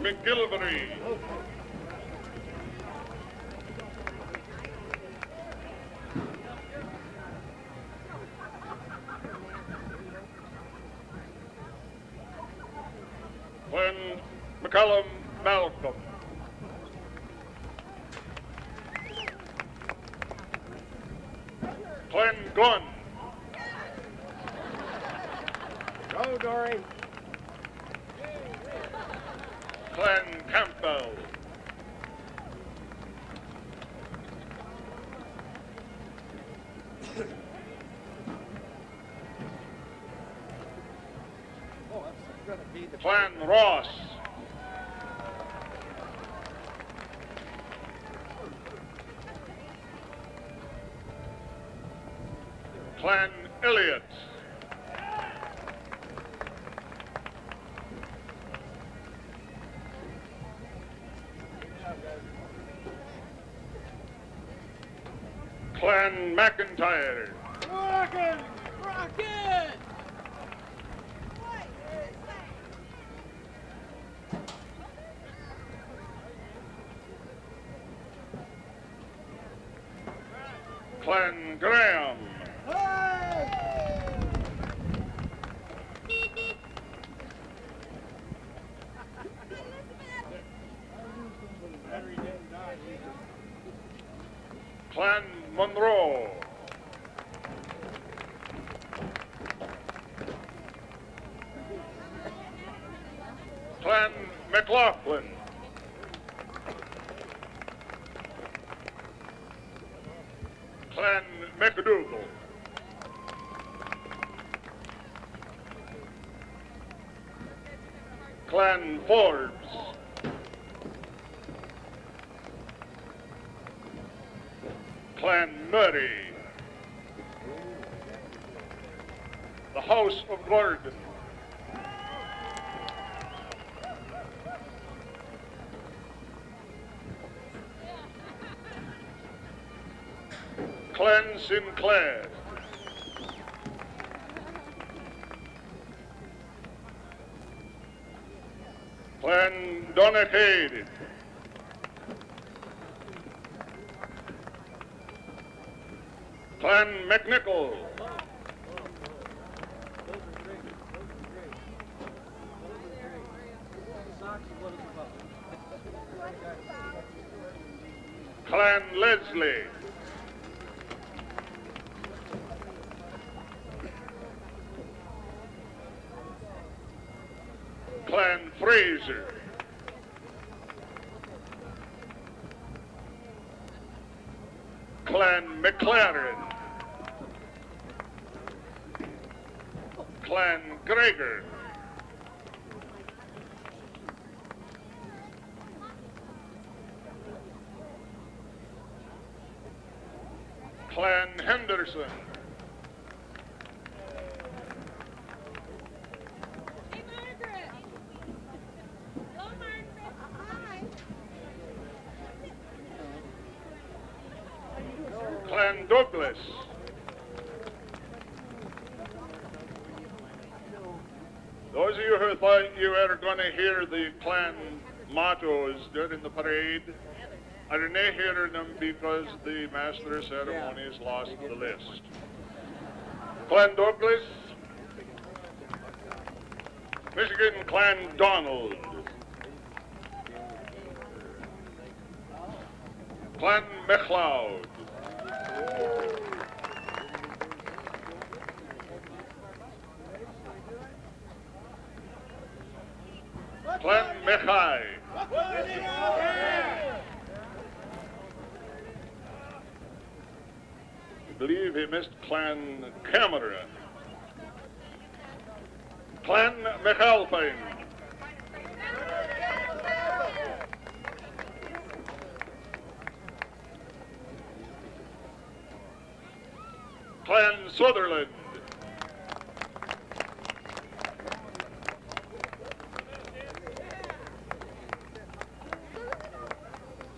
McGilvery. Clan McCallum Malcolm. Clan Gunn. Go, Dory. Clan Campbell. Oh, that's going to be the Clan Ross. Clan Elliott. Clan McIntyre. Rockin'! Rockin'! Clan Graham. Clan Monroe. Clan McLaughlin. Clan McDougall. Clan Forbes. Clan Murray. The House of Gordon. Clan Sinclair. Clan Donacade. Clan McNichol. Clan Leslie. Clan Fraser. Clan McLaren. Clan Gregor. Clan Henderson. Clan Douglas. Those of you who thought you were going to hear the clan mottos during the parade, are not hearing them because the master of ceremonies lost the list. Clan Douglas, Michigan Clan Donald, Clan McLeod, Clan Mackay, I believe he missed Clan Cameron, Clan McAlpine, Clan Sutherland,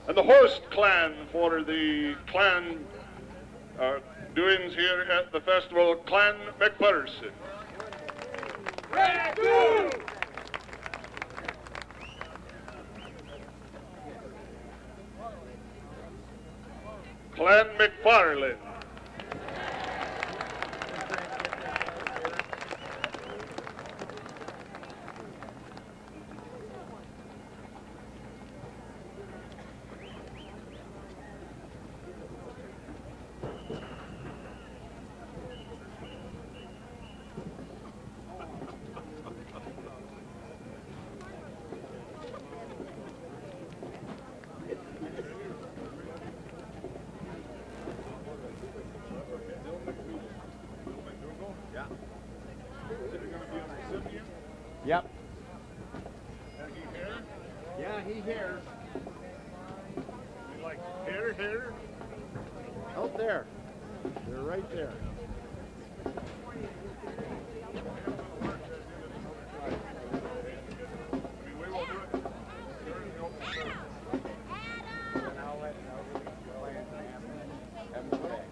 and the host clan for the clan doings here at the festival, Clan McPherson. Clan McFarland. Yep. And he here? Yeah, he here. Like here? Out there. They're right there. We will do it. During the open service. And I'll let have them back.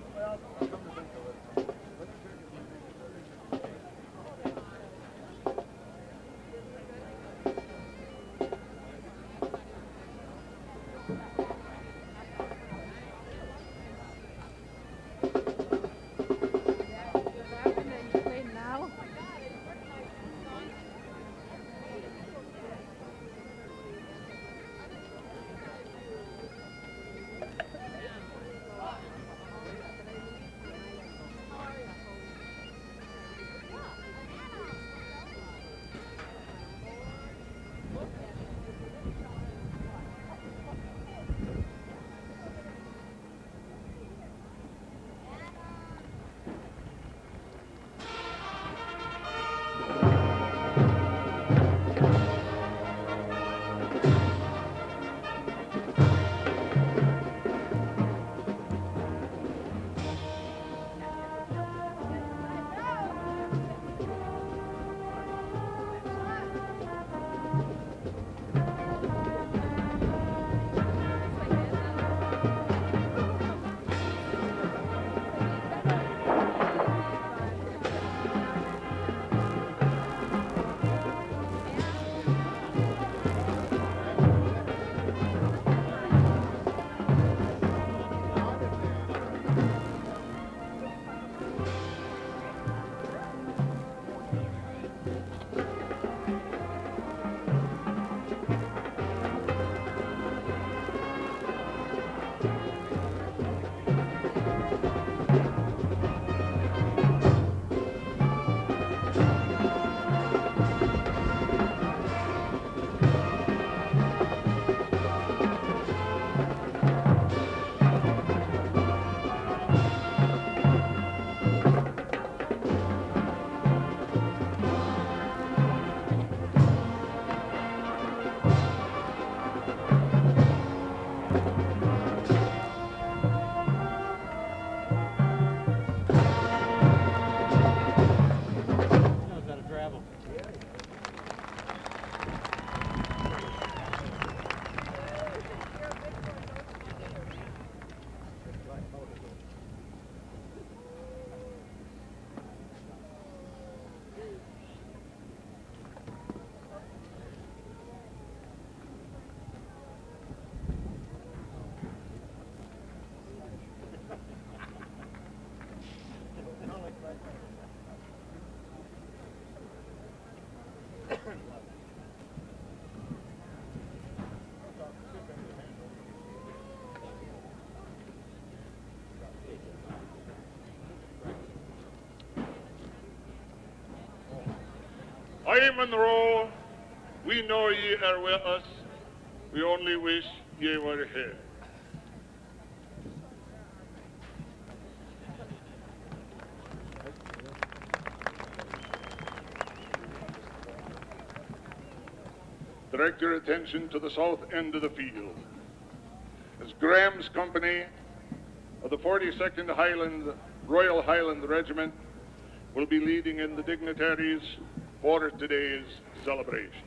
I, Monroe, we know ye are with us. We only wish ye were here. Direct your attention to the south end of the field. As Graham's company of the 42nd Royal Highland Regiment will be leading in the dignitaries for today's celebration.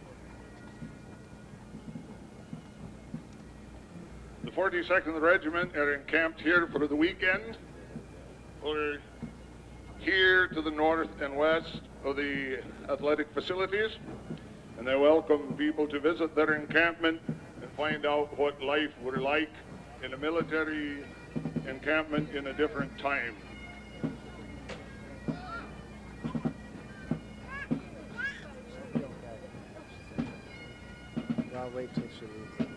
The 42nd Regiment are encamped here for the weekend. We're here to the north and west of the athletic facilities, and they welcome people to visit their encampment and find out what life were like in a military encampment in a different time. I'll wait till she leaves.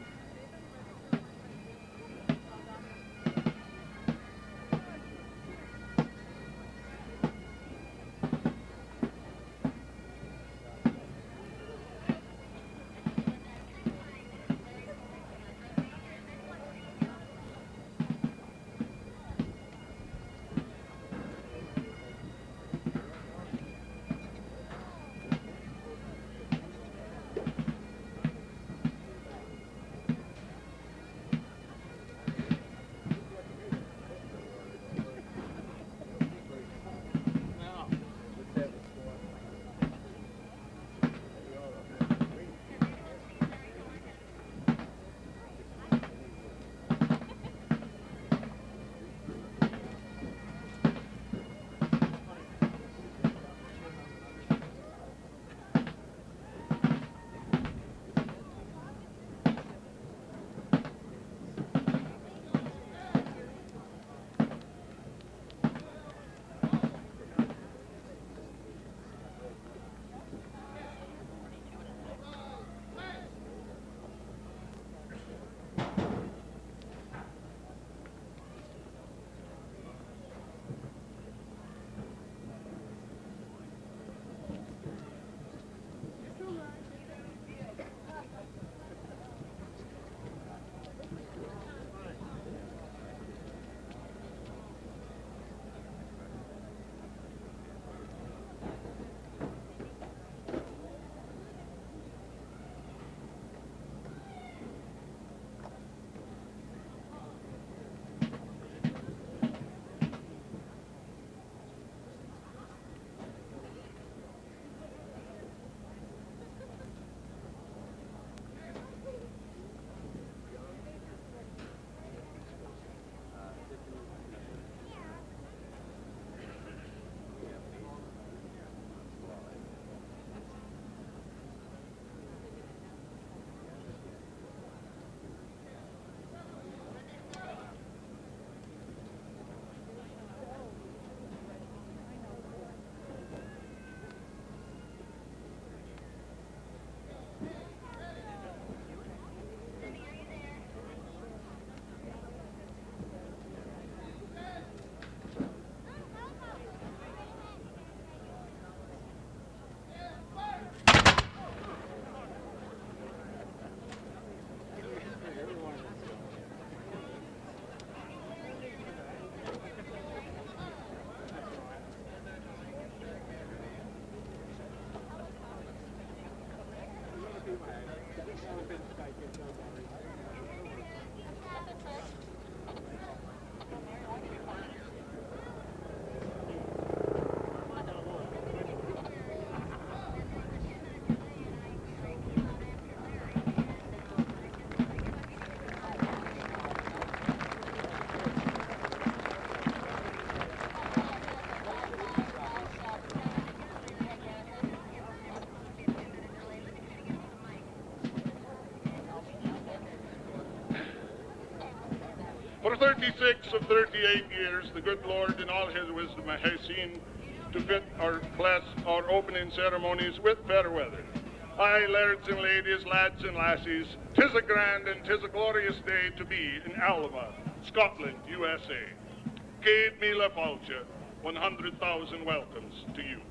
For 36 of 38 years, the good Lord in all his wisdom has seen to fit or bless our opening ceremonies with fair weather. Aye, lairds and ladies, lads and lassies, 'tis a grand and 'tis a glorious day to be in Alma, Scotland, USA. Cade Mila Falcha, 100,000 welcomes to you.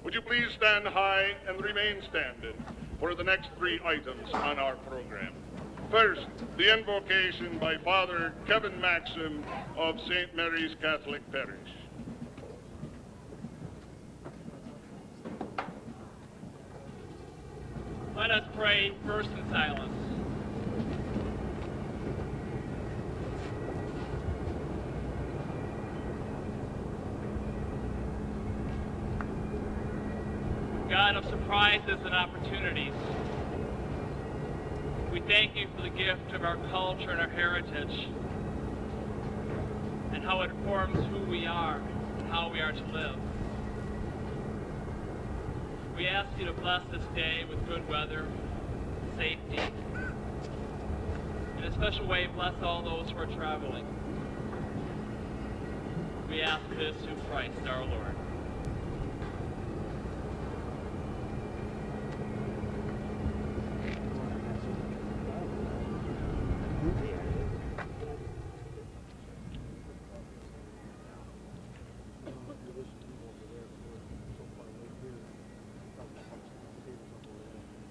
Would you please stand high and remain standing for the next three items on our program. First, the invocation by Father Kevin Maxim of St. Mary's Catholic Parish. Let us pray first in silence. God of surprises and opportunities, we thank you for the gift of our culture and our heritage and how it forms who we are and how we are to live. We ask you to bless this day with good weather, safety. In a special way, bless all those who are traveling. We ask this through Christ our Lord.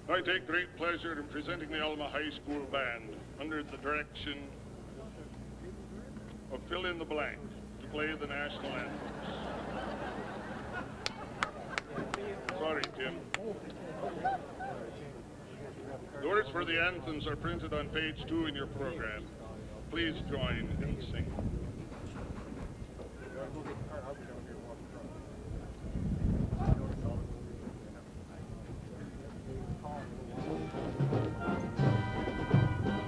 I take great pleasure in presenting the Alma High School Band under the direction of fill in the blank to play the national anthems. Sorry, Tim. The words for the anthems are printed on page 2 in your program. Please join in singing.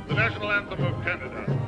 The national anthem of Canada.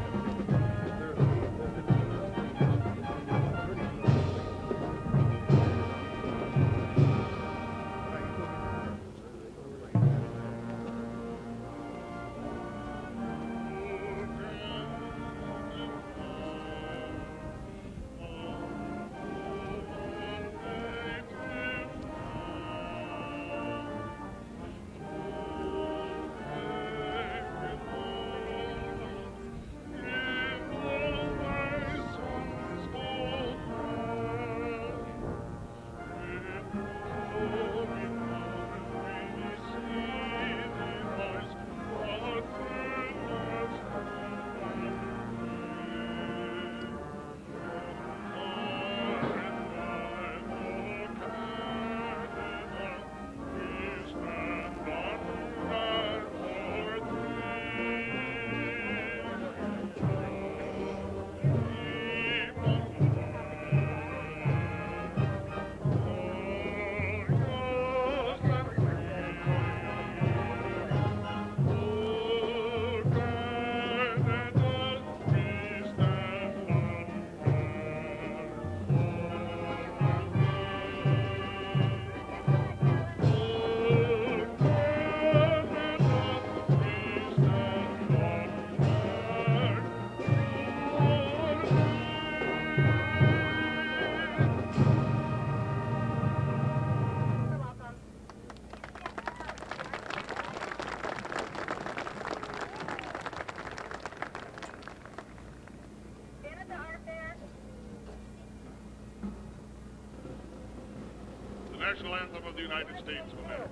National anthem of the United States of America.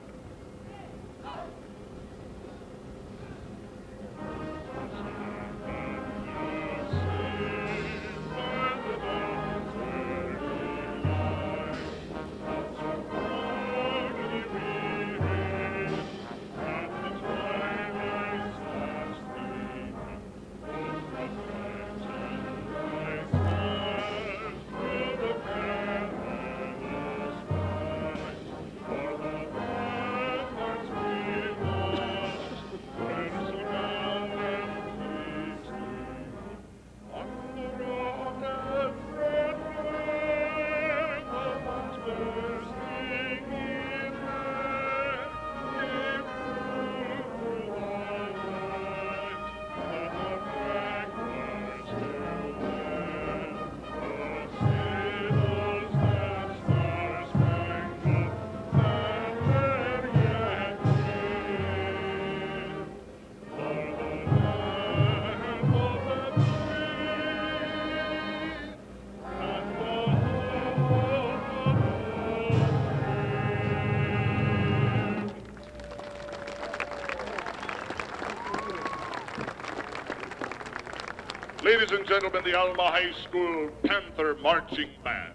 Ladies and gentlemen, the Alma High School Panther Marching Band.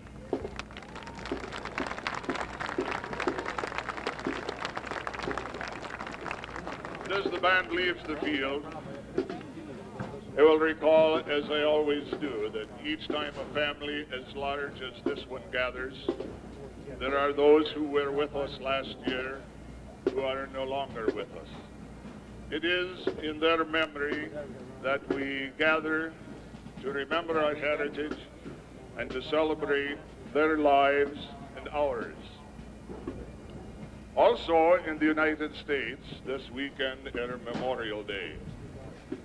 As the band leaves the field, I will recall, as I always do, that each time a family as large as this one gathers, there are those who were with us last year who are no longer with us. It is in their memory that we gather to remember our heritage and to celebrate their lives and ours. Also in the United States, this weekend is Memorial Day.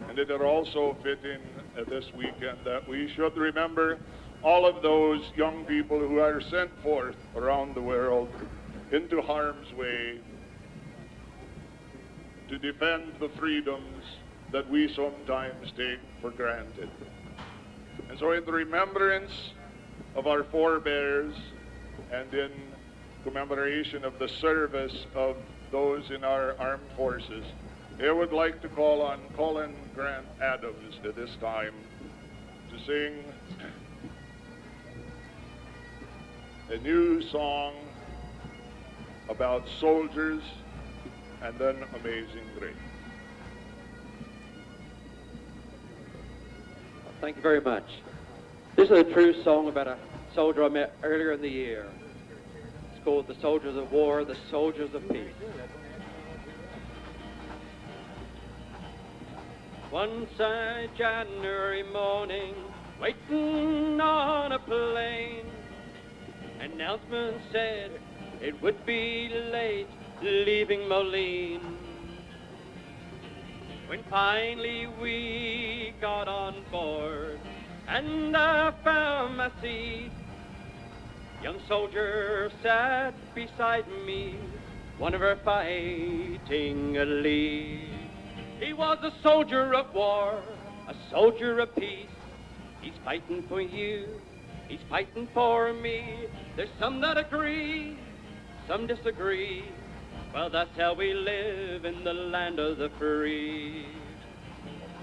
And it is also fitting this weekend that we should remember all of those young people who are sent forth around the world into harm's way to defend the freedoms that we sometimes take for granted. And so in the remembrance of our forebears and in commemoration of the service of those in our armed forces, I would like to call on Colin Grant Adams at this time to sing a new song about soldiers and then Amazing Grace. Thank you very much. This is a true song about a soldier I met earlier in the year. It's called The Soldiers of War, The Soldiers of Peace. One sunny January morning, waiting on a plane, announcement said it would be late leaving Moline. When finally we got on board and I found my seat, young soldier sat beside me, one of our fighting elite. He was a soldier of war, a soldier of peace. He's fighting for you, he's fighting for me. There's some that agree, some disagree. Well, that's how we live in the land of the free.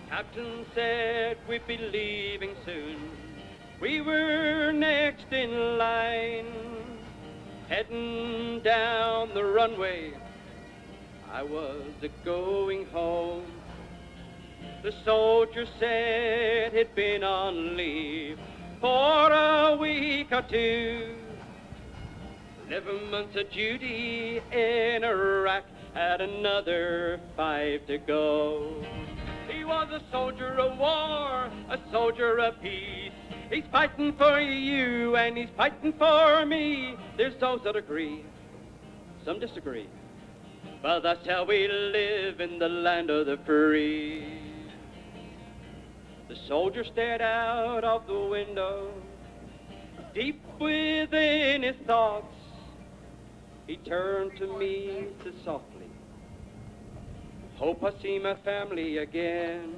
Captain said we'd be leaving soon. We were next in line, heading down the runway. I was going home. The soldier said he'd been on leave for a week or two. 11 months of duty in Iraq, had another 5 to go. He was a soldier of war, a soldier of peace. He's fighting for you and he's fighting for me. There's those that agree, some disagree. But that's how we live in the land of the free. The soldier stared out of the window, deep within his thoughts. He turned to me, said softly, hope I see my family again.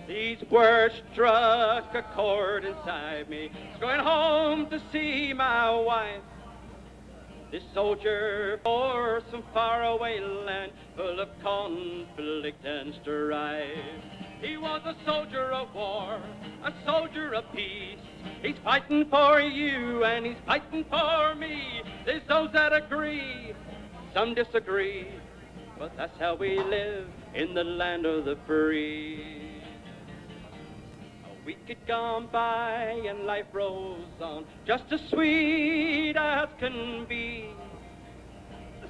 These words struck a chord inside me. It's going home to see my wife. This soldier for some faraway land full of conflict and strife. He was a soldier of war, a soldier of peace. He's fighting for you and he's fighting for me. There's those that agree, some disagree, but that's how we live in the land of the free. A week had gone by and life rolls on, just as sweet as can be.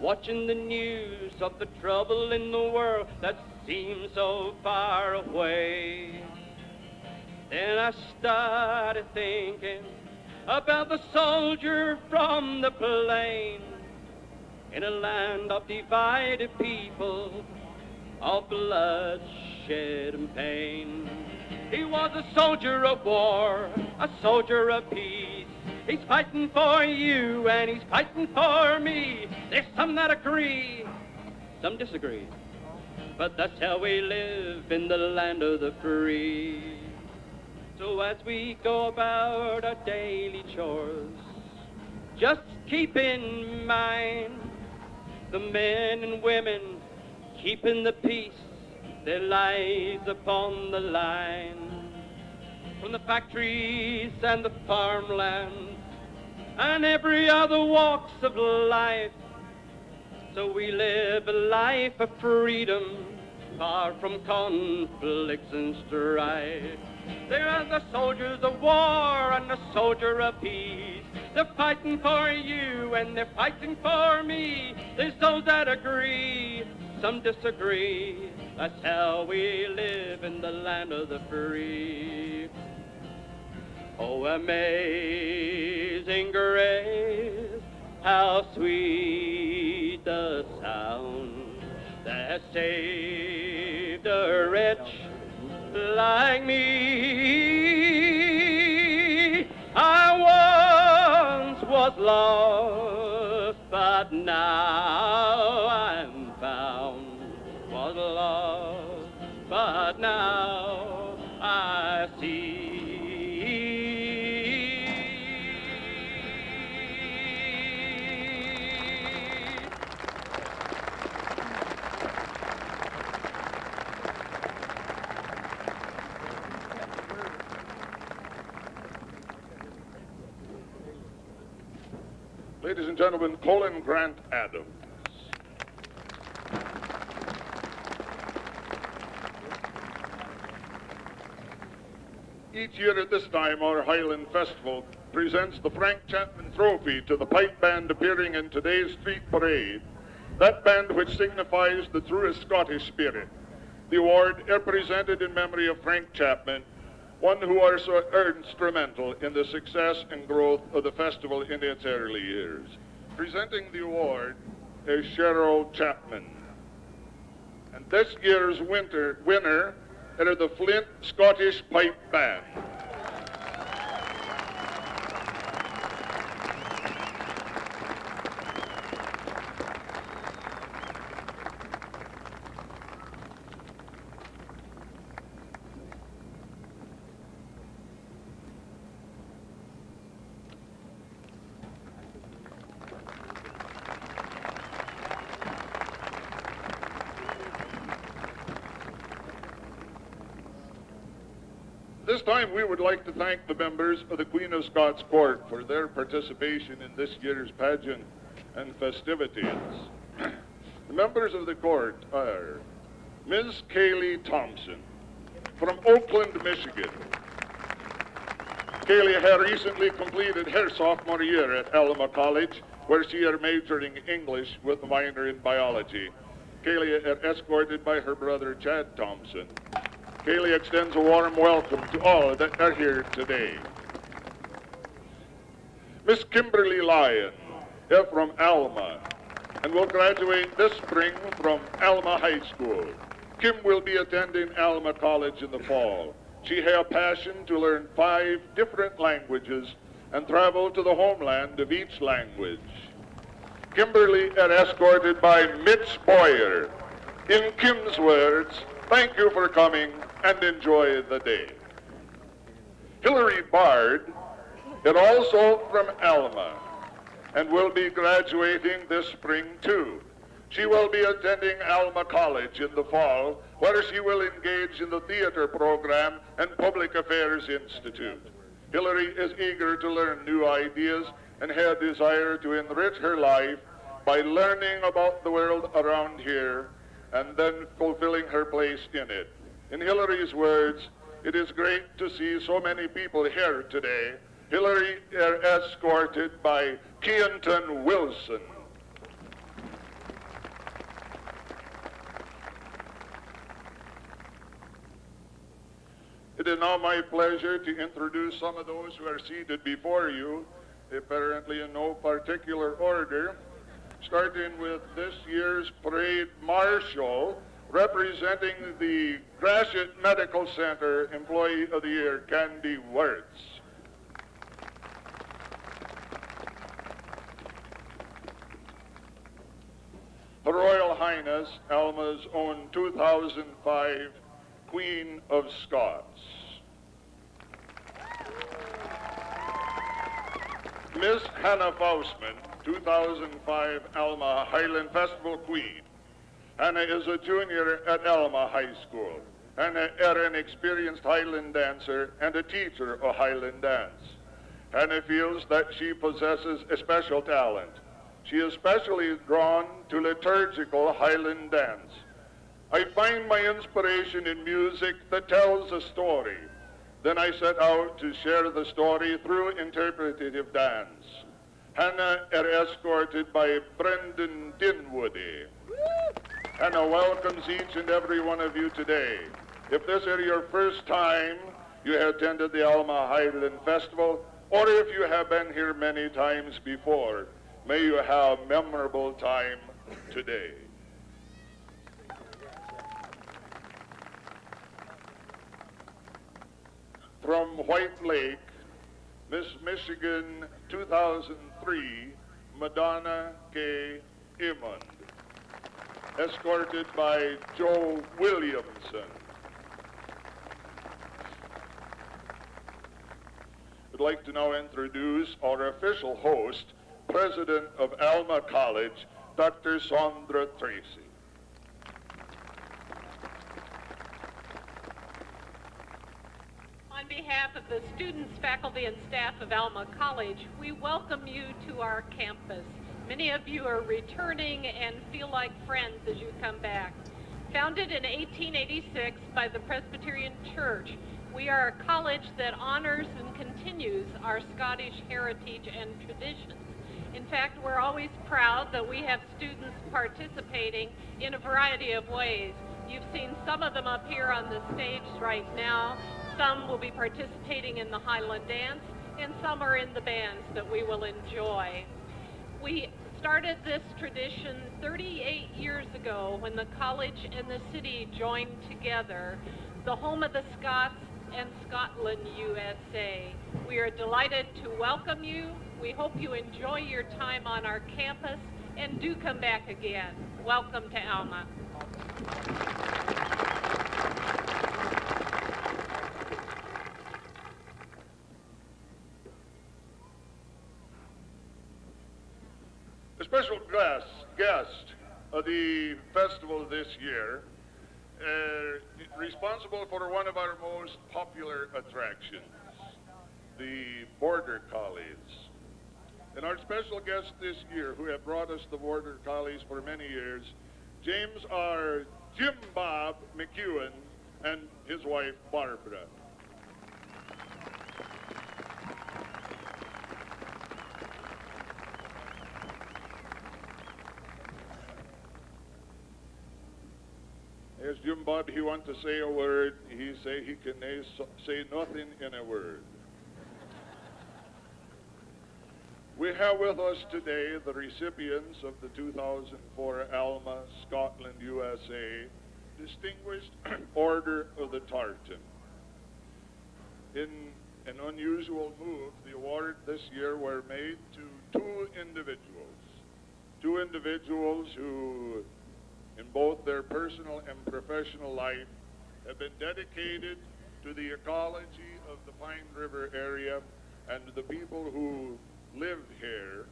Watching the news of the trouble in the world that seems so far away. Then I started thinking about the soldier from the plain, in a land of divided people, of bloodshed and pain. He was a soldier of war, a soldier of peace. He's fighting for you and he's fighting for me. There's some that agree, some disagree, but that's how we live in the land of the free. So as we go about our daily chores, just keep in mind the men and women keeping the peace, their lives upon the line. From the factories and the farmlands and every other walks of life, so we live a life of freedom, far from conflicts and strife. There are the soldiers of war and the soldier of peace. They're fighting for you and they're fighting for me. There's those that agree, some disagree. That's how we live in the land of the free. Oh, amazing grace, how sweet the sound that saved a wretch like me. was lost, but now I see. Ladies and gentlemen, Colin Grant Adams. Each year at this time, our Highland Festival presents the Frank Chapman Trophy to the pipe band appearing in today's street parade, that band which signifies the truest Scottish spirit. The award is presented in memory of Frank Chapman, one who was so instrumental in the success and growth of the festival in its early years. Presenting the award is Cheryl Chapman. And this year's winner are the Flint Scottish Pipe Band. This time we would like to thank the members of the Queen of Scots Court for their participation in this year's pageant and festivities. The members of the court are Ms. Kaylee Thompson from Oakland, Michigan. Kaylee had recently completed her sophomore year at Alma College, where she is majoring English with a minor in biology. Kaylee is escorted by her brother Chad Thompson. Kaylee extends a warm welcome to all that are here today. Miss Kimberly Lyon is from Alma and will graduate this spring from Alma High School. Kim will be attending Alma College in the fall. She has a passion to learn 5 different languages and travel to the homeland of each language. Kimberly is escorted by Mitch Boyer. In Kim's words, thank you for coming and enjoy the day. Hillary Bard is also from Alma and will be graduating this spring too. She will be attending Alma College in the fall, where she will engage in the theater program and Public Affairs Institute. Hillary is eager to learn new ideas and has a desire to enrich her life by learning about the world around here and then fulfilling her place in it. In Hillary's words, it is great to see so many people here today. Hillary is escorted by Keaton Wilson. It is now my pleasure to introduce some of those who are seated before you, apparently in no particular order, starting with this year's parade marshal, representing the Gratiot Medical Center Employee of the Year, Candy Wirtz. Her Royal Highness, Alma's own 2005 Queen of Scots. Miss Hannah Faustman, 2005 Alma Highland Festival Queen. Hannah is a junior at Alma High School. Hannah is an experienced Highland dancer and a teacher of Highland dance. Hannah feels that she possesses a special talent. She is especially drawn to liturgical Highland dance. I find my inspiration in music that tells a story. Then I set out to share the story through interpretative dance. Hannah is escorted by Brendan Dinwoody. Hannah welcomes each and every one of you today. If this is your first time you have attended the Alma Highland Festival, or if you have been here many times before, may you have a memorable time today. From White Lake, Miss Michigan 2003, Madonna K. Emond. escorted by Joe Williamson. I'd like to now introduce our official host, President of Alma College, Dr. Sondra Tracy. On behalf of the students, faculty, and staff of Alma College, we welcome you to our campus. Many of you are returning and feel like friends as you come back. Founded in 1886 by the Presbyterian Church, we are a college that honors and continues our Scottish heritage and traditions. In fact, we're always proud that we have students participating in a variety of ways. You've seen some of them up here on the stage right now. Some will be participating in the Highland dance, and some are in the bands that we will enjoy. We started this tradition 38 years ago when the college and the city joined together, the home of the Scots and Scotland, USA. We are delighted to welcome you. We hope you enjoy your time on our campus and do come back again. Welcome to Alma. A special guest of the festival this year, responsible for one of our most popular attractions, the Border Collies. And our special guest this year, who have brought us the Border Collies for many years, James R. Jim Bob McEwen and his wife, Barbara. As Jim Bob, he wants to say a word, he say he can say nothing in a word. We have with us today the recipients of the 2004 Alma, Scotland, USA Distinguished Order of the Tartan. In an unusual move, the award this year were made to two individuals who, in both their personal and professional life, have been dedicated to the ecology of the Pine River area and to the people who live here,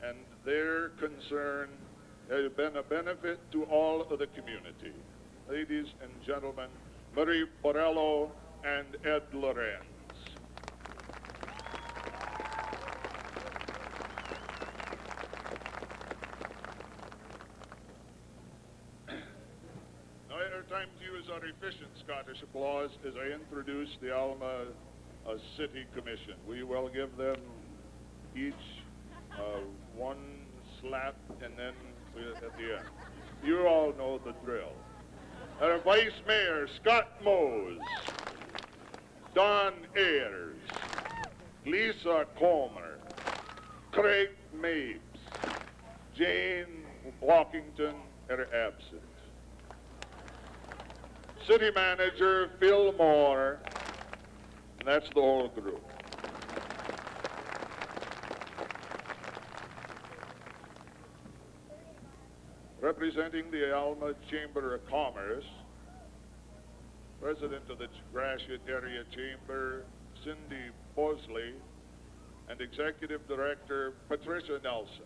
and their concern has been a benefit to all of the community. Ladies and gentlemen, Murray Borello and Ed Lorenz. Now, at our time to use our efficient Scottish applause as I introduce the Alma City Commission. We will give them each one slap and then at the end. You all know the drill. Our Vice Mayor, Scott Mose, Don Ayers, Lisa Comer, Craig Mapes, Jane Walkington are absent. City Manager, Phil Moore, and that's the whole group. Representing the Alma Chamber of Commerce, President of the Gratiot Area Chamber, Cindy Bosley, and Executive Director, Patricia Nelson.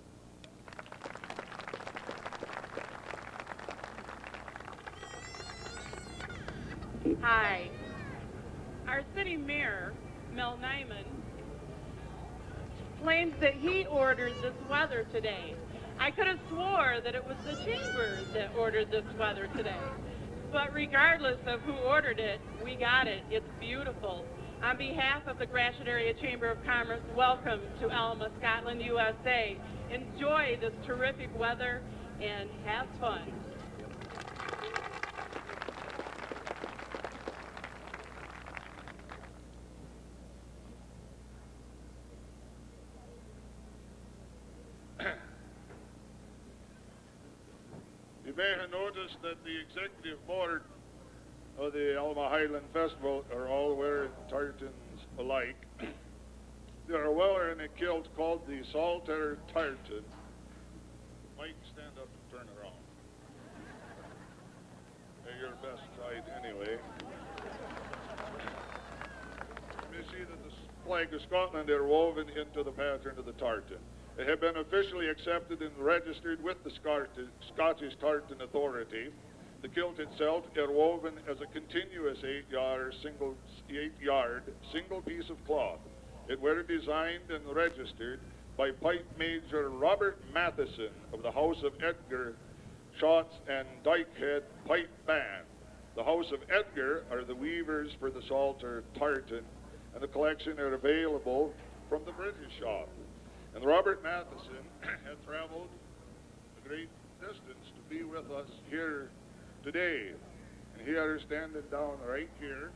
Hi. Our city mayor, Mel Nyman, claims that he ordered this weather today. I could have swore that it was the chamber that ordered this weather today. But regardless of who ordered it, we got it. It's beautiful. On behalf of the Gratiot Area Chamber of Commerce, welcome to Alma, Scotland, USA. Enjoy this terrific weather and have fun. You may have noticed that the executive board of the Alma Highland Festival are all wearing tartans alike. They are wearing a kilt called the Salter Tartan. Mike, stand up and turn around. best side anyway. You see that the flag of Scotland are woven into the pattern of the tartan. They have been officially accepted and registered with the Scottish Tartan Authority. The kilt itself is woven as a continuous 8-yard single piece of cloth. It were designed and registered by Pipe Major Robert Matheson of the House of Edgar Shots and Dykehead Pipe Band. The House of Edgar are the weavers for the Salter tartan, and the collection are available from the British shop. And Robert Matheson had traveled a great distance to be with us here today. And he are standing down right here.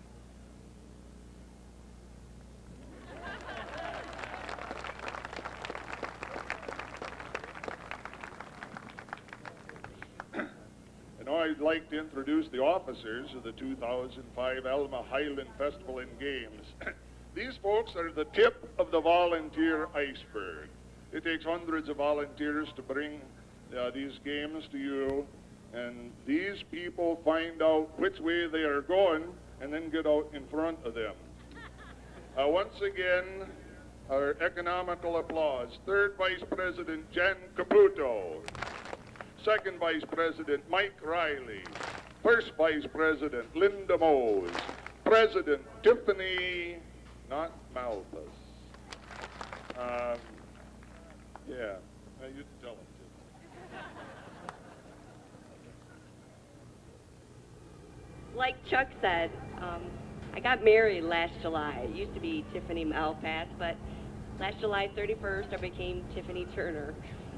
And now I'd like to introduce the officers of the 2005 Alma Highland Festival and Games. These folks are the tip of the volunteer iceberg. It takes hundreds of volunteers to bring these games to you, and these people find out which way they are going and then get out in front of them. Once again, our economical applause. Third Vice President Jen Caputo. Second Vice President Mike Riley. First Vice President Linda Mose. President Tiffany, not Malthus. Yeah, you tell them to. Like Chuck said, I got married last July. It used to be Tiffany Malpass, but last July 31st, I became Tiffany Turner.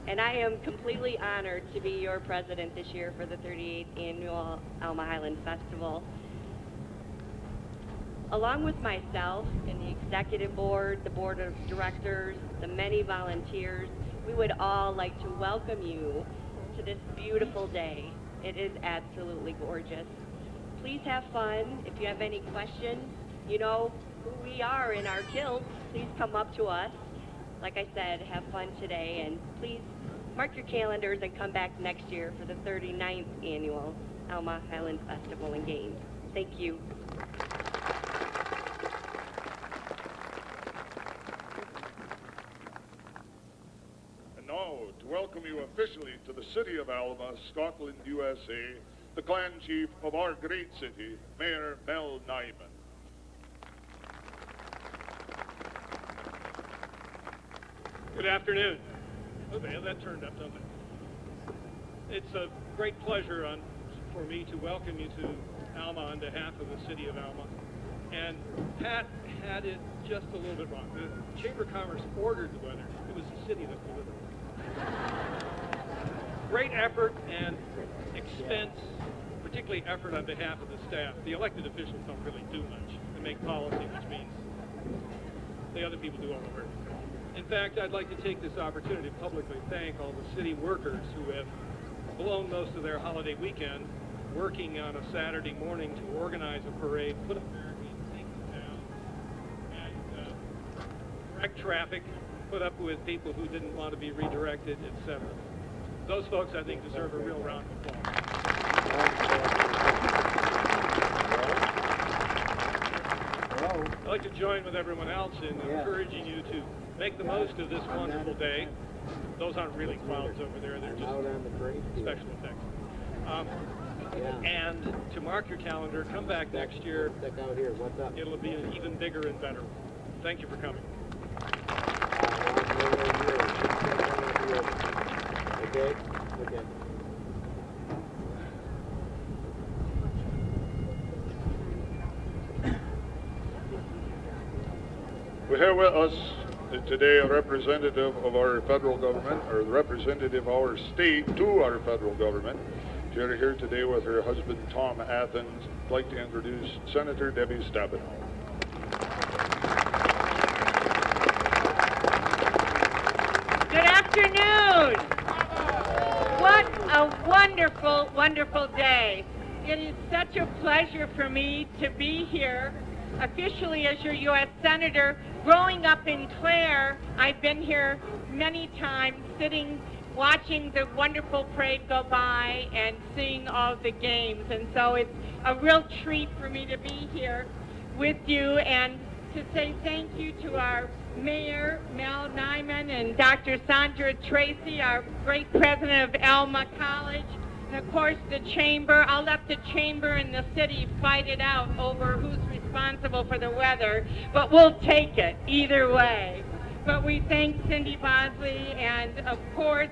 And I am completely honored to be your president this year for the 38th Annual Alma Highland Festival. Along with myself and the executive board, the board of directors, the many volunteers, we would all like to welcome you to this beautiful day. It is absolutely gorgeous. Please have fun. If you have any questions, you know who we are in our kilts. Please come up to us. Like I said, have fun today, and please mark your calendars and come back next year for the 39th Annual Alma Highland Festival and Games. Thank you. To welcome you officially to the city of Alma, Scotland, USA, the clan chief of our great city, Mayor Mel Nyman. Good afternoon. Oh, man, that turned up, doesn't it? It's a great pleasure for me to welcome you to Alma on behalf of the city of Alma. And Pat had it just a little bit wrong. The Chamber of Commerce ordered the weather. It was the city that delivered it. Great effort and expense, particularly effort on behalf of the staff. The elected officials don't really do much. They make policy, which means the other people do all the work. In fact, I'd like to take this opportunity to publicly thank all the city workers who have blown most of their holiday weekend working on a Saturday morning to organize a parade, put up barricades, take them down, and direct traffic, put up with people who didn't want to be redirected, etc. Those folks, I think, deserve a real round of applause. I'd like to join with everyone else in encouraging you to make the most of this wonderful day. Those aren't really clouds over there, they're just special effects. And to mark your calendar, come back next year. It'll be an even bigger and better one. Thank you for coming. Okay. We have with us today a representative of our federal government, or the representative of our state to our federal government. She's here today with her husband, Tom Athens. I'd like to introduce Senator Debbie Stabenow. Good afternoon. What a wonderful, wonderful day. It is such a pleasure for me to be here officially as your U.S. Senator. Growing up in Clare, I've been here many times, sitting watching the wonderful parade go by and seeing all the games. And so it's a real treat for me to be here with you and to say thank you to our Mayor, Mel Nyman, and Dr. Sandra Tracy, our great president of Alma College, and of course the Chamber. I'll let the Chamber and the city fight it out over who's responsible for the weather, but we'll take it either way. But we thank Cindy Bosley and, of course,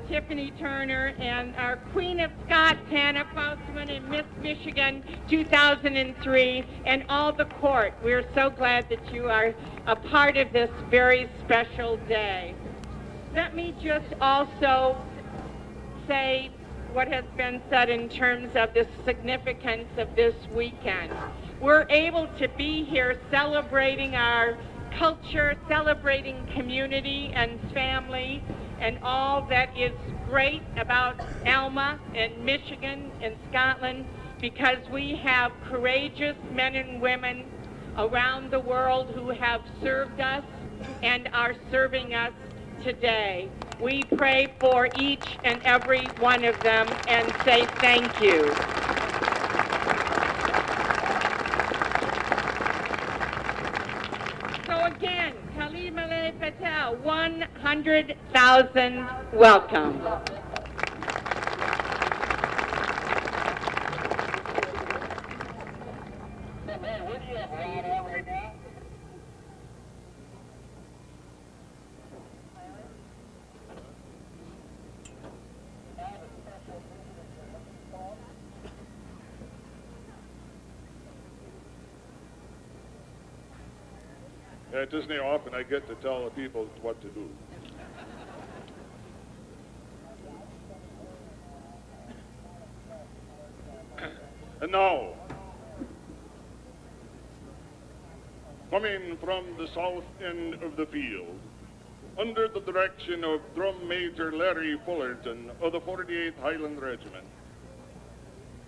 Tiffany Turner and our Queen of Scots, Hannah Faustman, and Miss Michigan 2003, and all the court. We're so glad that you are a part of this very special day. Let me just also say what has been said in terms of the significance of this weekend. We're able to be here celebrating our culture, celebrating community and family, and all that is great about Alma and Michigan and Scotland, because we have courageous men and women around the world who have served us and are serving us today. We pray for each and every one of them and say thank you. So again, Kalimale Patel, 100,000 welcome. It isn't often I get to tell the people what to do. And now, coming from the south end of the field, under the direction of Drum Major Larry Fullerton of the 48th Highland Regiment,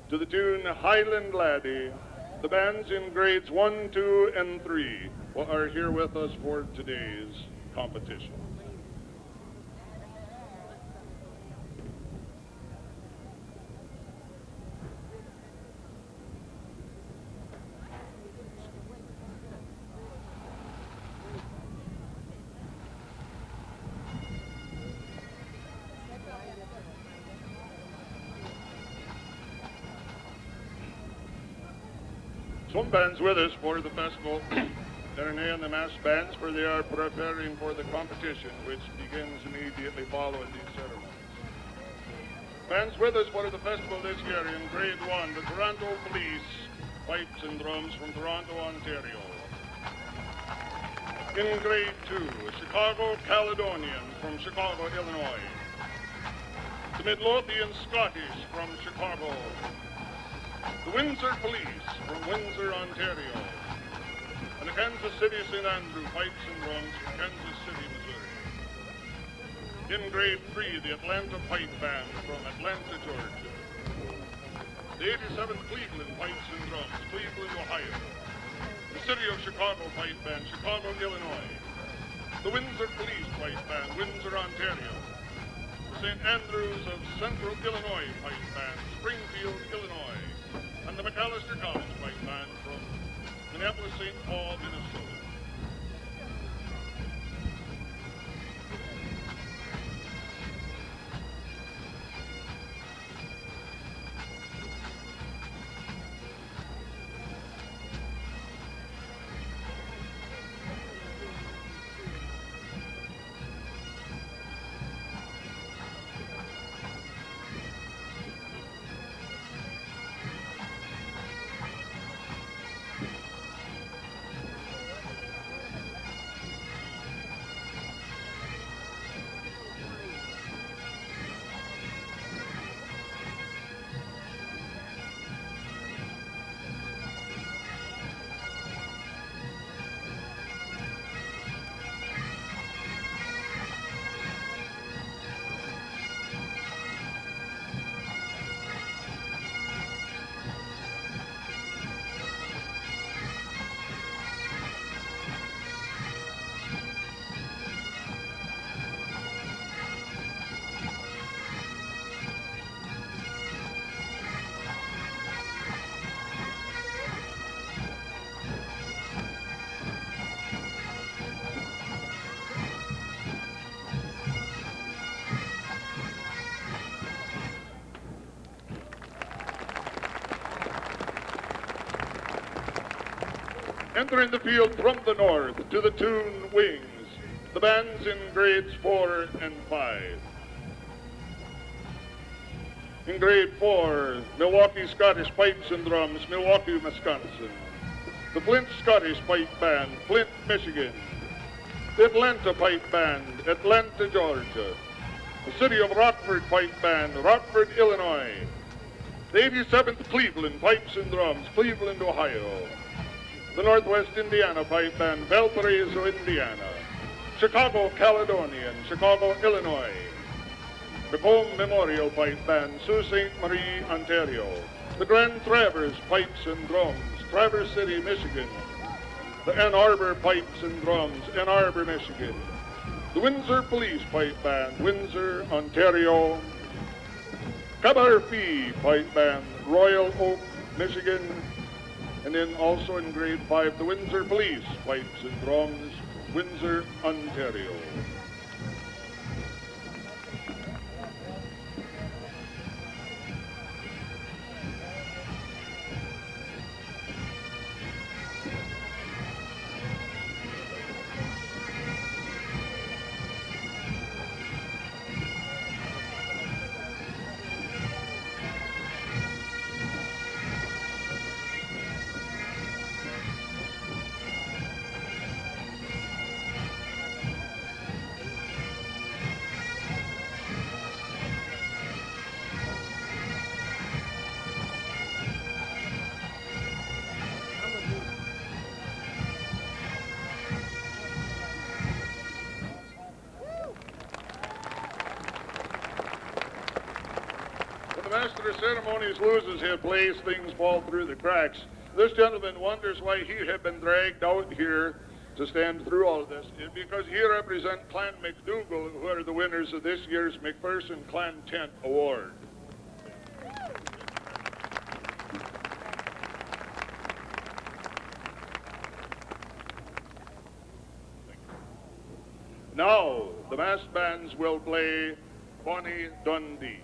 to the tune Highland Laddie, the bands in grades 1, 2, and 3 are here with us for today's competition. Some bands with us for the festival. They're in the mass bands, for they are preparing for the competition, which begins immediately following these ceremonies. Bands with us for the festival this year in grade 1, the Toronto Police Pipes and Drums from Toronto, Ontario. In grade 2, Chicago Caledonians from Chicago, Illinois. The Midlothian Scottish from Chicago. The Windsor Police from Windsor, Ontario. And the Kansas City St. Andrew Pipes and Drums from Kansas City, Missouri. In grade 3, the Atlanta Pipe Band from Atlanta, Georgia. The 87th Cleveland Pipes and Drums, Cleveland, Ohio. The City of Chicago Pipe Band, Chicago, Illinois. The Windsor Police Pipe Band, Windsor, Ontario. The St. Andrews of Central Illinois Pipe Band, Springfield, Illinois. And the McAllister College Pipe Band from Minneapolis, St. Paul, Minnesota. Entering the field from the north to the tune Wings, the bands in grades 4 and 5. In grade 4, Milwaukee Scottish Pipes and Drums, Milwaukee, Wisconsin. The Flint Scottish Pipe Band, Flint, Michigan. The Atlanta Pipe Band, Atlanta, Georgia. The City of Rockford Pipe Band, Rockford, Illinois. The 87th Cleveland Pipes and Drums, Cleveland, Ohio. The Northwest Indiana Pipe Band, Valparaiso, Indiana. Chicago Caledonian, Chicago, Illinois. The Combe Memorial Pipe Band, Sault Ste. Marie, Ontario. The Grand Traverse Pipes and Drums, Traverse City, Michigan. The Ann Arbor Pipes and Drums, Ann Arbor, Michigan. The Windsor Police Pipe Band, Windsor, Ontario. Cabarfi Pipe Band, Royal Oak, Michigan. And then also in grade 5, the Windsor Police Pipes and Drums, Windsor, Ontario. The master of ceremonies loses his place, things fall through the cracks. This gentleman wonders why he had been dragged out here to stand through all of this. It's because he represents Clan McDougall, who are the winners of this year's McPherson Clan Tent Award. Now, the mass bands will play Bonnie Dundee.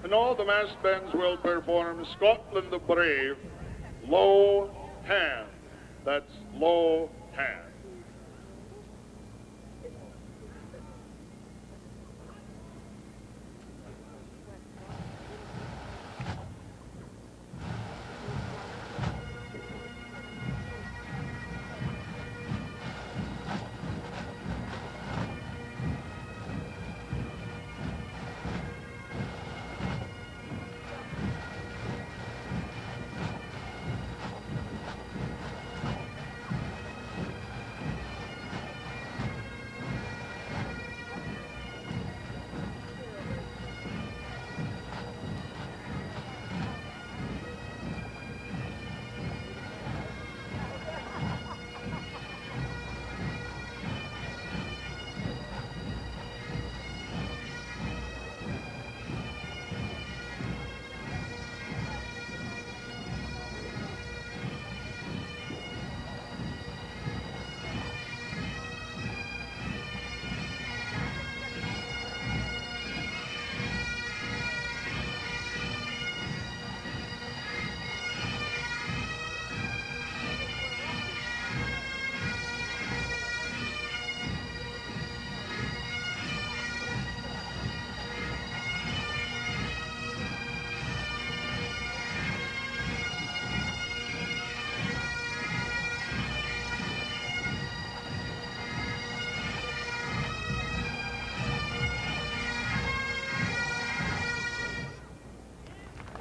And all the mass bands will perform Scotland the Brave, Low Hand. That's Low Hand.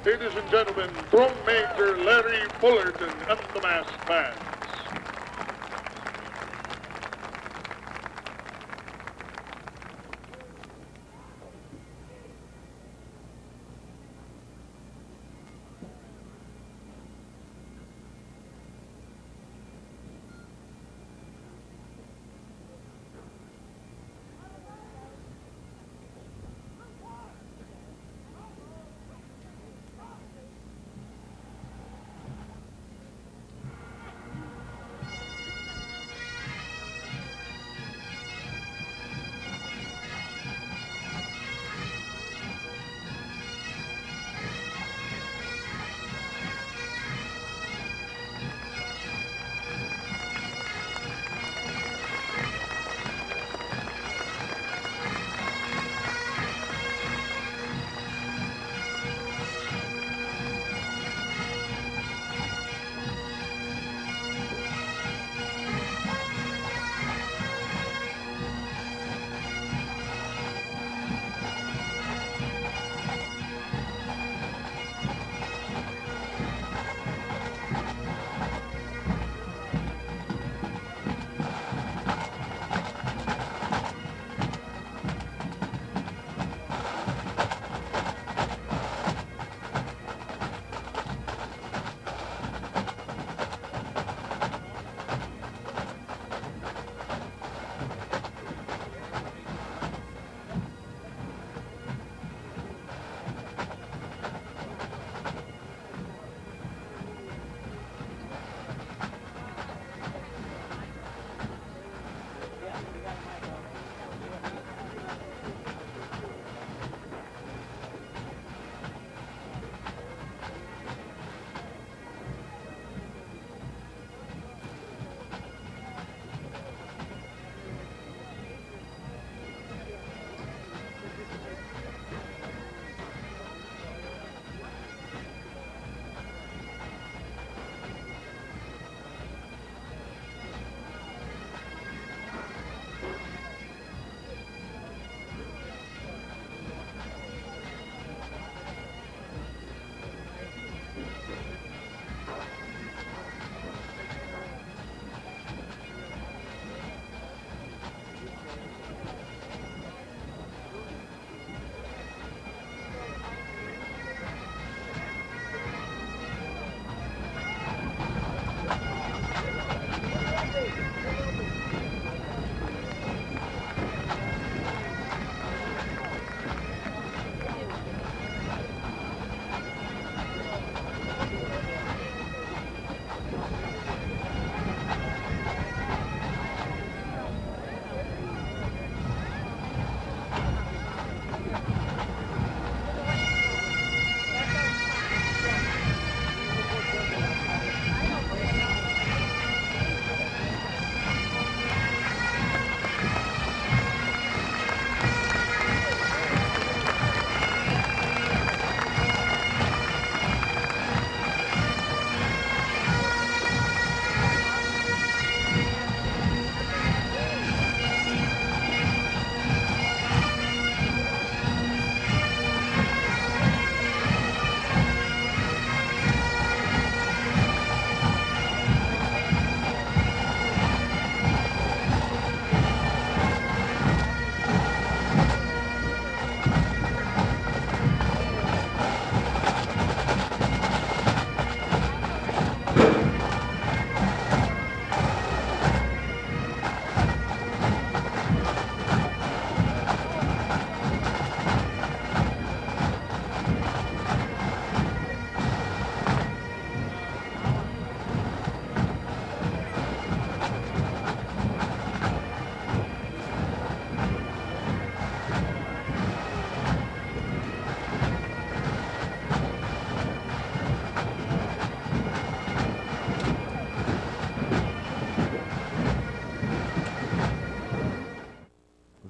Ladies and gentlemen, Drum Major Larry Fullerton and the Masked Bands.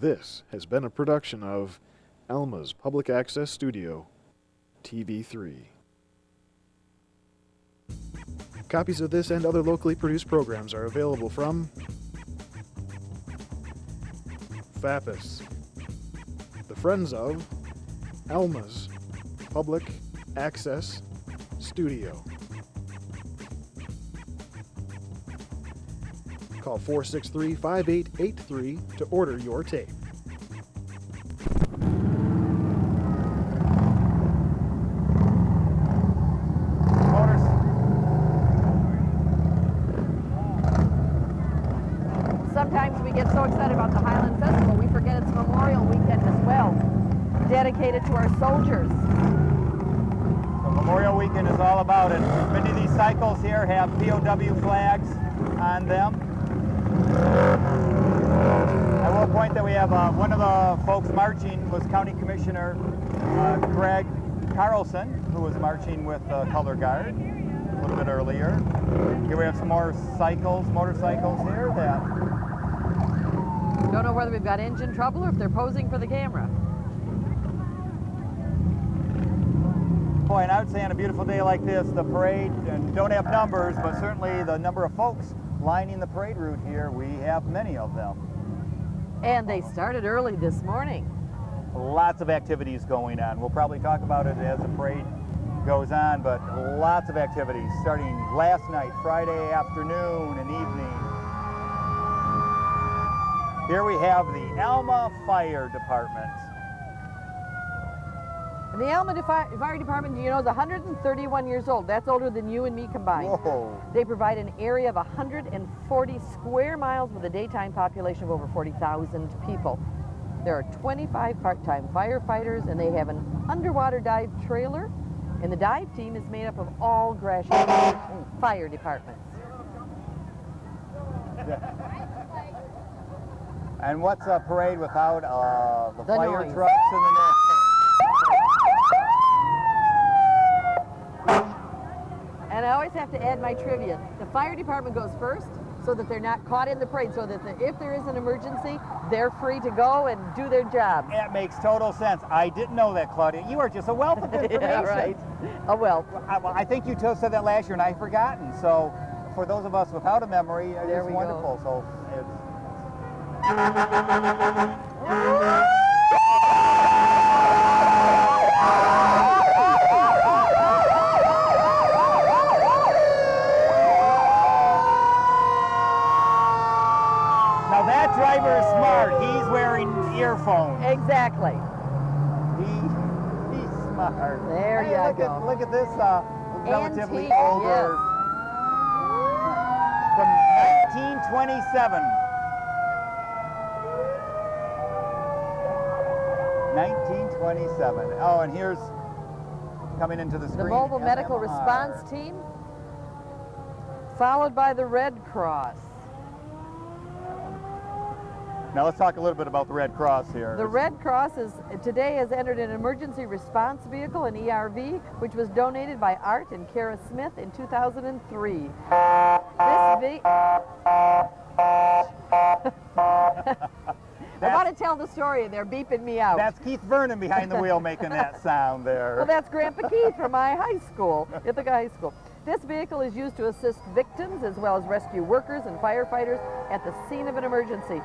This has been a production of Alma's Public Access Studio, TV3. Copies of this and other locally produced programs are available from FAPIS, the Friends of Alma's Public Access Studio. Call 463-5883 to order your tape. Sometimes we get so excited about the Highland Festival, we forget it's Memorial Weekend as well, dedicated to our soldiers. So Memorial Weekend is all about it. Many of these cycles here have POW flags on them. I will point that we have one of the folks marching was County Commissioner Greg Carlson, who was marching with the Color Guard a little bit earlier. Here we have some more motorcycles here that... Don't know whether we've got engine trouble or if they're posing for the camera. Boy, and I would say on a beautiful day like this, the parade, and don't have numbers, but certainly the number of folks lining the parade route here, we have many of them. And they started early this morning. Lots of activities going on. We'll probably talk about it as the parade goes on, but lots of activities starting last night, Friday afternoon and evening. Here we have the Alma Fire Department. And the Alma Fire Department, you know, is 131 years old. That's older than you and me combined. Whoa. They provide an area of 140 square miles with a daytime population of over 40,000 people. There are 25 part-time firefighters, and they have an underwater dive trailer. And the dive team is made up of all Gratiot fire departments. And what's a parade without the fire noise. trucks and the noise? And I always have to add my trivia. The fire department goes first so that they're not caught in the parade, so that if there is an emergency, they're free to go and do their job. That makes total sense. I didn't know that, Claudia. You are just a wealth of information. Yeah, right. A wealth. I think you said that last year and I've forgotten. So for those of us without a memory, it's wonderful. So it's... Now that driver is smart. He's wearing earphones. Exactly. He's smart. There you go. Look at this relatively Antique, older. yes. From 1927. 1927. Oh, and here's coming into the screen. The Mobile Medical MMR. Response Team, followed by the Red Cross. Now let's talk a little bit about the Red Cross here. The Red Cross today has entered an emergency response vehicle, an ERV, which was donated by Art and Kara Smith in 2003. I want to tell the story, they're beeping me out. That's Keith Vernon behind the wheel making that sound there. Well, that's Grandpa Keith from my high school, Ithaca High School. This vehicle is used to assist victims as well as rescue workers and firefighters at the scene of an emergency.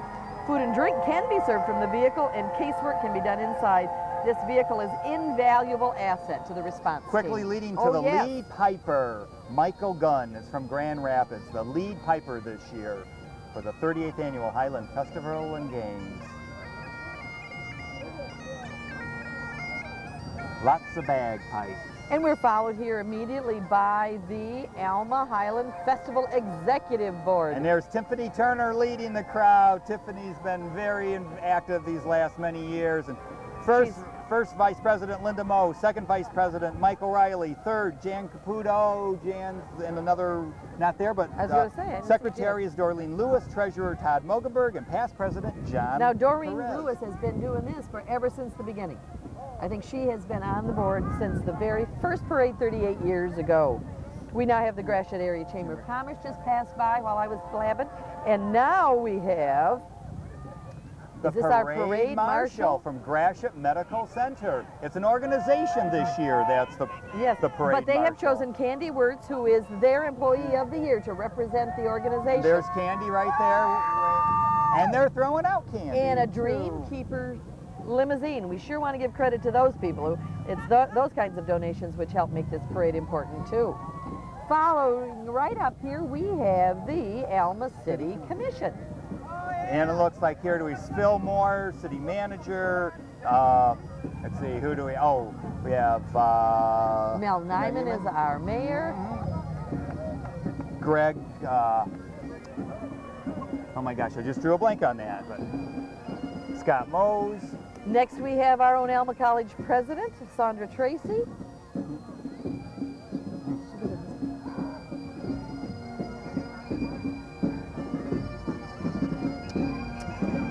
Food and drink can be served from the vehicle, and casework can be done inside. This vehicle is invaluable asset to the response Quickly team. leading to the lead piper, Michael Gunn is from Grand Rapids, the lead piper this year for the 38th Annual Highland Festival and Games. Lots of bagpipes. And we're followed here immediately by the Alma Highland Festival Executive Board. And there's Tiffany Turner leading the crowd. Tiffany's been very active these last many years. And first Vice President Linda Moe, second Vice President Michael Riley, third Jan Caputo, and another, not there, but I was going to say, Secretary is Dorleen Lewis, Treasurer Todd Mogenberg, and past President John Now Doreen Perez. Lewis has been doing this ever since the beginning. I think she has been on the board since the very first parade 38 years ago. We now have the Gratiot Area Chamber of Commerce just passed by while I was blabbing. And now we have, is this our parade marshal? From Gratiot Medical Center. It's an organization this year that's the parade But they have marshal. chosen Candy Wirtz, who is their Employee of the Year, to represent the organization. There's Candy right there. And they're throwing out candy. And a Dream Keeper limousine. We sure want to give credit to those people. It's those kinds of donations which help make this parade important too. Following right up here, we have the Alma City Commission. And it looks like here we Fillmore, city manager. Let's see, who do we? Oh, we have Mel Nyman is our mayor. Greg. Oh my gosh, I just drew a blank on that. But Scott Mose. Next, we have our own Alma College president, Sandra Tracy.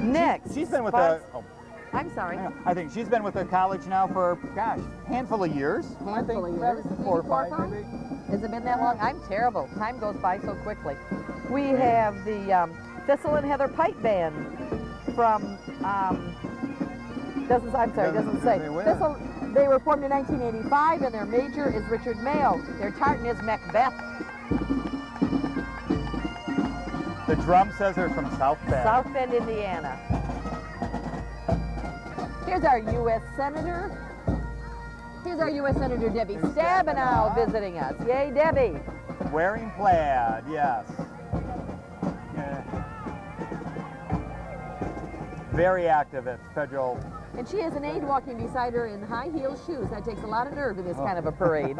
Next, she's been with the. Oh, I'm sorry. I think she's been with the college now for, gosh, handful of years. Handful of years. 4 or 5 maybe. Has it been that long? I'm terrible. Time goes by so quickly. We have the Thistle and Heather Pipe Band from, doesn't say. Thistle, they were formed in 1985, and their major is Richard Mayo. Their tartan is Macbeth. The drum says they're from South Bend. South Bend, Indiana. Here's our U.S. Senator. Here's our U.S. Senator Debbie Stabenow visiting us. Yay, Debbie. Wearing plaid, yes. Very active at federal. And she has an aide walking beside her in high heel shoes. That takes a lot of nerve in this kind of a parade.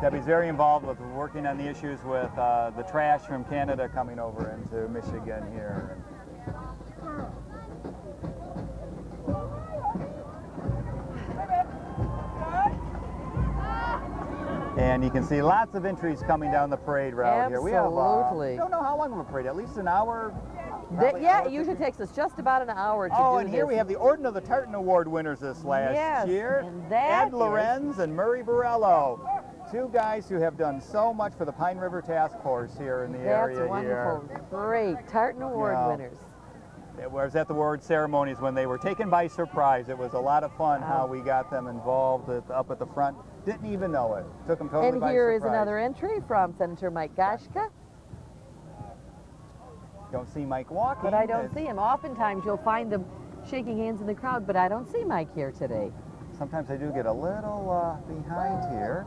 Debbie's very involved with working on the issues with the trash from Canada coming over into Michigan here. And you can see lots of entries coming down the parade route here. We have, Absolutely. I don't know how long of a parade, at least an hour. Yeah, it usually takes us just about an hour to do and here this. we have the Orden of the Tartan Award winners this last year. And that Ed Lorenz and Murray Borello. Two guys who have done so much for the Pine River Task Force here in the area That's wonderful. here. Great. Tartan Award winners. It was at the award ceremonies when they were taken by surprise. It was a lot of fun how we got them involved up at the front. Didn't even know it. Took them totally by surprise. And here is another entry from Senator Mike Gashka. Don't see Mike walking. But I don't see him. Oftentimes you'll find them shaking hands in the crowd, but I don't see Mike here today. Sometimes I do get a little behind here.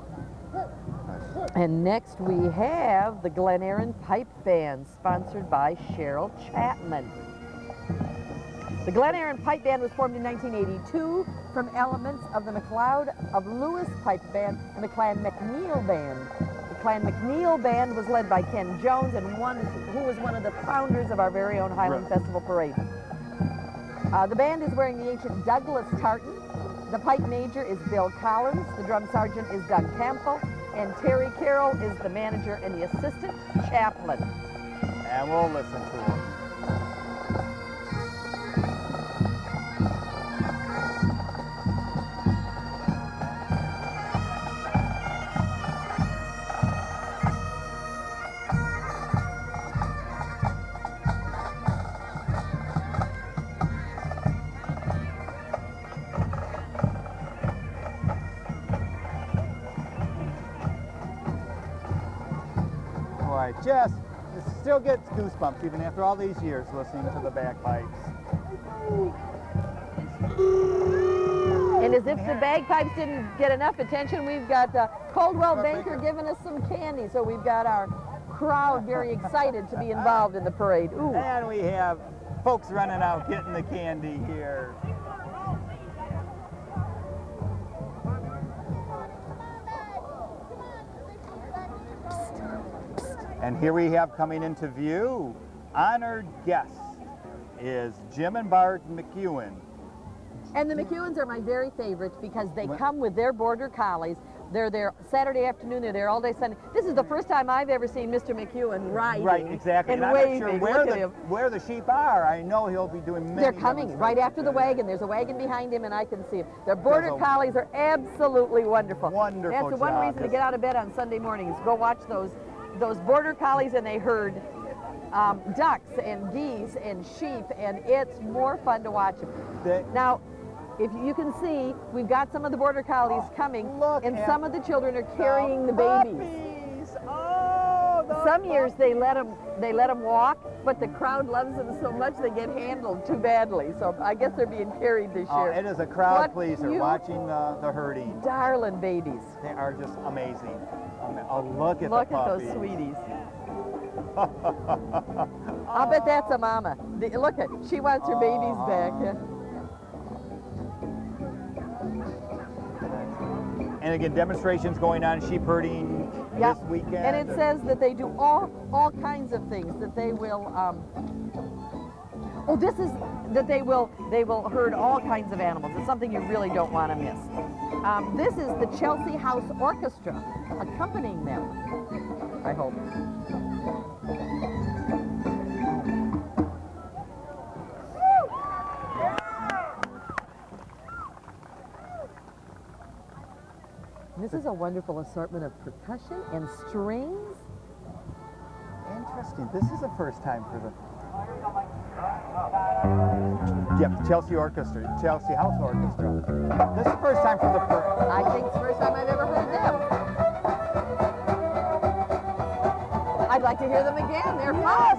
And next we have the Glen Erin Pipe Band, sponsored by Cheryl Chapman. The Glen Erin Pipe Band was formed in 1982 from elements of the MacLeod of Lewis Pipe Band and the Clan McNeil Band. The Clan McNeil Band was led by Ken Jones, and who was one of the founders of our very own Highland Festival Parade. The band is wearing the ancient Douglas tartan. The pipe major is Bill Collins, the drum sergeant is Doug Campbell, and Terry Carroll is the manager and the assistant chaplain. And we'll listen to him. It still gets goosebumps even after all these years listening to the bagpipes. And as if the bagpipes didn't get enough attention, we've got Coldwell Banker giving us some candy. So we've got our crowd very excited to be involved in the parade. Ooh. And we have folks running out getting the candy here. And here we have coming into view, honored guest is Jim and Bart McEwen. And the McEwens are my very favorite because they come with their border collies. They're there Saturday afternoon, they're there all day Sunday. This is the first time I've ever seen Mr. McEwen riding. Right, exactly. And I'm waving. not sure where the sheep are. I know he'll be doing many. They're coming right after the wagon. There's a wagon behind him and I can see him. Their border collies are absolutely wonderful. Wonderful. That's the one reason to get out of bed on Sunday mornings. Go watch those border collies, and they herd ducks and geese and sheep, and it's more fun to watch them. Now, if you can see, we've got some of the border collies coming, and some of the children are carrying the babies. Oh, Some years they let them walk, but the crowd loves them so much they get handled too badly. So I guess they're being carried this year. It is a crowd What pleaser you- watching the herding. Darling babies. They are just amazing. Oh, look at Look the at puppies. those sweeties. I'll bet that's a mama. Look at, she wants her babies back. Yeah. And again, demonstrations going on, sheep herding Yep. this weekend. And it says that they do all kinds of things, that they will, they will herd all kinds of animals. It's something you really don't want to miss. This is the Chelsea House Orchestra accompanying them, I hope. This is a wonderful assortment of percussion and strings. Interesting. This is the first time for the... Yep, Chelsea Orchestra, Chelsea House Orchestra. This is the first time for the... I think it's the first time I've ever heard them. I'd like to hear them again. They're fun.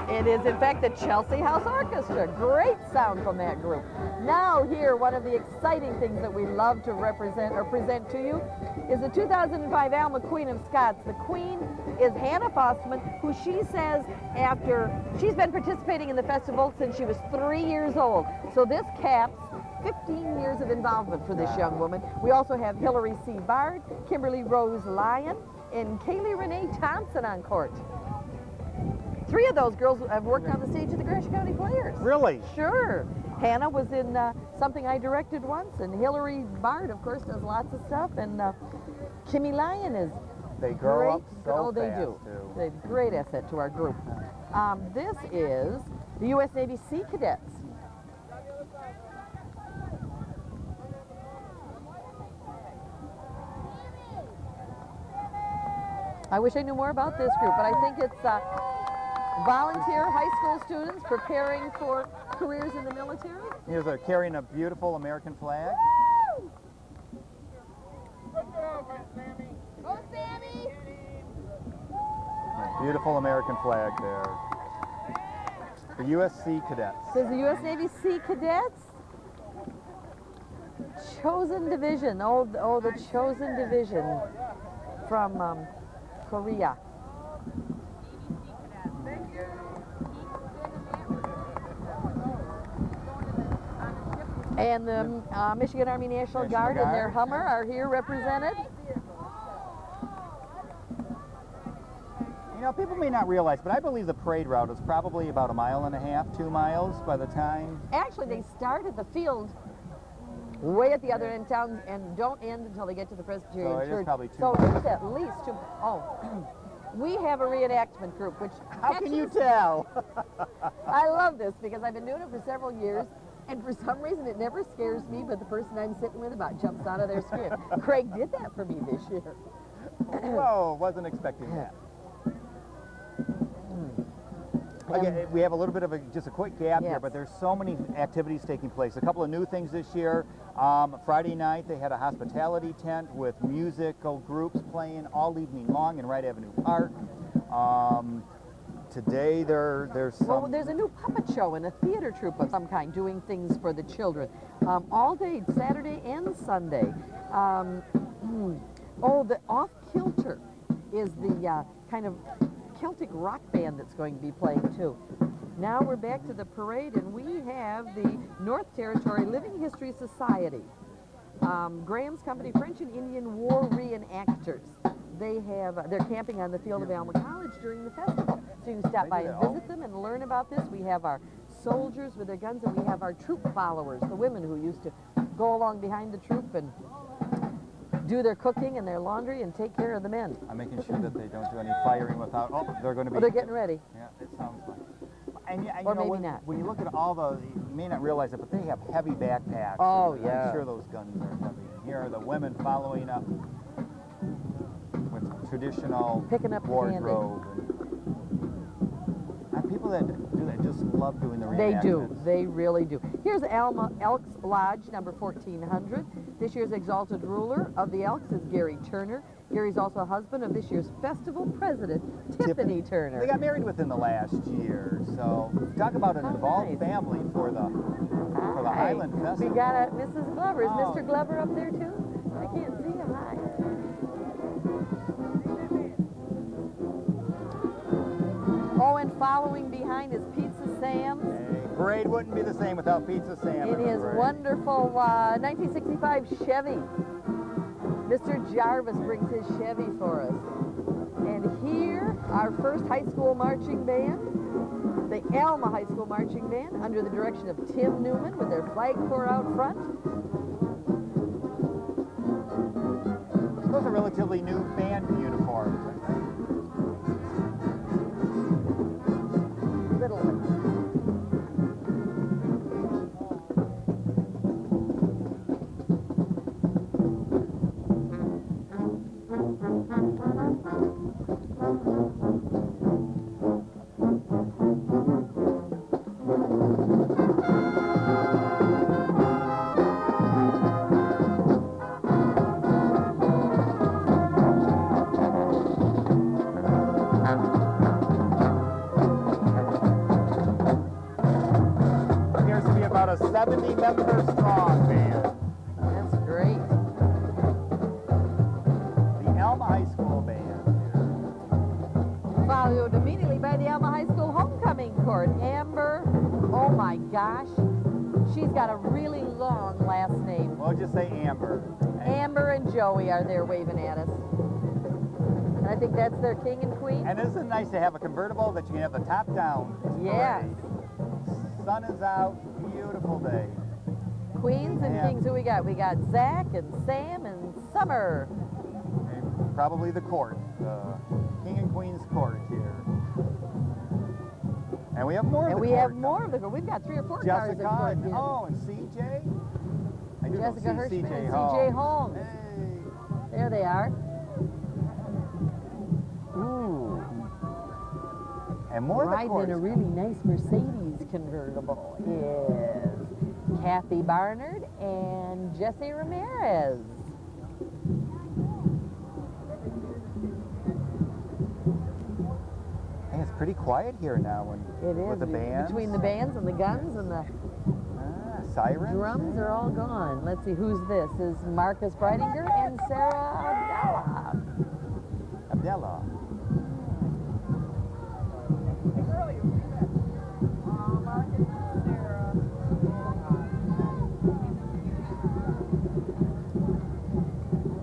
It is, in fact, the Chelsea House Orchestra. Great sound from that group. Now here, one of the exciting things that we love to represent or present to you is the 2005 Alma Queen of Scots. The Queen is Hannah Fossman, who she says she's been participating in the festival since she was 3 years old. So this caps 15 years of involvement for this young woman. We also have Hillary C. Bard, Kimberly Rose Lyon, and Kaylee Renee Thompson on court. 3 of those girls have worked on the stage of the Gratiot County Players. Really? Sure. Hannah was in something I directed once, and Hillary Bard, of course, does lots of stuff, and Kimmy Lyon is They grow great. up so they fast, do. too. They're a great asset to our group. This is the U.S. Navy Sea Cadets. I wish I knew more about this group, but I think it's volunteer high school students preparing for careers in the military. Here's carrying a beautiful American flag. Go, Sammy! Beautiful American flag there. The USC Cadets. Says the U.S. Navy Sea Cadets. Chosen Division. The Chosen Division from Korea. And the Michigan Army National Guard and their Hummer are here represented. You know, people may not realize, but I believe the parade route is probably about 1.5 miles, 2 miles by the time. Actually, they start at the field way at the other end of town and don't end until they get to the Presbyterian So it is Church. probably 2 so miles. it's at least 2. Oh, we have a reenactment group, which How can you tell? I love this because I've been doing it for several years, and for some reason it never scares me, but the person I'm sitting with about jumps out of their skin. Craig did that for me this year. Whoa, wasn't expecting that. Again, we have a little bit of just a quick gap here, Yes. but there's so many activities taking place. A couple of new things this year. Friday night, they had a hospitality tent with musical groups playing all evening long in Wright Avenue Park. Today, there's some... Well, there's a new puppet show and a theater troupe of some kind doing things for the children. All day, Saturday and Sunday. The Off Kilter is the kind of Celtic rock band that's going to be playing too. Now we're back to the parade, and we have the North Territory Living History Society. Graham's Company French and Indian War Reenactors. They're camping on the field of Alma College during the festival. So you can stop by and visit them and learn about this. We have our soldiers with their guns, and we have our troop followers, the women who used to go along behind the troop and do their cooking and their laundry and take care of the men. I'm making sure that they don't do any firing without... Oh, they're going to be... Well, they're getting ready. Yeah, it sounds like... And you Or know, maybe not. When you look at all the... You may not realize it, but they have heavy backpacks. Oh, and yeah. I'm sure those guns are heavy. Here are the women following up with traditional Picking up the wardrobe. And people that do that just love doing the They do. reenactments. They really do. Here's Alma Elks Lodge, number 1400. This year's exalted ruler of the Elks is Gary Turner. Gary's also a husband of this year's festival president, Tiffany Turner. They got married within the last year, so talk about an involved family for the Highland Festival. We got a Mrs. Glover. Is Oh. Mr. Glover up there too? I can't see him. Hi. Oh, and following behind is Pizza Sam's. Hey, parade wouldn't be the same without Pizza Sam. In his wonderful 1965 Chevy. Mr. Jarvis brings his Chevy for us. And here, our first high school marching band, the Alma High School Marching Band, under the direction of Tim Newman with their flag corps out front. Those are relatively new band uniforms. Little one. Appears to be about a 70-member strong band. That's great. The Alma High School Band. Followed immediately by the Alma High School homecoming court. Amber, oh my gosh, she's got a really long last name. We'll just say Amber. Amber and Joey are there waving at us. And I think that's their king and queen. And isn't it nice to have a convertible that you can have the top down? Yes. Sun is out, beautiful day. Queens and Yeah. kings, who we got? We got Zach and Sam and Summer. And probably the court, King and Queen's court here. And we have more of And the we court have more coming. of the court. We've got 3 or 4 cars Jessica, in court. and, oh, and CJ? I do Jessica know Hirschman CJ and Holmes. CJ Holmes. Hey. There they are. Ooh. And more of the Riding courts. in a really nice Mercedes convertible is Kathy Barnard and Jesse Ramirez. Hey, it's pretty quiet here now It is. with the bands. Between the bands and the guns and the sirens. drums are all gone. Let's see, who's this? Is Marcus Breidinger and Sarah Abdallah. Abdallah.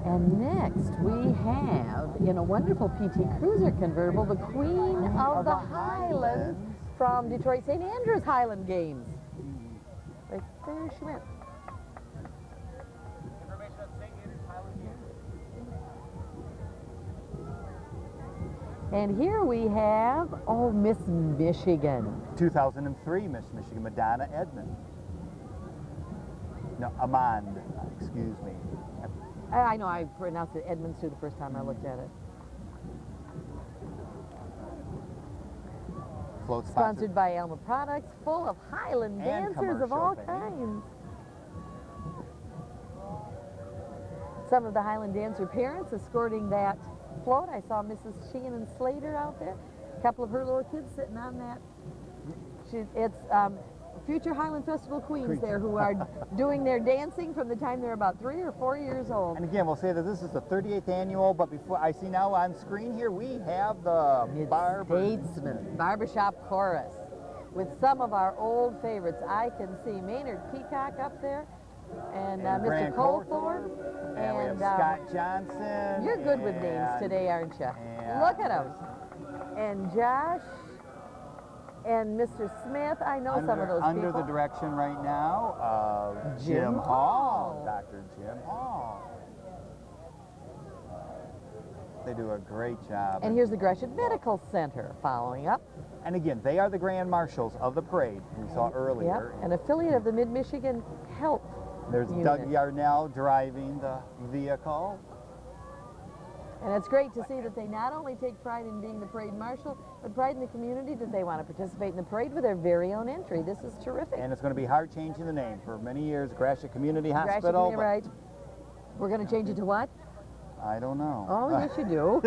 And next we have, in a wonderful PT Cruiser convertible, the Queen of the Highlands from Detroit St. Andrews Highland Games. Right there she went. And here we have, oh, Miss Michigan. 2003 Miss Michigan, Madonna Edmond. No, Amand, excuse me. I know I pronounced it Edmonds too the first time I looked at it. Float Sponsored by Alma Products, full of Highland And dancers of all commercial, baby. kinds. Some of the Highland dancer parents escorting that float. I saw Mrs. Sheehan Slater out there. A couple of her little kids sitting on that. It's future Highland Festival queens there who are doing their dancing from the time they're about 3 or 4 years old. And again, we'll say that this is the 38th annual, but before I see now on screen here, we have the Statesman Barbershop Chorus with some of our old favorites. I can see Maynard Peacock up there and Mr. Grant Colthorne. And we have Scott Johnson. You're good with names today, aren't you? and Look at them. And Josh and Mr. Smith. I know some of those under people. the direction right now of Jim Hall. Dr. Jim Hall. They do a great job. And here's the Gresham Medical Center following up. And again, they are the grand marshals of the parade we saw earlier. Yep, an affiliate of the Mid-Michigan Health There's Unit. Doug Yarnell driving the vehicle. And it's great to see that they not only take pride in being the parade marshal, but pride in the community that they want to participate in the parade with their very own entry. This is terrific. And it's going to be hard changing the name. For many years, Gratiot Community Gratiot Hospital. Community, right. We're going to change it to what? I don't know. Oh, yes, you do.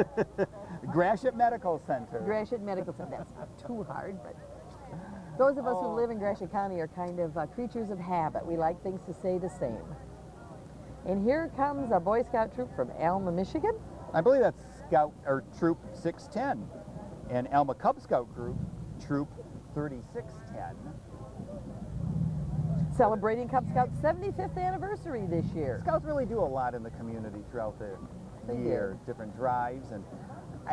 Gratiot Medical Center. Gratiot Medical Center. That's not too hard, but those of us who live in Gratiot County are kind of creatures of habit. We like things to stay the same. And here comes a Boy Scout troop from Alma, Michigan. I believe that's Scout or Troop 610, and Alma Cub Scout Group, Troop 3610. Celebrating Cub Scouts' 75th anniversary this year. Scouts really do a lot in the community throughout the They year, different drives, and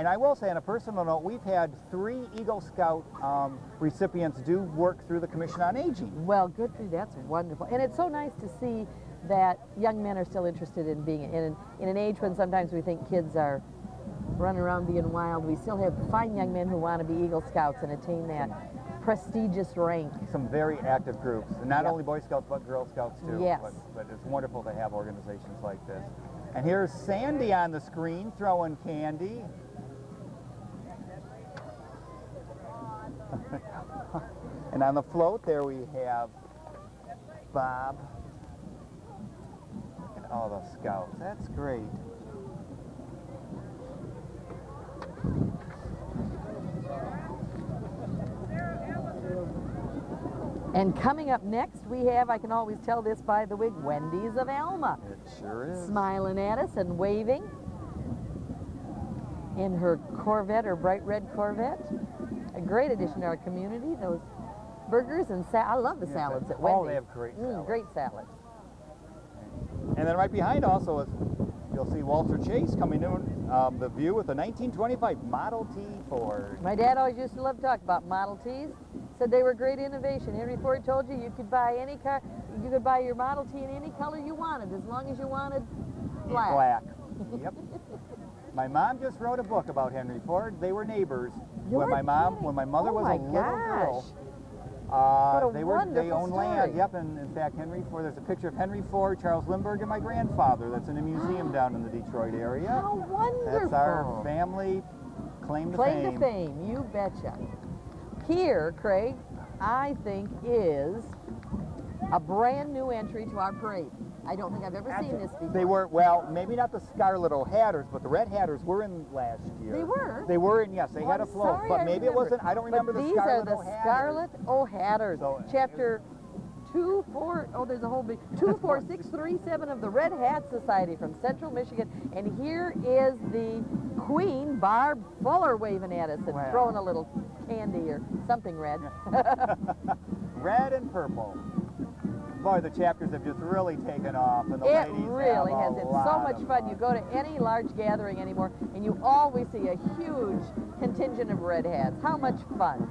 I will say on a personal note, we've had 3 Eagle Scout recipients do work through the Commission on Aging. Well, good for you. That's wonderful. And it's so nice to see that young men are still interested in being in an age when sometimes we think kids are running around being wild. We still have fine young men who want to be Eagle Scouts and attain that prestigious rank. Some very active groups, and not only Boy Scouts but Girl Scouts too. Yes. But it's wonderful to have organizations like this. And here's Sandy on the screen throwing candy. And on the float there we have Bob and all the Scouts. That's great. And coming up next, we have, I can always tell this by the wig, Wendy's of Alma. It sure is. Smiling at us and waving in her Corvette, her bright red Corvette. A great addition to our community. Those burgers and I love the salads at Wendy's. Oh, they have great salads. Great salads. And then right behind also is, you'll see Walter Chase coming in the view with a 1925 Model T Ford. My dad always used to love to talk about Model Ts. Said they were great innovation. Henry Ford told you could buy any car, you could buy your Model T in any color you wanted, as long as you wanted black. Black. Yep. My mom just wrote a book about Henry Ford. They were neighbors. When my mother was a little girl, they owned land. Yep, and in fact, Henry Ford. There's a picture of Henry Ford, Charles Lindbergh, and my grandfather. That's in a museum down in the Detroit area. How wonderful! That's our family claim to fame. Claim to fame, you betcha. Here, Craig, I think is a brand new entry to our parade. I don't think I've ever seen this before. They were, well, maybe not the Scarlet O-Hatters, but the Red Hatters were in last year. They were? They were in, yes. They had a float, but maybe it wasn't, I don't remember the Scarlet O-Hatters. These are the Scarlet O-Hatters. So, Chapter 24637 there's a whole big 24637 of the Red Hat Society from Central Michigan. And here is the Queen, Barb Fuller, waving at us and throwing a little candy or something red. Red and purple. Boy, the chapters have just really taken off, and the it ladies really have has. It's so much fun. You go to any large gathering anymore, and you always see a huge contingent of red hats. How much fun!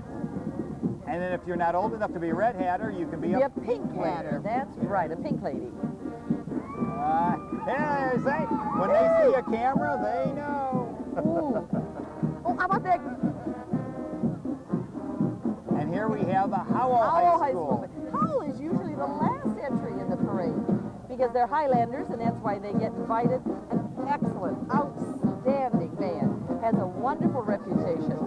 And then if you're not old enough to be a red hatter, you can be a pink hatter. That's right, a pink lady. Hey, when they see a camera, they know. Ooh. Oh, how about that? And here we have the Howell High School. Howell is usually the last entry in the parade because they're Highlanders, and that's why they get invited. An excellent, outstanding band. Has a wonderful reputation.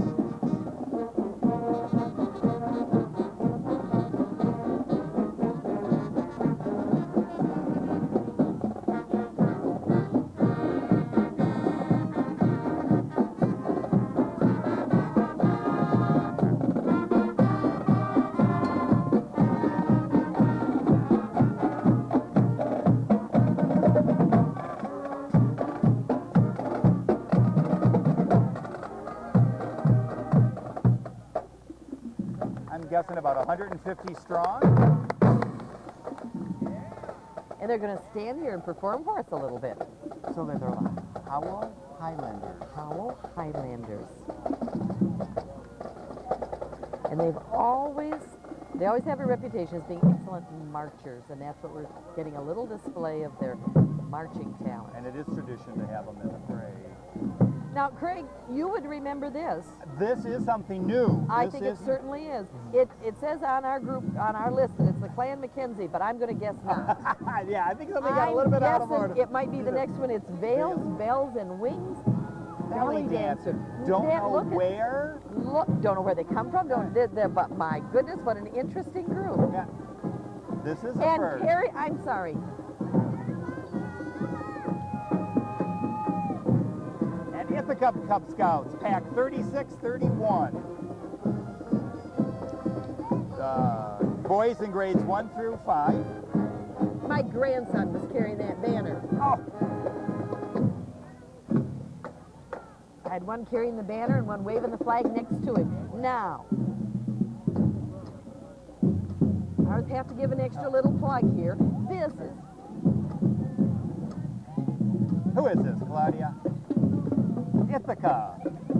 Guessing about 150 strong. And they're going to stand here and perform for us a little bit. So they're the Howell Highlanders. Howell Highlanders. And they always have a reputation as being excellent marchers, and that's what we're getting, a little display of their marching talent. And it is tradition to have them in the parade. Now, Craig, you would remember this. This is something new. I think it certainly is. It says on our group, on our list, that it's the Clan McKenzie, but I'm going to guess not. Yeah, I think something got a little bit out of order. It might be the next one. It's Veils, Bells, and Wings. Belly dancer. Don't know where. Don't know where they come from. But my goodness, what an interesting group. Yeah. This is a and first. Carrie, I'm sorry. Wake up, Cub Scouts, pack 3631. Boys in grades 1 through 5. My grandson was carrying that banner. Oh, I had one carrying the banner and one waving the flag next to him. Now, I have to give an extra little plug here. This is, who is this, Claudia? Ithaca.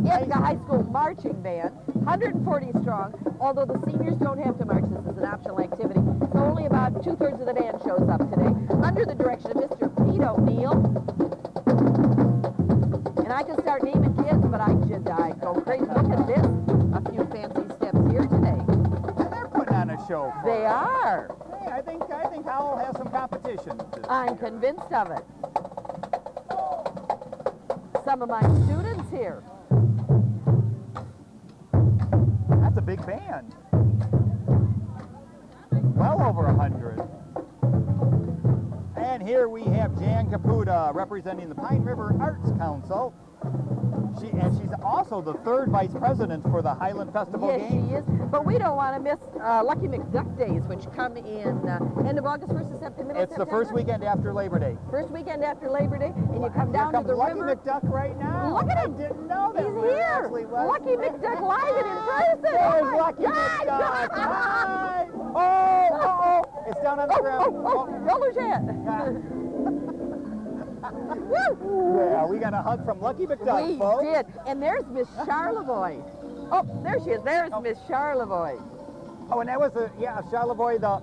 Ithaca High School Marching Band, 140 strong, although the seniors don't have to march. This is an optional activity. So only about 2/3 of the band shows up today, under the direction of Mr. Pete O'Neill. And I can start naming kids, but I go crazy. Look at this. A few fancy steps here today. And they're putting on a show for They us. are. Hey, I think Howell has some competition. I'm convinced of it. Some of my students here. That's a big band. Well over 100. And here we have Jan Caputa representing the Pine River Arts Council. She's also the 3rd vice president for the Highland Festival Yes, Games. she is. But we don't want to miss Lucky McDuck Days, which come in end of August, 1st of September. It's the first weekend after Labor Day. First weekend after Labor Day, and you come down Here to comes the Lucky river. McDuck right now. Look at I him. didn't know that. He's there here. actually was. Lucky McDuck live and in person. There's Oh my Lucky God. McDuck. Hi. Oh. It's down on the ground. Don't lose yet. Yeah, we got a hug from Lucky McDuck, We folks. did. And there's Miss Charlevoix. Oh, there she is. There's Miss Charlevoix. Oh, and that was Charlevoix, the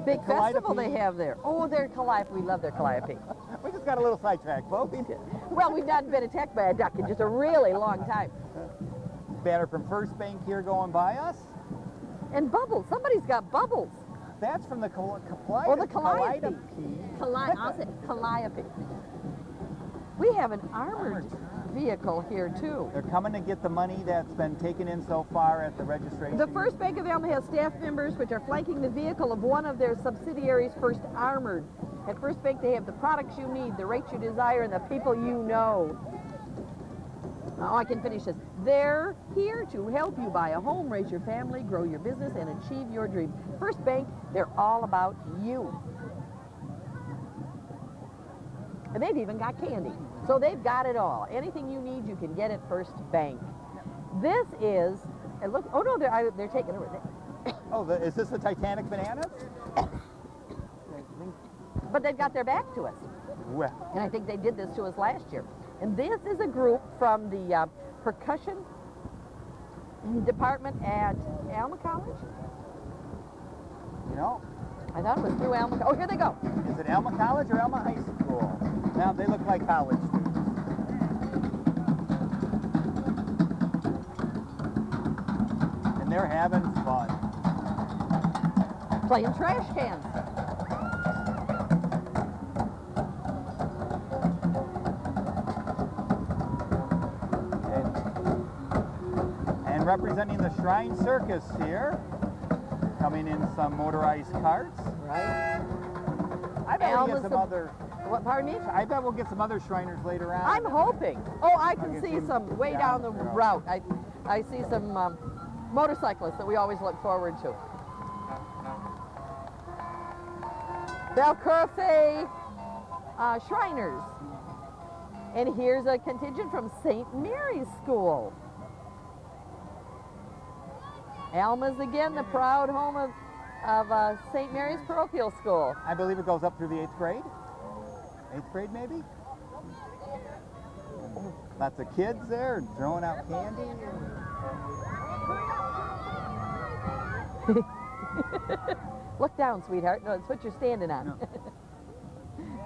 Big festival Calliope. they have there. Oh, their calliope. We love their calliope. We just got a little sidetracked, folks. Well, we've not been attacked by a duck in just a really long time. Banner from First Bank here going by us. And bubbles. Somebody's got bubbles. That's from the Calliope. Oh, the calliope. I'll say calliope. We have an armored vehicle here, too. They're coming to get the money that's been taken in so far at the registration. The First Bank of Alma has staff members which are flanking the vehicle of one of their subsidiaries, First Armored. At First Bank, they have the products you need, the rates you desire, and the people you know. Oh, I can finish this. They're here to help you buy a home, raise your family, grow your business, and achieve your dreams. First Bank, they're all about you. And they've even got candy. So they've got it all. Anything you need, you can get at First Bank. This is, and look, oh no, they're taking over. Oh, is this the Titanic bananas? But they've got their back to us. Well, And I think they did this to us last year. And this is a group from the percussion department at Alma College. no. I thought it was through Alma. Oh, here they go. Is it Alma College or Alma High School? Now they look like college students. And they're having fun. Playing trash cans. And representing the Shrine Circus here, coming in some motorized carts. Right. I bet we'll get Alma's some the- other. What, pardon me? I bet we'll get some other Shriners later on. I'm hoping. Oh, I can can see see some way down the route. I see some motorcyclists that we always look forward to. Belcurfe Shriners. And here's a contingent from St. Mary's School. Alma's again, the proud home of St. Mary's Parochial School. I believe it goes up through the 8th grade. 8th grade, maybe? Lots of kids there throwing out candy. Look down, sweetheart. No, it's what you're standing on.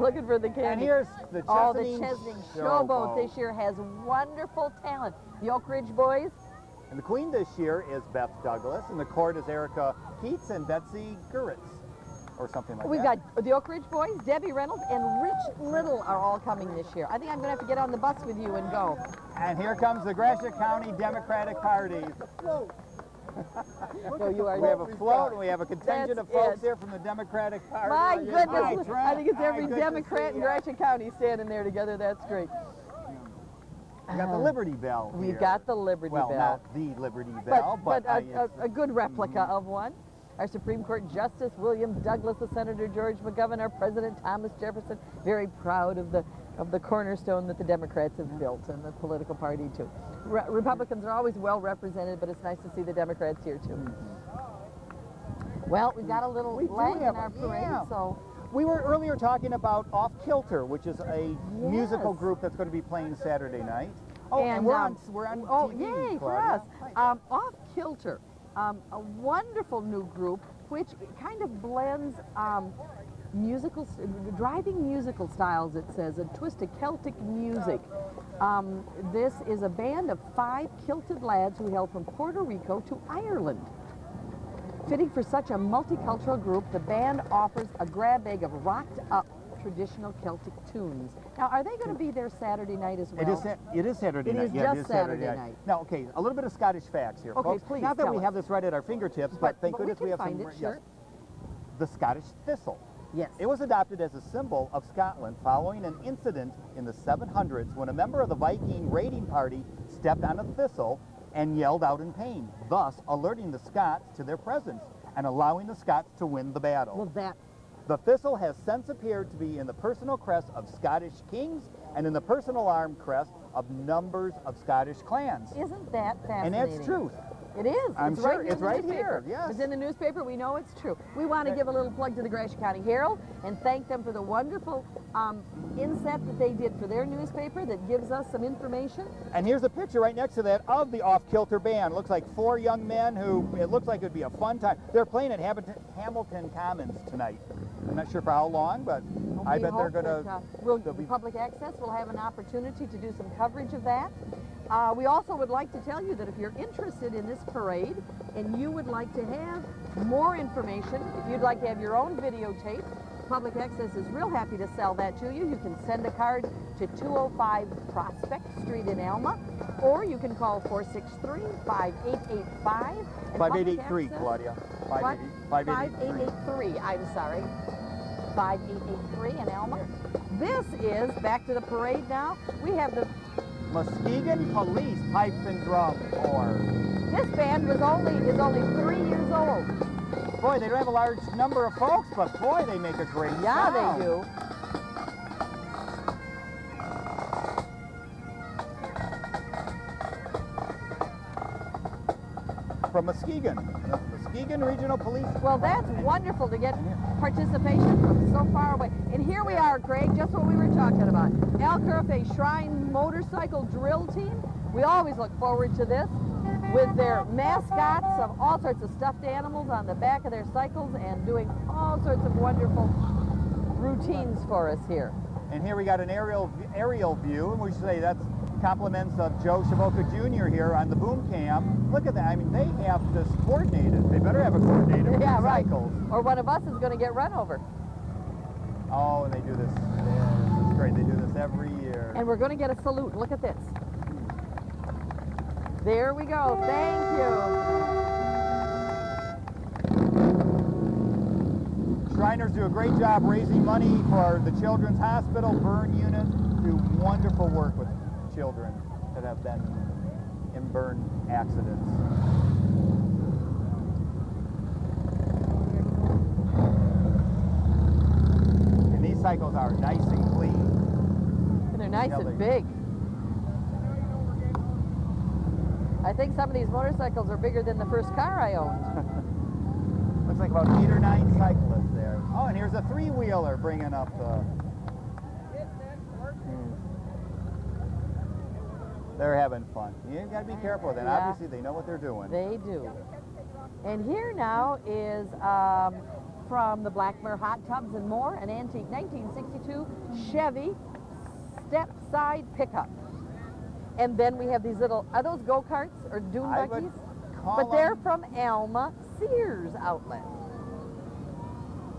Looking for the candy. And here's the Oh, the Chesaning Chesaning Showboat. Showboat this year has wonderful talent. The Oak Ridge Boys. And the queen this year is Beth Douglas, and the court is Erica Keats and Betsy Guritz, or something like We've that. got the Oak Ridge Boys, Debbie Reynolds, and Rich Little are all coming this year. I think I'm going to have to get on the bus with you and go. And here comes the Gratiot County Democratic Party. No, you are. We have a float, and we have a contingent That's of folks it. here from the Democratic Party. My Hi, goodness, Trent. I think it's Hi, every good to Democrat see in ya. Gratiot County standing there together. That's great. We got the Liberty Bell here. We've got the Liberty Bell. Well, not the Liberty Bell, but a good replica of one. Our Supreme Court Justice William Douglas, the Senator George McGovern, our President Thomas Jefferson, very proud of the cornerstone that the Democrats have built, and the political party too. Republicans are always well represented, but it's nice to see the Democrats here too. Well, we've got a little lag in our parade, so. We were earlier talking about Off Kilter, which is a musical group that's going to be playing Saturday night. Oh, and we're on oh, TV, yay, for us. Off Kilter, a wonderful new group which kind of blends driving musical styles, it says, a twist of Celtic music. This is a band of 5 kilted lads who hail from Puerto Rico to Ireland. Fitting for such a multicultural group, the band offers a grab bag of rocked-up traditional Celtic tunes. Now, are they going to be there Saturday night as well? It is Saturday night. It is just Saturday night. Now, okay, a little bit of Scottish facts here, okay, folks. Please, not that we have this right at our fingertips, but thank goodness we have find some. it, sure. Yes. The Scottish thistle. Yes. It was adopted as a symbol of Scotland following an incident in the 700s when a member of the Viking raiding party stepped on a thistle and yelled out in pain, thus alerting the Scots to their presence and allowing the Scots to win the battle. Well, the thistle has since appeared to be in the personal crest of Scottish kings and in the personal armed crest of numbers of Scottish clans. Isn't that fascinating? And that's truth. It is. I'm it's sure right it's right here. Yes. It's in the newspaper. We know it's true. We want to give a little plug to the Gratiot County Herald and thank them for the wonderful inset that they did for their newspaper that gives us some information. And here's a picture right next to that of the Off Kilter band. Looks like 4 young men who, it looks like it would be a fun time. They're playing at Hamilton Commons tonight. I'm not sure for how long, but I bet they're going to... Public Access will have an opportunity to do some coverage of that. We also would like to tell you that if you're interested in this parade and you would like to have more information, if you'd like to have your own videotape, Public Access is real happy to sell that to you. You can send a card to 205 Prospect Street in Alma, or you can call 463-5885. 5883, Claudia. 5883, I'm sorry. 5883 in Alma. This is, back to the parade now, we have the Muskegon Police Pipe and Drum Corps. This band is only 3 years old. Boy, they don't have a large number of folks, but boy, they make a great sound. Yeah, they do. From Muskegon, the Muskegon Regional Police. Well, that's wonderful to get participation from so far away. And here we are, Craig, just what we were talking about. Alcurfe Shrine Motorcycle Drill Team. We always look forward to this with their mascots of all sorts of stuffed animals on the back of their cycles and doing all sorts of wonderful routines for us here. And here we got an aerial view, and we should say that's compliments of Joe Shavoka Jr. here on the boom cam. Look at that. I mean, they have this coordinated. They better have a coordinated cycles. Or one of us is going to get run over. Oh, and they do this. Yeah, this is great. They do this every year. And we're going to get a salute. Look at this. There we go. Thank you. Shriners do a great job raising money for the Children's Hospital burn unit. Do wonderful work with children that have been in burn accidents. And these cycles are nice and clean. And they're nice and big. I think some of these motorcycles are bigger than the first car I owned. Looks like about 8 or 9 cyclists there. Oh, and here's a 3-wheeler bringing up the... They're having fun. You got to be careful with that. Yeah. Obviously, they know what they're doing. They do. And here now is from the Blackmore Hot Tubs and More, an antique 1962 Chevy step-side pickup. And then we have these little, are those go-karts or dune buggies? But they're from Alma Sears Outlet.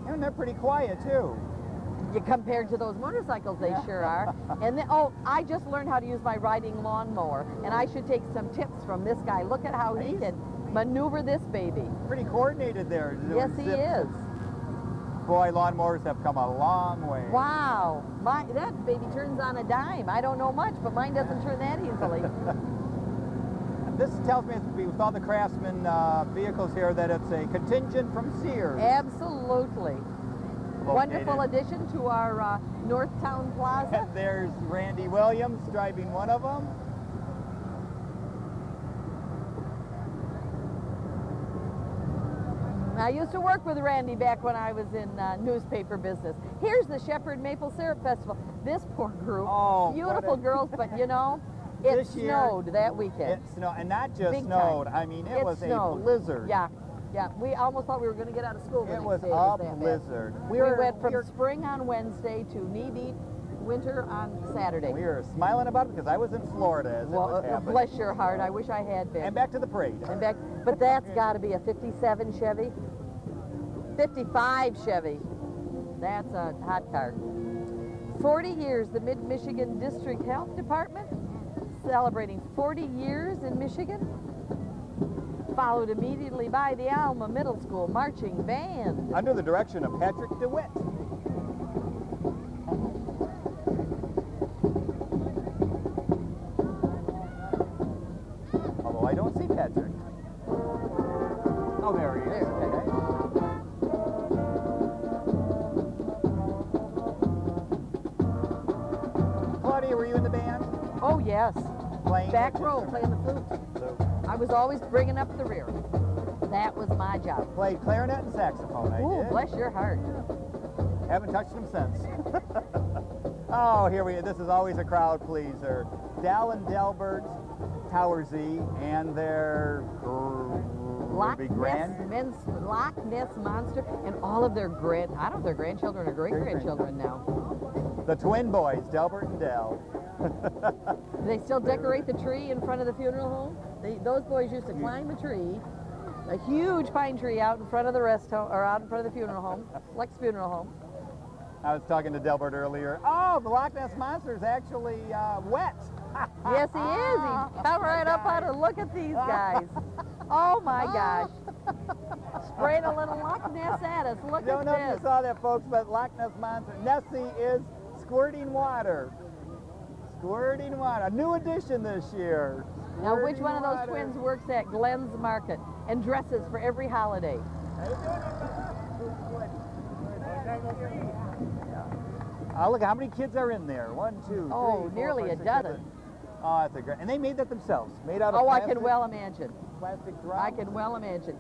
And they're pretty quiet, too. Compared to those motorcycles, they sure are. And then, oh, I just learned how to use my riding lawnmower, and I should take some tips from this guy. Look at how he can maneuver this baby. Pretty coordinated there. Yes, he is. boy, lawnmowers have come a long way. Wow, that baby turns on a dime. I don't know much, but mine doesn't turn that easily. This tells me, with all the Craftsman vehicles here, that it's a contingent from Sears. Absolutely. Wonderful addition to our Northtown Plaza. There's Randy Williams driving one of them. I used to work with Randy back when I was in newspaper business. Here's the Shepherd Maple Syrup Festival. This poor group, beautiful girls, but you know, it snowed that weekend. It snowed, and not just Big snowed. time. I mean, it was a blizzard. Yeah, yeah. We almost thought we were going to get out of school the It next was day. a blizzard. We went from spring on Wednesday to knee-deep winter on Saturday. We were smiling about it because I was in Florida as it was happening. Bless your heart. I wish I had been. And back to the parade. And back, but that's got to be a 57 Chevy. 55 Chevy. That's a hot car. 40 years, the Mid-Michigan District Health Department, celebrating 40 years in Michigan. Followed immediately by the Alma Middle School Marching Band. Under the direction of Patrick DeWitt. Although I don't see Patrick. Oh, there he is. Okay. Claudia, were you in the band? Oh, yes. Playing back row, playing the flute. I was always bringing up the rear. That was my job. Played clarinet and saxophone, I Ooh, did. bless your heart. Haven't touched them since. Oh, this is always a crowd pleaser. Dal and Delbert, Towersey, and their Loch Ness Monster, and all of their I don't know if they're grandchildren or great-grandchildren now. The twin boys, Delbert and Del. Do they still decorate the tree in front of the funeral home? Those boys used to climb a tree, a huge pine tree out in front of the rest home, or out in front of the funeral home, Lex Funeral Home. I was talking to Delbert earlier. Oh, the Loch Ness Monster is actually wet. Yes, he is. He come right up on it. Look at these guys. Oh my gosh. Sprayed a little Loch Ness at us. Look at this. Don't know if you saw that, folks, but Loch Ness Monster. Nessie is squirting water. Squirting water. A new addition this year. Now, which one of those twins works at Glenn's Market and dresses for every holiday? Look, how many kids are in there? 1, 2, 3, 4, nearly 5, a 6, dozen. 7. Oh, that's a great. And they made that themselves. Made out of Oh, plastic. I can well imagine. Plastic drums. I can well imagine.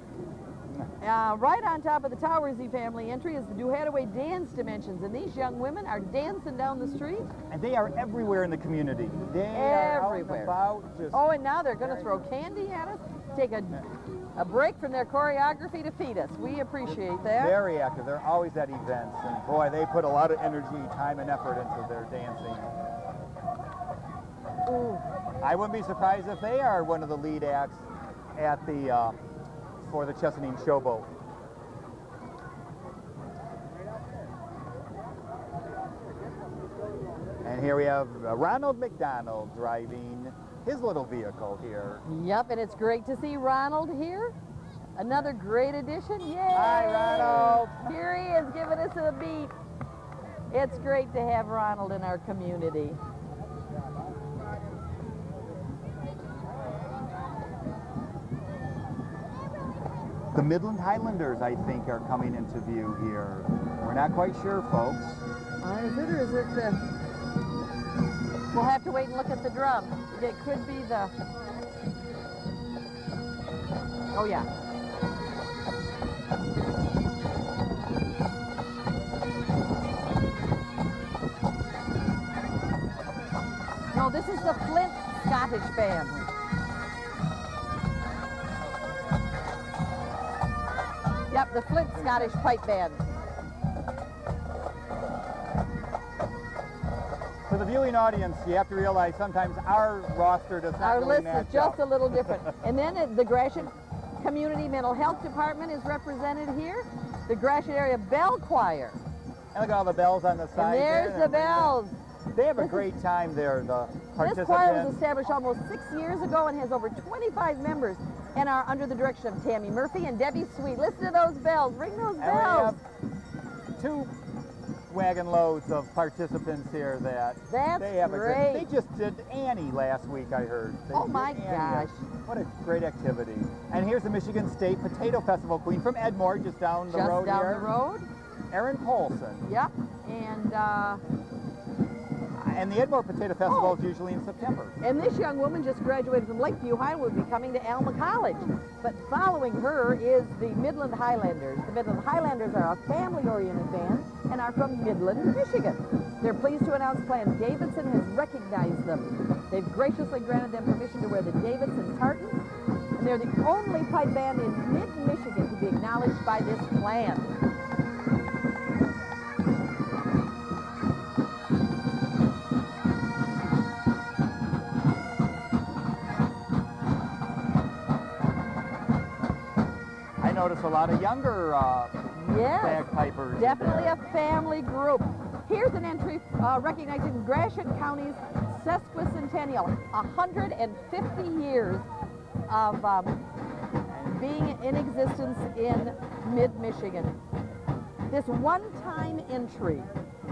Right on top of the Towersey family entry is the Duhataway Dance Dimensions, and these young women are dancing down the street. And they are everywhere in the community. They everywhere. Are out and about. Just and now they're going to throw candy at us, take a break from their choreography to feed us. We appreciate that. Very active. They're always at events, and boy, they put a lot of energy, time, and effort into their dancing. Ooh. I wouldn't be surprised if they are one of the lead acts at the for the Chesaning Showboat. And here we have Ronald McDonald driving his little vehicle here. Yep, and it's great to see Ronald here. Another great addition. Yay! Hi, Ronald. Here he is giving us a beat. It's great to have Ronald in our community. The Midland Highlanders, I think, are coming into view here. We're not quite sure, folks. Is it, or is it we'll have to wait and look at the drum. It could be the... Oh, yeah. No, this is the Flint Scottish Band. Yep, the Flint Scottish Pipe Band. For the viewing audience, you have to realize sometimes our roster does not Our really list match is just up. a little different. And then the Gratiot Community Mental Health Department is represented here. The Gratiot Area Bell Choir. And look at all the bells on the side. And there's the bells. They have a great time there, the participants. This choir was established almost 6 years ago and has over 25 members and are under the direction of Tammy Murphy and Debbie Sweet. Listen to those bells. Ring those bells. And we have 2 wagon loads of participants here that That's they have great. They just did Annie last week, I heard. They Oh did my Annie. gosh. What a great activity. And here's the Michigan State Potato Festival Queen from Edmore, just down the road Just down here. the road. Erin Polson. Yep. And the Edmore Potato Festival is usually in September. And this young woman just graduated from Lakeview Highland, will be coming to Alma College. But following her is the Midland Highlanders. The Midland Highlanders are a family-oriented band and are from Midland, Michigan. They're pleased to announce Clan Davidson has recognized them. They've graciously granted them permission to wear the Davidson tartan, and they're the only pipe band in mid-Michigan to be acknowledged by this clan. I notice a lot of younger Yes, bagpipers. definitely a family group. Here's an entry recognizing Gratiot County's sesquicentennial, 150 years of being in existence in mid-Michigan. This one-time entry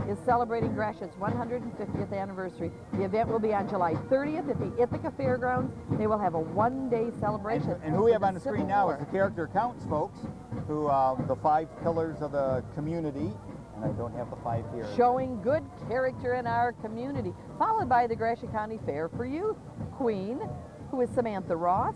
is celebrating Gratiot's 150th anniversary. The event will be on July 30th at the Ithaca Fairgrounds. They will have a one-day celebration. And who we have for on the Civil screen now War. is the character counts, folks, who the 5 pillars of the community, and I don't have the 5 here. Showing good character in our community, followed by the Gratiot County Fair for Youth Queen, who is Samantha Ross,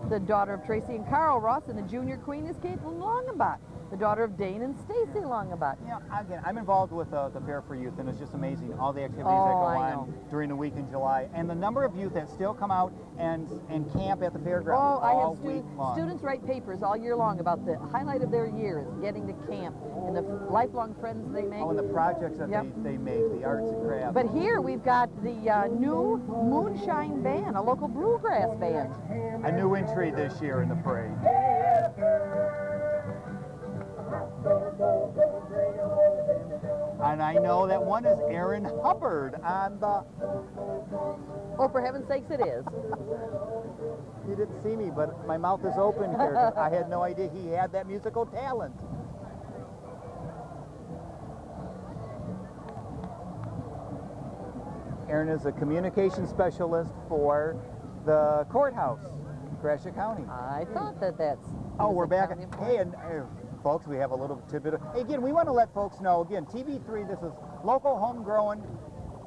the daughter of Tracy and Carl Ross, and the junior queen is Caitlin Longabat, the daughter of Dane and Stacy Longabat. Yeah, again, I'm involved with the Fair for Youth, and it's just amazing, all the activities that Oh, go I on know. during the week in July, and the number of youth that still come out and camp at the fairground Oh, I all have week long. students write papers all year long about the highlight of their year is getting to camp and the lifelong friends they make. Oh, and the projects that Yep. they make, the arts and crafts. But here we've got the new Moonshine Band, a local bluegrass band. A new entry this year in the parade. And I know that one is Aaron Hubbard on the... Oh, for heaven's sakes, it is. You didn't see me, but my mouth is open here. I had no idea he had that musical talent. Aaron is a communication specialist for the courthouse, Gratiot County. I thought that's... Oh, we're back. County, of course. Hey, and folks, we have a little tidbit. Hey, again, we want to let folks know, again, TV3, this is local homegrown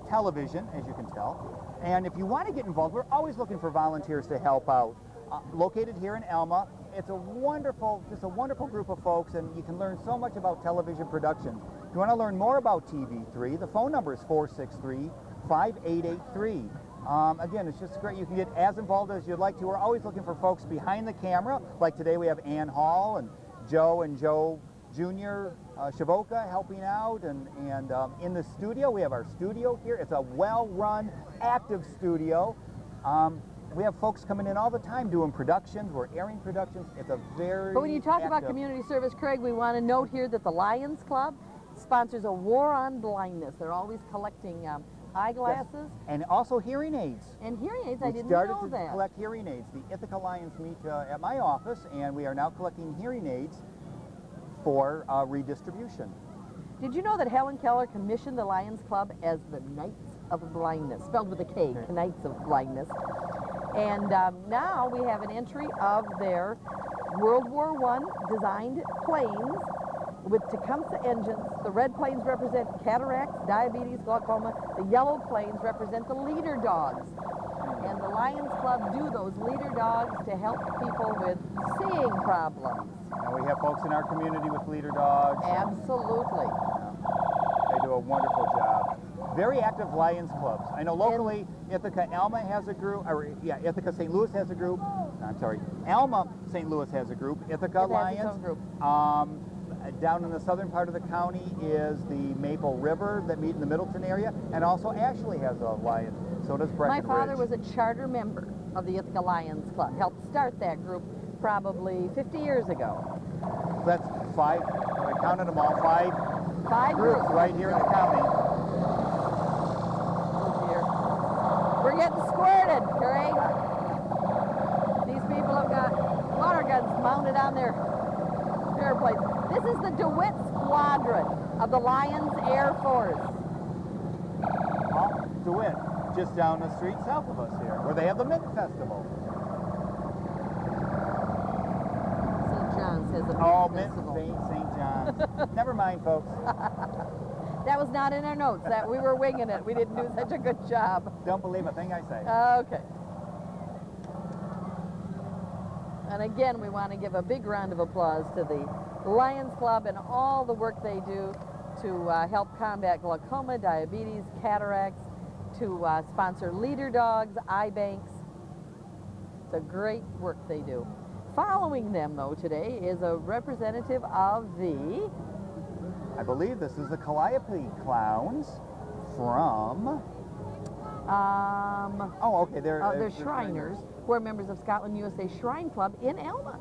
television, as you can tell. And if you want to get involved, we're always looking for volunteers to help out. Located here in Alma, it's a wonderful group of folks, and you can learn so much about television production. If you want to learn more about TV3, the phone number is 463-5883. Again, it's just great. You can get as involved as you'd like to. We're always looking for folks behind the camera. Like today, we have Ann Hall and Joe Jr. Shavoka helping out. And in the studio, we have our studio here. It's a well-run, active studio. We have folks coming in all the time doing productions. We're airing productions. It's a very But when you talk about active- community service, Craig, we want to note here that the Lions Club sponsors a war on blindness. They're always collecting eyeglasses and also hearing aids. and hearing aids. We I didn't started know to that. collect hearing aids. The Ithaca Lions meet at my office, and we are now collecting hearing aids for redistribution. Did you know that Helen Keller commissioned the Lions Club as the Knights of Blindness, spelled with a K, Knights of Blindness. And now we have an entry of their World War I designed planes with Tecumseh engines. The red planes represent cataracts, diabetes, glaucoma. The yellow planes represent the leader dogs. And the Lions Club do those leader dogs to help people with seeing problems. And we have folks in our community with leader dogs. Absolutely. They do a wonderful job. Very active Lions clubs. I know locally, Ithaca Alma has a group, Ithaca St. Louis has a group. I'm sorry, Alma St. Louis has a group. Ithaca It has its Lions. own group. Down in the southern part of the county is the Maple River that meet in the Middleton area, and also Ashley has a Lion. So does My Breckenridge. father was a charter member of the Ithaca Lions Club, helped start that group probably 50 years ago. That's 5, I counted them all, 5 5 groups right here in the county. Oh dear. We're getting squirted, Craig. These people have got water guns mounted on their airplanes. This is the DeWitt Squadron of the Lions Air Force. Oh, DeWitt, just down the street south of us here, where they have the Mint Festival. St. John's has a Oh, Mint Mint Festival. St. John's. Never mind, folks. That was not in our notes. That we were winging it. We didn't do such a good job. Don't believe a thing I say. Okay. And again, we want to give a big round of applause to the Lions Club and all the work they do to help combat glaucoma, diabetes, cataracts, to sponsor leader dogs, eye banks. It's a great work they do. Following them, though, today is a representative of the... I believe this is the Calliope Clowns from... oh, okay, they're Shriners, who are members of Scotland USA Shrine Club in Alma.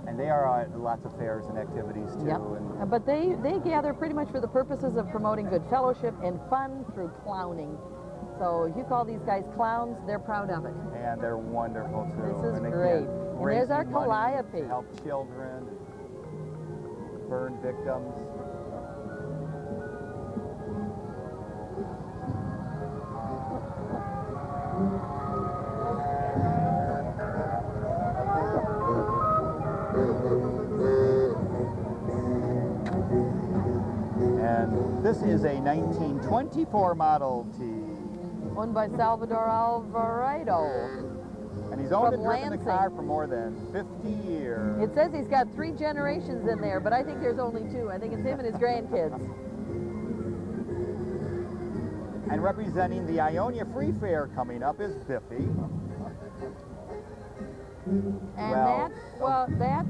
And they are at lots of fairs and activities, too. Yep. And But they gather pretty much for the purposes of promoting good fellowship and fun through clowning. So if you call these guys clowns, they're proud of it. and they're wonderful, too. This is and great. Again, And there's our raising money Calliope. to help children, burn victims. And this is a 1924 Model T. Owned by Salvador Alvarado. And he's owned From and driven the Lansing. car for more than 50 years. It says he's got 3 generations in there, but I think there's only 2. I think it's him and his grandkids. And representing the Ionia Free Fair coming up is Biffy. And that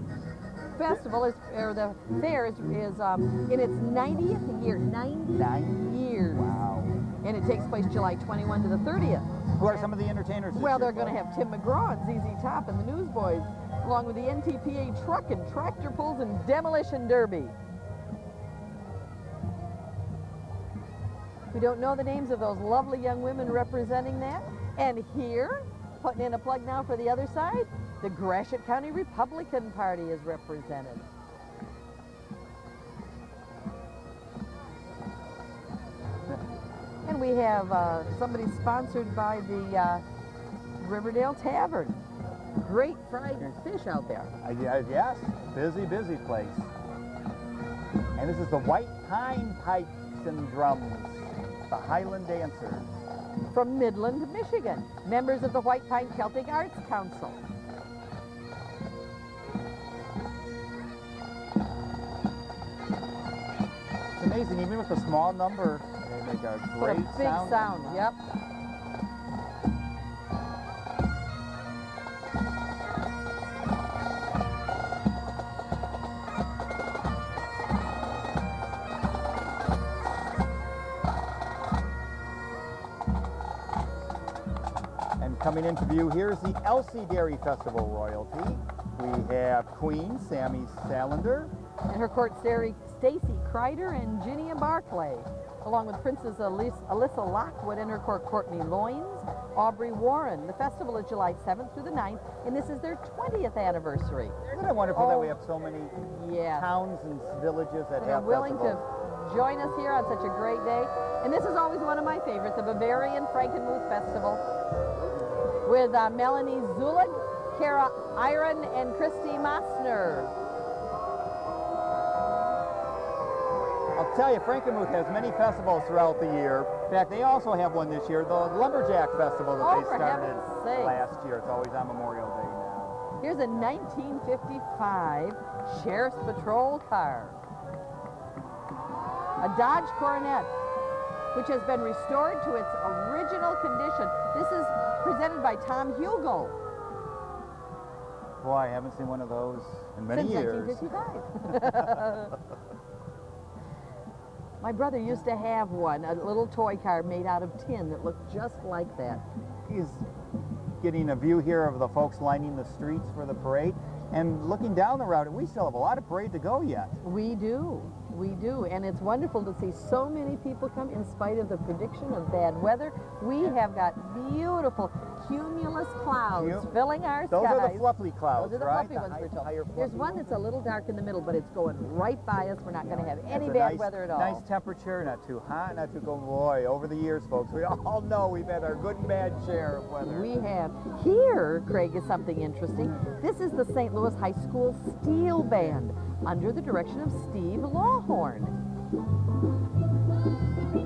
festival is, or the fair is in its 90th year. 90 years. Wow. And it takes place July 21 to the 30th. Who are some of the entertainers this Well, year, they're going to folks? have Tim McGraw and ZZ Top and the Newsboys, along with the NTPA Truck and Tractor Pulls and Demolition Derby. We don't know the names of those lovely young women representing that. And here, putting in a plug now for the other side, the Gratiot County Republican Party is represented. And we have somebody sponsored by the Riverdale Tavern. Great fried fish out there. Yes, busy, busy place. And this is the White Pine Pipes and Drums, the Highland Dancers. From Midland, Michigan, members of the White Pine Celtic Arts Council. It's amazing, even with a small number, they make a What a great big sound. sound, yep. And coming into view, here's the Elsie Dairy Festival royalty. We have Queen Sammy Salander, And her court Stacy Kreider and Ginia Barclay, along with Princess Alyssa Lockwood and her court Courtney Loynes, Aubrey Warren. The festival is July 7th through the 9th, and this is their 20th anniversary. Isn't it wonderful that we have so many Yes. towns and villages that And are have willing festivals? to join us here on such a great day. And this is always one of my favorites, the Bavarian Frankenmuth Festival, with Melanie Zulig, Kara Iron, and Christy Mosner. I'll tell you, Frankenmuth has many festivals throughout the year. In fact, they also have one this year, the Lumberjack Festival that Oh, they for started heaven's sake. last year. It's always on Memorial Day now. Here's a 1955 Sheriff's Patrol car. A Dodge Coronet, which has been restored to its original condition. This is presented by Tom Hugel Boy, I haven't seen one of those in many since years. 1955. My brother used to have one, a little toy car made out of tin that looked just like that. He's getting a view here of the folks lining the streets for the parade. And looking down the route, we still have a lot of parade to go yet. We do, and it's wonderful to see so many people come in spite of the prediction of bad weather. We have got beautiful cumulus clouds filling our Those skies. are the fluffy clouds, Those are the right? fluffy ones we're told. higher There's fluffy one ones. that's a little dark in the middle, but it's going right by us. We're not going to have any It's a bad nice, weather at all. Nice temperature, not too hot, not too cold. Boy, over the years, folks, we all know we've had our good and bad share of weather. We have. Here, Craig, is something interesting. This is the St. Louis High School Steel Band under the direction of Steve Lawhorn.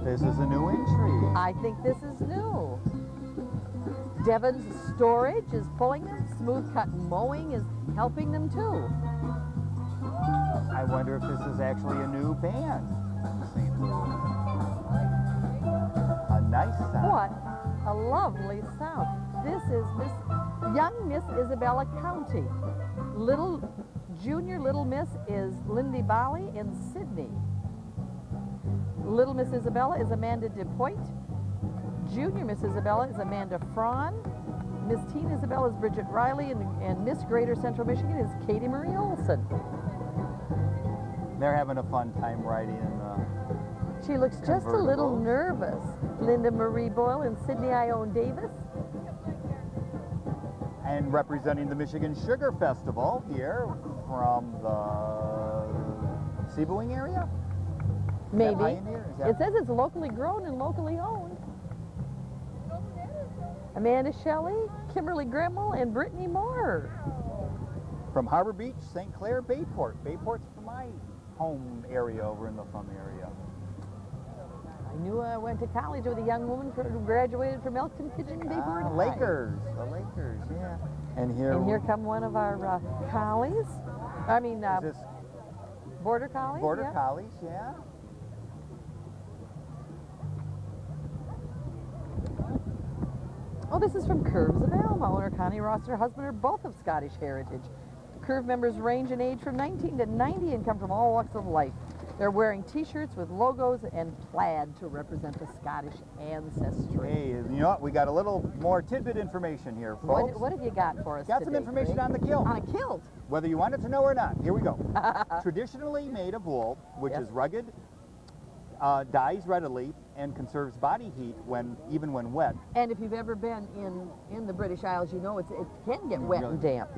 This is a new entry. I think this is new. Devon's Storage is pulling them. Smooth Cut Mowing is helping them too. I wonder if this is actually a new band in St. Louis. A nice sound. What a lovely sound. This is young Miss Isabella County. Junior Little Miss is Lindy Bali in Sydney. Little Miss Isabella is Amanda DePoit. Junior Miss Isabella is Amanda Fraun. Miss Teen Isabella is Bridget Riley, and Miss Greater Central Michigan is Katie Marie Olson. They're having a fun time riding in the She looks just a little convertibles. nervous. Linda Marie Boyle and Sydney Ione Davis. And representing the Michigan Sugar Festival here from the Seaboing area? Maybe. Pioneer? Is that- It says it's locally grown and locally owned. Amanda Shelley, Kimberly Gremmel, and Brittany Moore. From Harbor Beach, St. Clair, Bayport. Bayport's from my home area over in the Thumb area. I knew I went to college with a young woman who graduated from Elkton Pigeon Bayport High. Lakers, the Lakers, yeah. And here come one of our collies. I mean, is this border collies. Border yeah. Collies, yeah. Oh, this is from Curves of Alma. Owner Connie Ross and her husband are both of Scottish heritage. The Curve members range in age from 19 to 90 and come from all walks of life. They're wearing T-shirts with logos and plaid to represent the Scottish ancestry. Hey, you know what? We got a little more tidbit information here, folks. What have you got for us Got today, some information Craig? on the kilt. On a kilt? Whether you wanted to know or not, here we go. Traditionally made of wool, which Yes. is rugged, dyes readily, and conserves body heat even when wet. And if you've ever been in the British Isles, you know it can get wet and damp.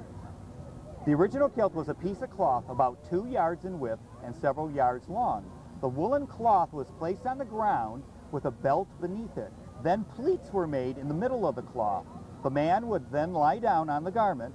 The original kilt was a piece of cloth about 2 yards in width and several yards long. The woolen cloth was placed on the ground with a belt beneath it. Then pleats were made in the middle of the cloth. The man would then lie down on the garment,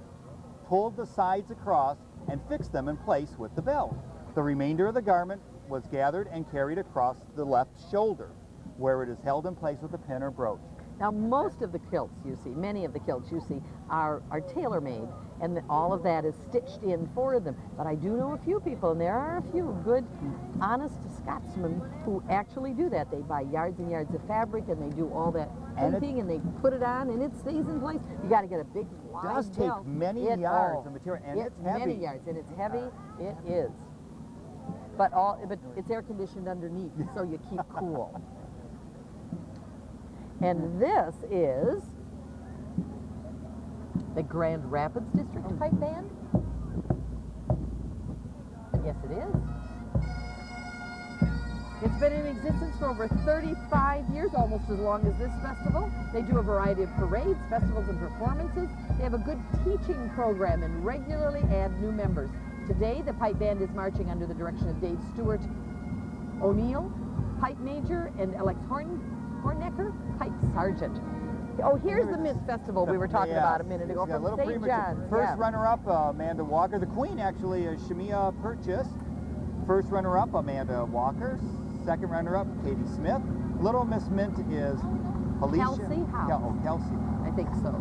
pull the sides across, and fix them in place with the belt. The remainder of the garment was gathered and carried across the left shoulder, where it is held in place with a pin or brooch. Now, most of the kilts you see, many of the kilts you see, are tailor-made, and all of that is stitched in for them. But I do know a few people, and there are a few good, honest Scotsmen who actually do that. They buy yards and yards of fabric, and they do all that painting, and they put it on, and it stays in place. You got to get a big wide It does take belt. many yards of material, and it's heavy. Many yards, and it's heavy. It is. But it's air conditioned underneath, so you keep cool. And this is the Grand Rapids District Pipe Band. Yes, it is. It's been in existence for over 35 years, almost as long as this festival. They do a variety of parades, festivals, and performances. They have a good teaching program and regularly add new members. Today, the pipe band is marching under the direction of Dave Stewart O'Neill, pipe major, and Alex Hornecker, pipe sergeant. Oh, here's the Mint Festival we were talking about a minute ago from St. John's. First runner-up, Amanda Walker. The Queen, actually, is Shamia Purchase. First runner-up, Amanda Walker. Second runner-up, Katie Smith. Little Miss Mint is Alicia. Kelsey Howe. Kelsey. I think so.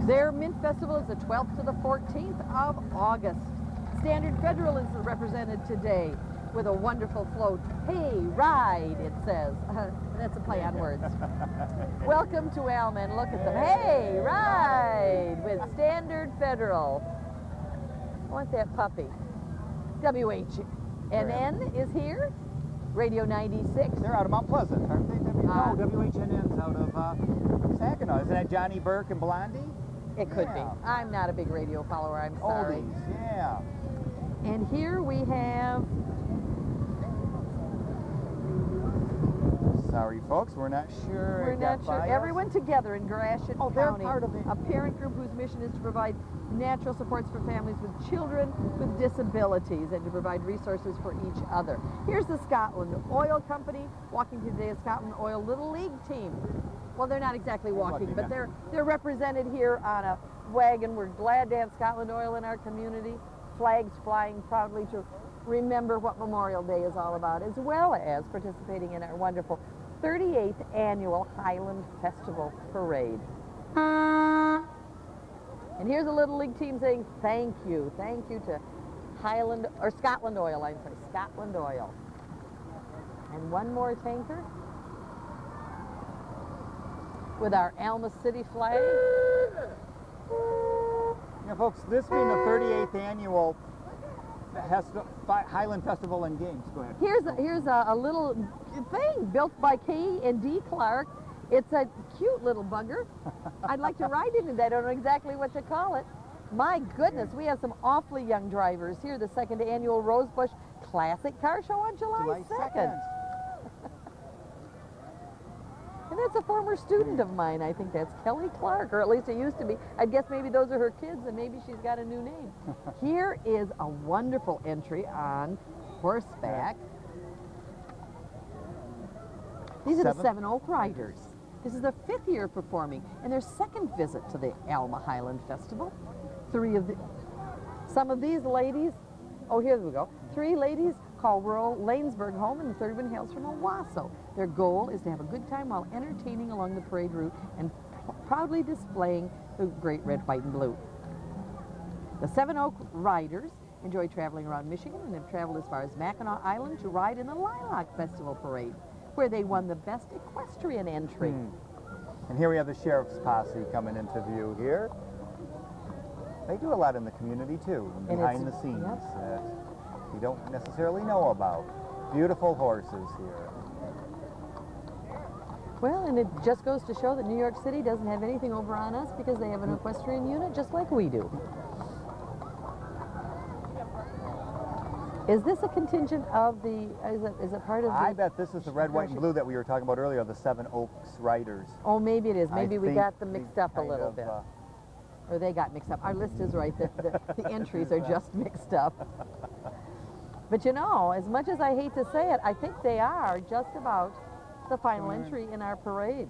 Their Mint Festival is the 12th to the 14th of August. Standard Federal is represented today with a wonderful float. Hey, ride, it says. That's a play on words. Welcome to Alma, and look at them. Hey, ride, with Standard Federal. I want that puppy. WHNN is here. Radio 96. They're out of Mount Pleasant, aren't they? WHNN's out of Saginaw. Isn't that Johnny Burke and Blondie? It could be. I'm not a big radio follower, I'm sorry. Oldies, yeah. And here we have Sorry, folks, we're not sure. We're It not got sure. by us. Everyone together in Gratiot Oh, they're County. part of it. A parent group whose mission is to provide natural supports for families with children with disabilities and to provide resources for each other. Here's the Scotland Oil Company walking through today, a Scotland Oil Little League team. Well, they're not exactly walking, but they're represented here on a wagon. We're glad to have Scotland Oil in our community. Flags flying proudly to remember what Memorial Day is all about, as well as participating in our wonderful 38th annual Highland Festival Parade. And here's a Little League team saying thank you to Highland, or Scotland Oil, I'm sorry, Scotland Oil. And one more tanker with our Alma City flag. Yeah, folks, this being the 38th annual Highland Festival and Games. Go ahead. Here's a little thing built by K and D Clark. It's a cute little bugger. I'd like to ride in it. I don't know exactly what to call it. My goodness, we have some awfully young drivers here. The second annual Rosebush Classic Car Show on July 2nd. And that's a former student of mine. I think that's Kelly Clark, or at least it used to be. I guess maybe those are her kids, and maybe she's got a new name. Here is a wonderful entry on horseback. These are the Seven Oak Riders. This is their 5th year performing, and their 2nd visit to the Alma Highland Festival. Some of these ladies, oh, here we go. 3 ladies call rural Lanesburg home, and the 3rd one hails from Owasso. Their goal is to have a good time while entertaining along the parade route and proudly displaying the great red, white, and blue. The Seven Oak Riders enjoy traveling around Michigan and have traveled as far as Mackinac Island to ride in the Lilac Festival Parade, where they won the best equestrian entry. And here we have the Sheriff's Posse coming into view here. They do a lot in the community too, behind the scenes that you don't necessarily know about. Beautiful horses here. Well, and it just goes to show that New York City doesn't have anything over on us because they have an equestrian unit just like we do. Is this a contingent of the, is it part of the... I bet this is the red, white, and blue that we were talking about earlier, the Seven Oaks Riders. Oh, maybe it is. Maybe we got them mixed up a little bit. Or they got mixed up. Our list is right. The entries are just mixed up. But you know, as much as I hate to say it, I think they are just about the final entry in our parade.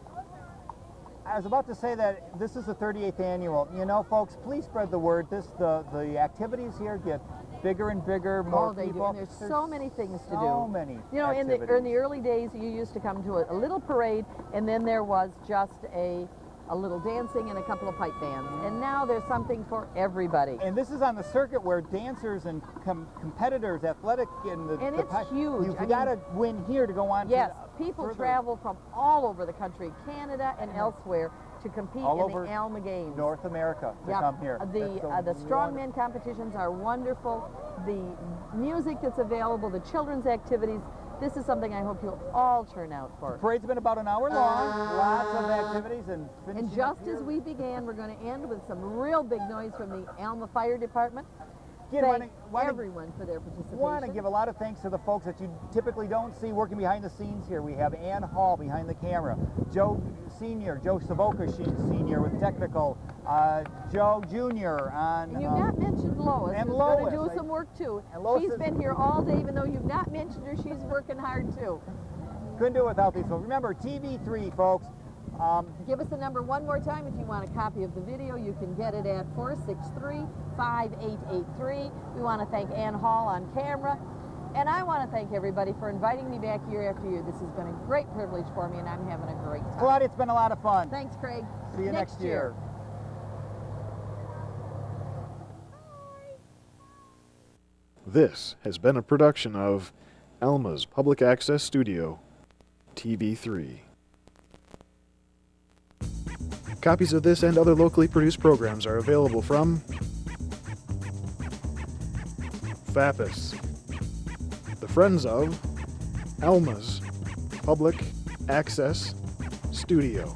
I was about to say that this is the 38th annual. You know, folks, please spread the word. The activities here get bigger and bigger, more they people. do. And there's so many things to do. So many You know, in the activities. early days, you used to come to a little parade, and then there was just a little dancing and a couple of pipe bands. And now there's something for everybody. And this is on the circuit where dancers and competitors, athletic, and it's huge. You've got to win here to go on. Yes, people travel from all over the country, Canada and elsewhere, to compete in the Alma Games. North America to come here. The strongman competitions are wonderful. The music that's available, the children's activities. This is something I hope you'll all turn out for. The parade's been about an hour long, lots of activities, and just as we began, we're going to end with some real big noise from the Alma Fire Department. Thank everyone for their participation. I want to give a lot of thanks to the folks that you typically don't see working behind the scenes here. We have Ann Hall behind the camera, Joe Senior, Joe Savoca Senior with technical, Joe Junior on... And you've not mentioned Lois, and who's Lois. going to do some work too. She's been here all day, even though you've not mentioned her. She's working hard too. Couldn't do it without these folks. Remember, TV3, folks. Give us the number one more time. If you want a copy of the video, you can get it at 463-5883. We want to thank Ann Hall on camera. And I want to thank everybody for inviting me back year after year. This has been a great privilege for me, and I'm having a great time. Claudia, it's been a lot of fun. Thanks, Craig. See you next year. This has been a production of Alma's Public Access Studio, TV3. Copies of this and other locally produced programs are available from FAPIS, the Friends of Alma's Public Access Studio.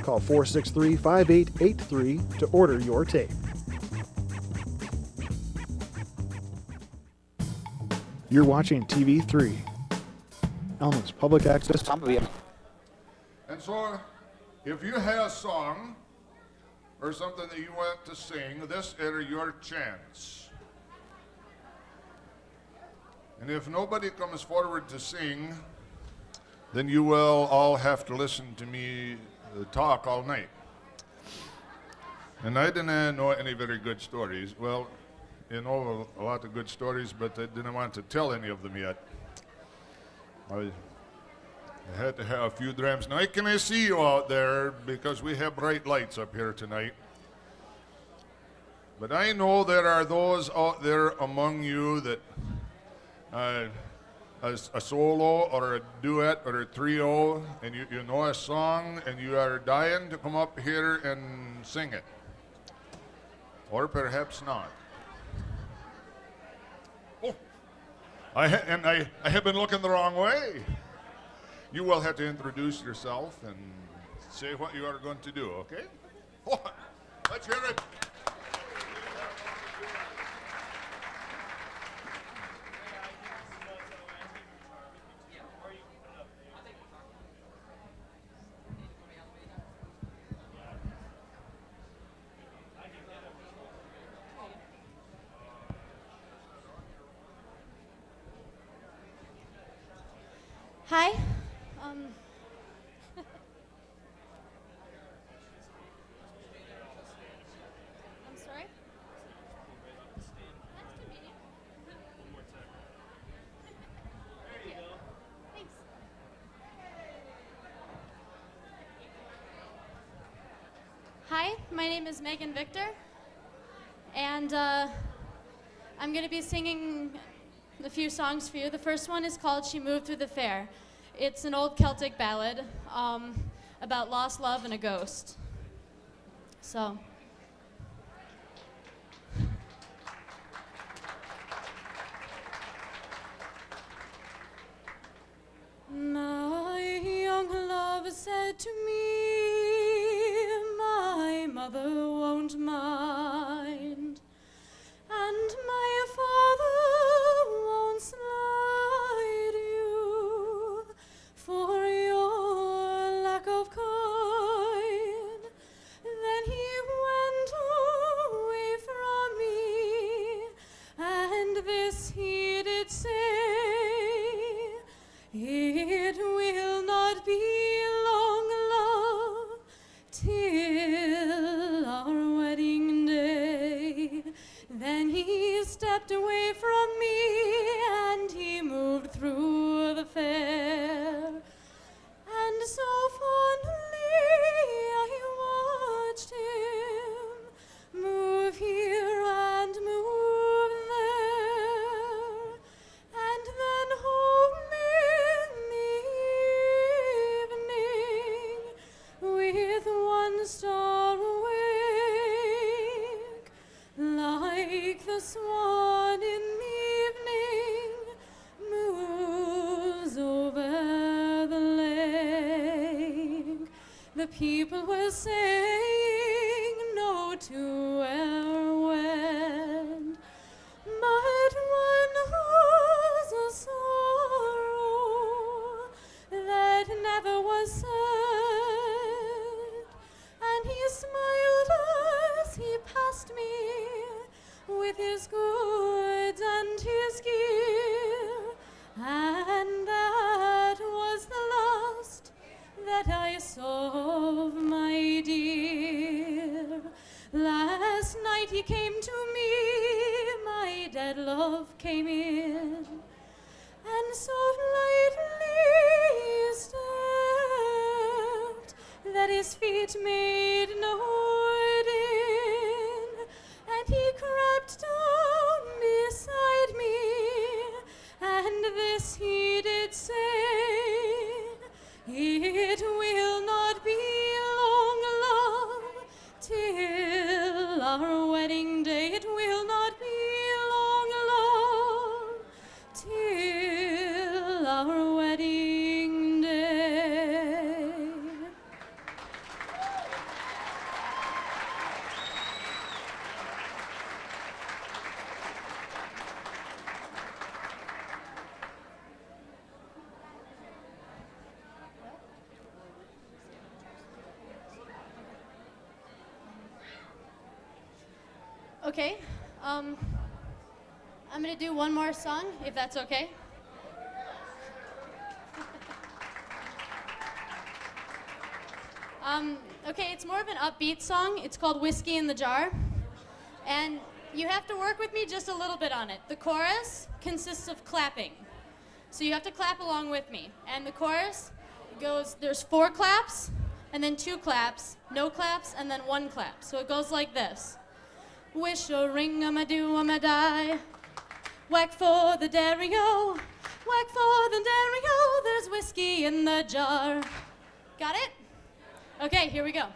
Call 463-5883 to order your tape. You're watching TV3, Alma's public access. And so, if you have a song or something that you want to sing, this is your chance. And if nobody comes forward to sing, then you will all have to listen to me talk all night. And I didn't know any very good stories. Well, you know a lot of good stories, but I didn't want to tell any of them yet. I had to have a few drams. Now, can I see you out there because we have bright lights up here tonight. But I know there are those out there among you that a solo or a duet or a trio, and you know a song and you are dying to come up here and sing it. Or perhaps not. Oh, I have been looking the wrong way. You will have to introduce yourself and say what you are going to do, okay? Oh, let's hear it. Hi. I'm sorry? That's convenient. There you go. Thanks. Hi, my name is Megan Victor, and I'm going to be singing a few songs for you. The first one is called She Moved Through the Fair. It's an old Celtic ballad about lost love and a ghost. So. My young love said to me, my mother won't mind, and my father won't slight you for your lack of kind. Then he went away from me, and this he did say, it will not be long, love, till our wedding day. Then he stepped away from me, and he moved through the fair. And so fondly I watched him move here and move there, and then home in the evening with one star awake, like the swan in the evening moves over the lake. The people were saying no to our wed, but one has a sorrow that never was said, and he smiled as he passed me with his goods and his gear, and that was the last that I saw of my dear. Last night he came to me, my dead love came in, and so lightly he stepped that his feet made no din, and he crept down beside me, and this he did say, it will not be long, love, till our wedding day. It will not be long, love, till our wedding day. Okay. I'm going to do one more song, if that's okay. Okay, it's more of an upbeat song. It's called Whiskey in the Jar. And you have to work with me just a little bit on it. The chorus consists of clapping. So you have to clap along with me. And the chorus goes, there's 4 claps, and then 2 claps, no claps, and then 1 clap. So it goes like this. Wish a ring, I'm a do, I'm a die. Whack for the dairy-o, whack for the dairy-o, there's whiskey in the jar. Got it? Okay, here we go.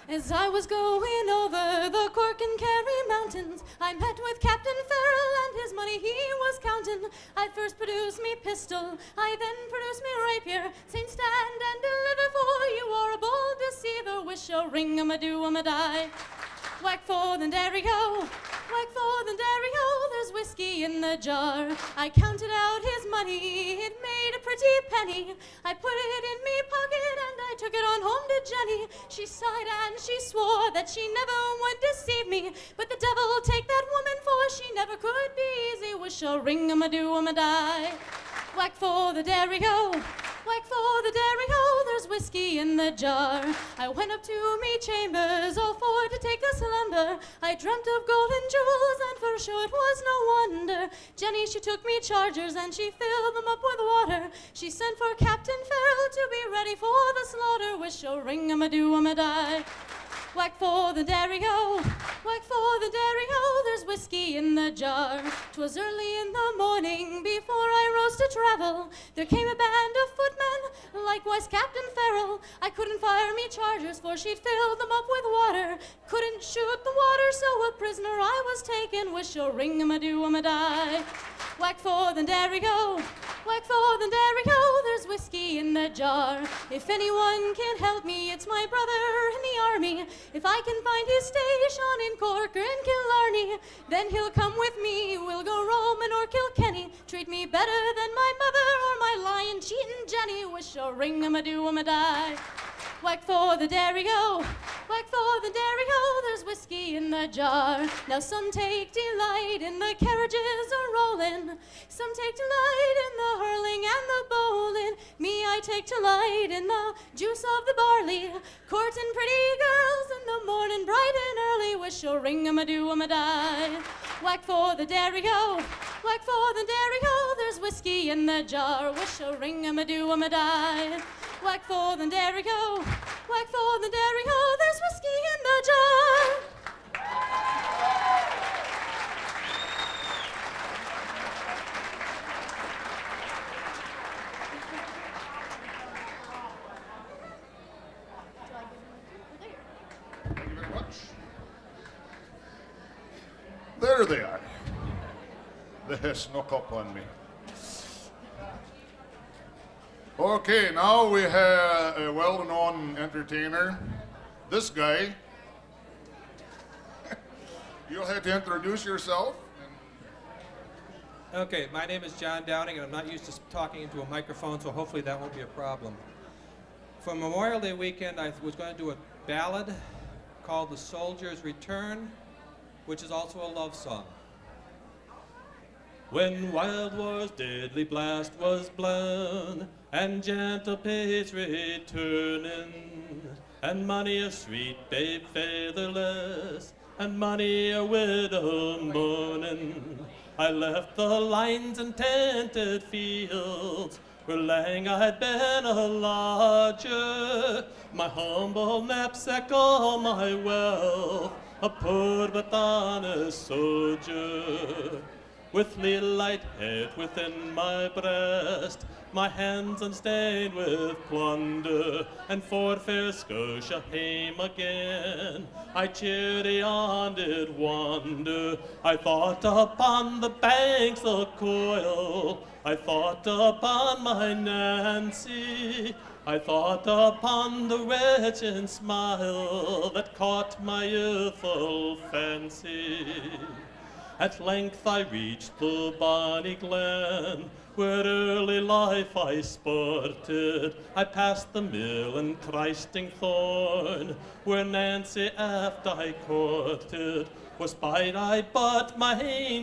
As I was going over the Cork and Kerry mountains, I met with Captain Farrell and his money he was counting. I first produced me pistol, I then produced me rapier, saying stand and deliver for you are a bold deceiver. Wish a ring, I'm a do, I'm a die. Whack for the dairy-o, whack for the dairy-o, there's whiskey in the jar. I counted out his money, it made a pretty penny. I put it in me pocket and I took it on home to Jenny. She sighed and she swore that she never would deceive me, but the devil take that woman, for she never could be easy. Wish a ring, I'm a do, I'm a die. Whack for the dairy-o, whack for the dairy-o, there's whiskey in the jar. I went up to me chambers, all for to take a slumber. I dreamt of gold and jewels, and for sure it was no wonder. Jenny, she took me chargers, and she filled them up with water. She sent for Captain Farrell to be ready for the slaughter. Wish a ring, I'm a do, I'm a die. Whack for the dairy-o, whack for the dairy-o, there's whiskey in the jar. 'Twas early in the morning, before I rose to travel, there came a band of footmen, likewise Captain Farrell. I couldn't fire me chargers, for she'd filled them up with water. Couldn't shoot the water, so a prisoner I was taken. Wish a ring, I'm a do, I'm a die. Whack for the dairy-o, whack for the dairy-o, there's whiskey in the jar. If anyone can help me, it's my brother in the army. If I can find his station in Cork or in Killarney, then he'll come with me. We'll go roaming or Kilkenny. Treat me better than my mother or my lying, cheating Jenny. Wish a ring, I'm a do, I'm a die. Whack for the dairy-o, whack for the dairy-o, there's whiskey in the jar. Now some take delight in the carriages a-rolling, some take delight in the hurling and the bowling. Me, I take delight in the juice of the barley, courting pretty girls in the morning bright and early. Wish a ring, I'm a do, I'm a die. Whack for the dairy-o, whack for the dairy-o, there's whiskey in the jar. Wish a ring, I'm a do, I'm a die. Whack for the dairy-o, whack for the dairy-o, there's whiskey in the jar. Thank you very much. There they are. They snuck up on me. Okay, now we have a well-known entertainer. This guy. You'll have to introduce yourself. Okay, my name is John Downing, and I'm not used to talking into a microphone, so hopefully that won't be a problem. For Memorial Day weekend, I was going to do a ballad called The Soldier's Return, which is also a love song. When Wild War's deadly blast was blown, and gentle pace returning, and many a sweet babe featherless, and many a widow mourning, I left the lines and tented fields, where lang I had been a lodger, my humble knapsack, all my wealth, a poor but honest soldier. With little light head within my breast, my hands unstained with plunder, and for fair Scotia hame again, I cheery on did wander. I thought upon the banks of Coyle, I thought upon my Nancy, I thought upon the wretched smile that caught my youthful fancy. At length I reached the bonny glen, where early life I sported. I passed the mill and Christing Thorn, where Nancy aft I courted. Was spied I but my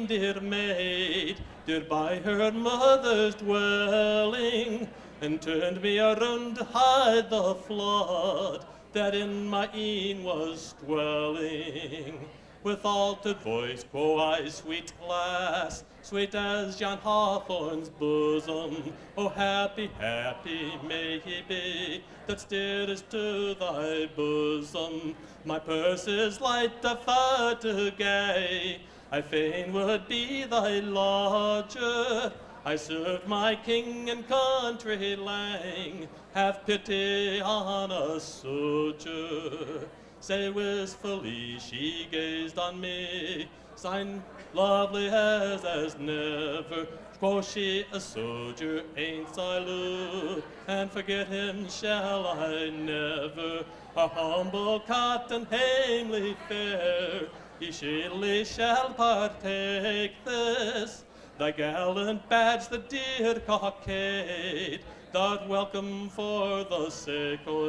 dear maid, did by her mother's dwelling, and turned me around to hide the flood that in my een was dwelling. With altered voice quo I, sweet lass, sweet as John Hawthorne's bosom. Oh, happy, happy may he be that steerest to thy bosom. My purse is light, the far to gay. I fain would be thy lodger. I served my king and country lang. Have pity on a soldier. Say wistfully she gazed on me, sign lovely as never. Quoth she, a soldier ain't I look, and forget him shall I never. A humble cot and hamely fare, ye shilly shall partake this. Thy gallant badge, the dear cockade, thou'rt welcome for the sake o'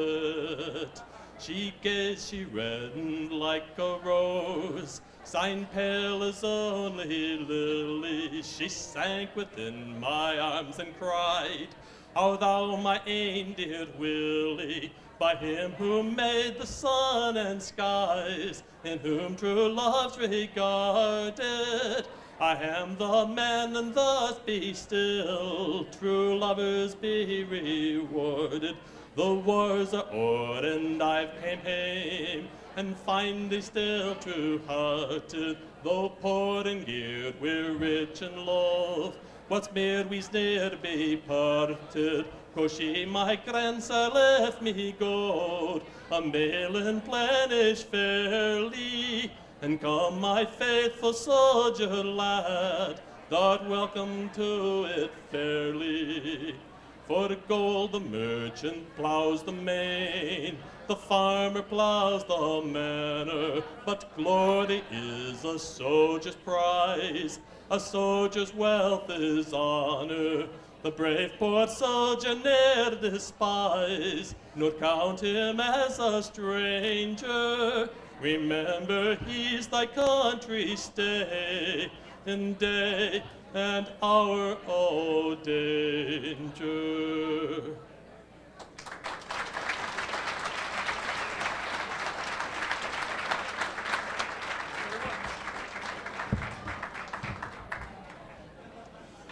it. She gazed, she reddened like a rose, sign pale as only lily. She sank within my arms and cried, "O thou my ain dear Willie, by him who made the sun and skies, in whom true love's regarded, I am the man, and thus be still, true lovers be rewarded. The wars are o'er, and I've came hame, and find thee still true-hearted. Though poor and geared, we're rich and love, what's mere we's ne'er be parted. Quoth she, my grandsire left me gold, a meal and plenish fairly, and come, my faithful soldier lad, thou'rt welcome to it fairly. For gold the merchant ploughs the main, the farmer ploughs the manor, but glory is a soldier's prize, a soldier's wealth is honor. The brave poor soldier ne'er despise, nor count him as a stranger. Remember he's thy country's stay, in day and hour o' danger.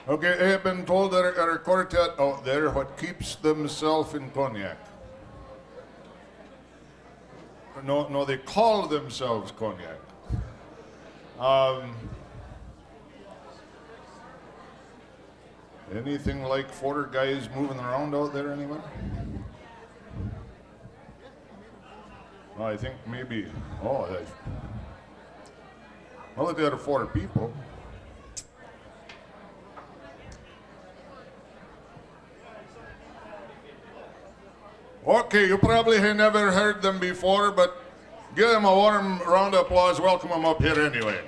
Okay, I have been told that our quartet out there what keeps themselves in cognac. No, they call themselves cognac. Anything like 4 guys moving around out there anywhere? Oh, I think maybe. Oh, well, they had 4 people. Okay, you probably have never heard them before, but give them a warm round of applause. Welcome them up here anyway.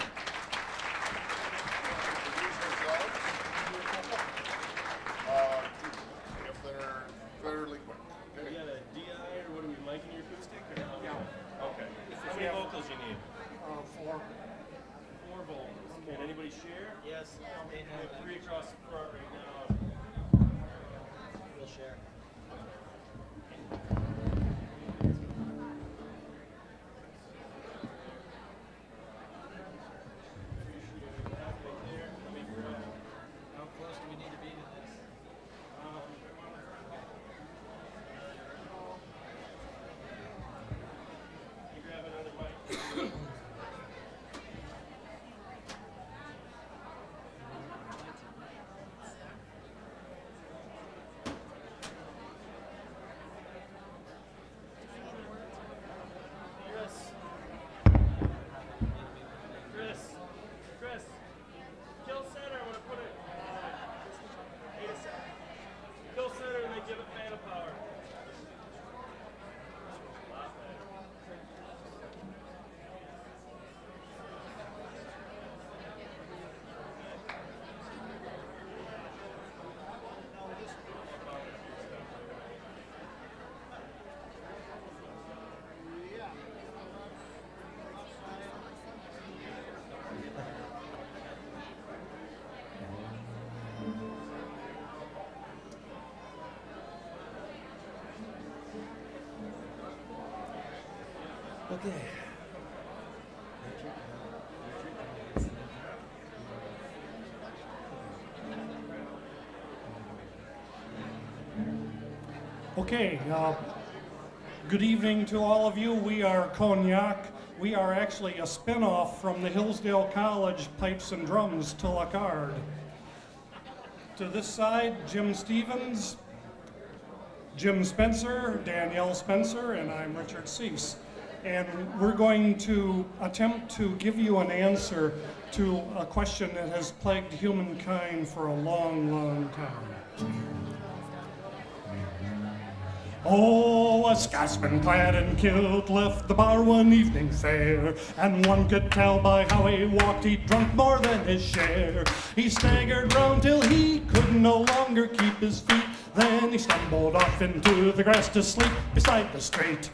If they're fairly quick. You got a DI or what are we miking your acoustic? Or no? Yeah. Okay. How many vocals you need? 4. 4 vocals. Can anybody share? Yes. We have 3 across the front right now. We'll share. How close do we need to be to this? You grab another mic. Okay. Okay, good evening to all of you. We are Cognac. We are actually a spin-off from the Hillsdale College Pipes and Drums to Lacard. To this side, Jim Stevens, Jim Spencer, Danielle Spencer, and I'm Richard Cease. And we're going to attempt to give you an answer to a question that has plagued humankind for a long, long time. Oh, a Scotsman clad in kilt left the bar one evening fair, and one could tell by how he walked he'd drunk more than his share. He staggered round till he could no longer keep his feet, then he stumbled off into the grass to sleep beside the street.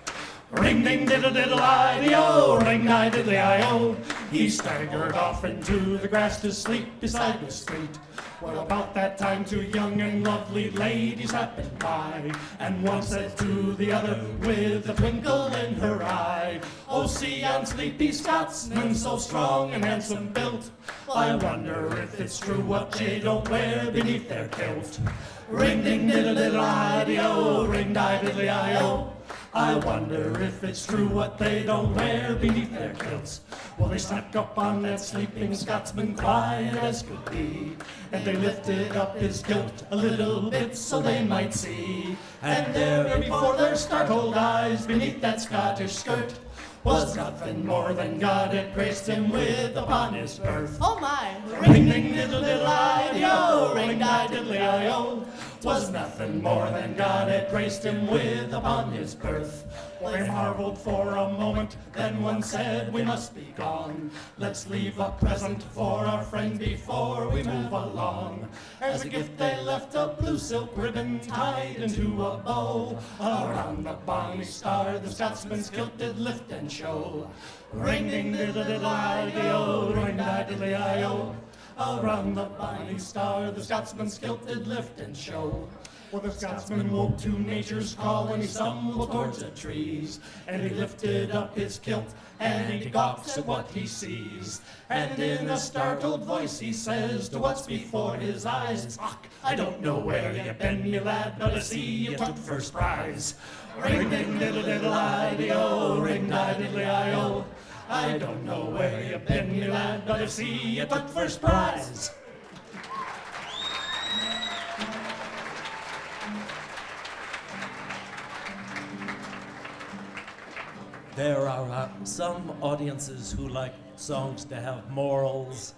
Ring ding diddle diddle I-D-O, ring I diddly I-O. He staggered off into the grass to sleep beside the street. Well, about that time two young and lovely ladies happened by, and one said to the other with a twinkle in her eye, "Oh, see yon sleepy Scotsman, so strong and handsome built, I wonder if it's true what they don't wear beneath their kilt." Ring ding diddle diddle I-D-O, ring di diddly I-O. I wonder if it's true what they don't wear beneath their kilts. Well, they snuck up on that sleeping Scotsman quiet as could be, and they lifted up his kilt a little bit so they might see. And there before their startled eyes, beneath that Scottish skirt, was nothing more than God had graced him with upon his birth. Oh my! Ring ding diddle diddle I-D-O, ring di diddly I-O. 'Twas nothing more than God had graced him with upon his birth. Well, they marveled for a moment, then one said, "We must be gone. Let's leave a present for our friend before we move along." As a gift they left a blue silk ribbon tied into a bow. Around the bonny star the Scotsman's kilt did lift and show. Ring ding diddle diddle I-D-O, ring di diddly I-O. Around the bonny star the Scotsman's kilt did lift and show. Well, the Scotsman woke to nature's call and he stumbled towards the trees, and he lifted up his kilt and he gawks at what he sees. And in a startled voice he says to what's before his eyes, "Och, I don't know where you been, me lad, but I see you took first prize." Ring ding diddle diddle I-D-O, ring di diddly I-O. I don't know where you been, me lad, but I see you took first prize. There are some audiences who like songs to have morals.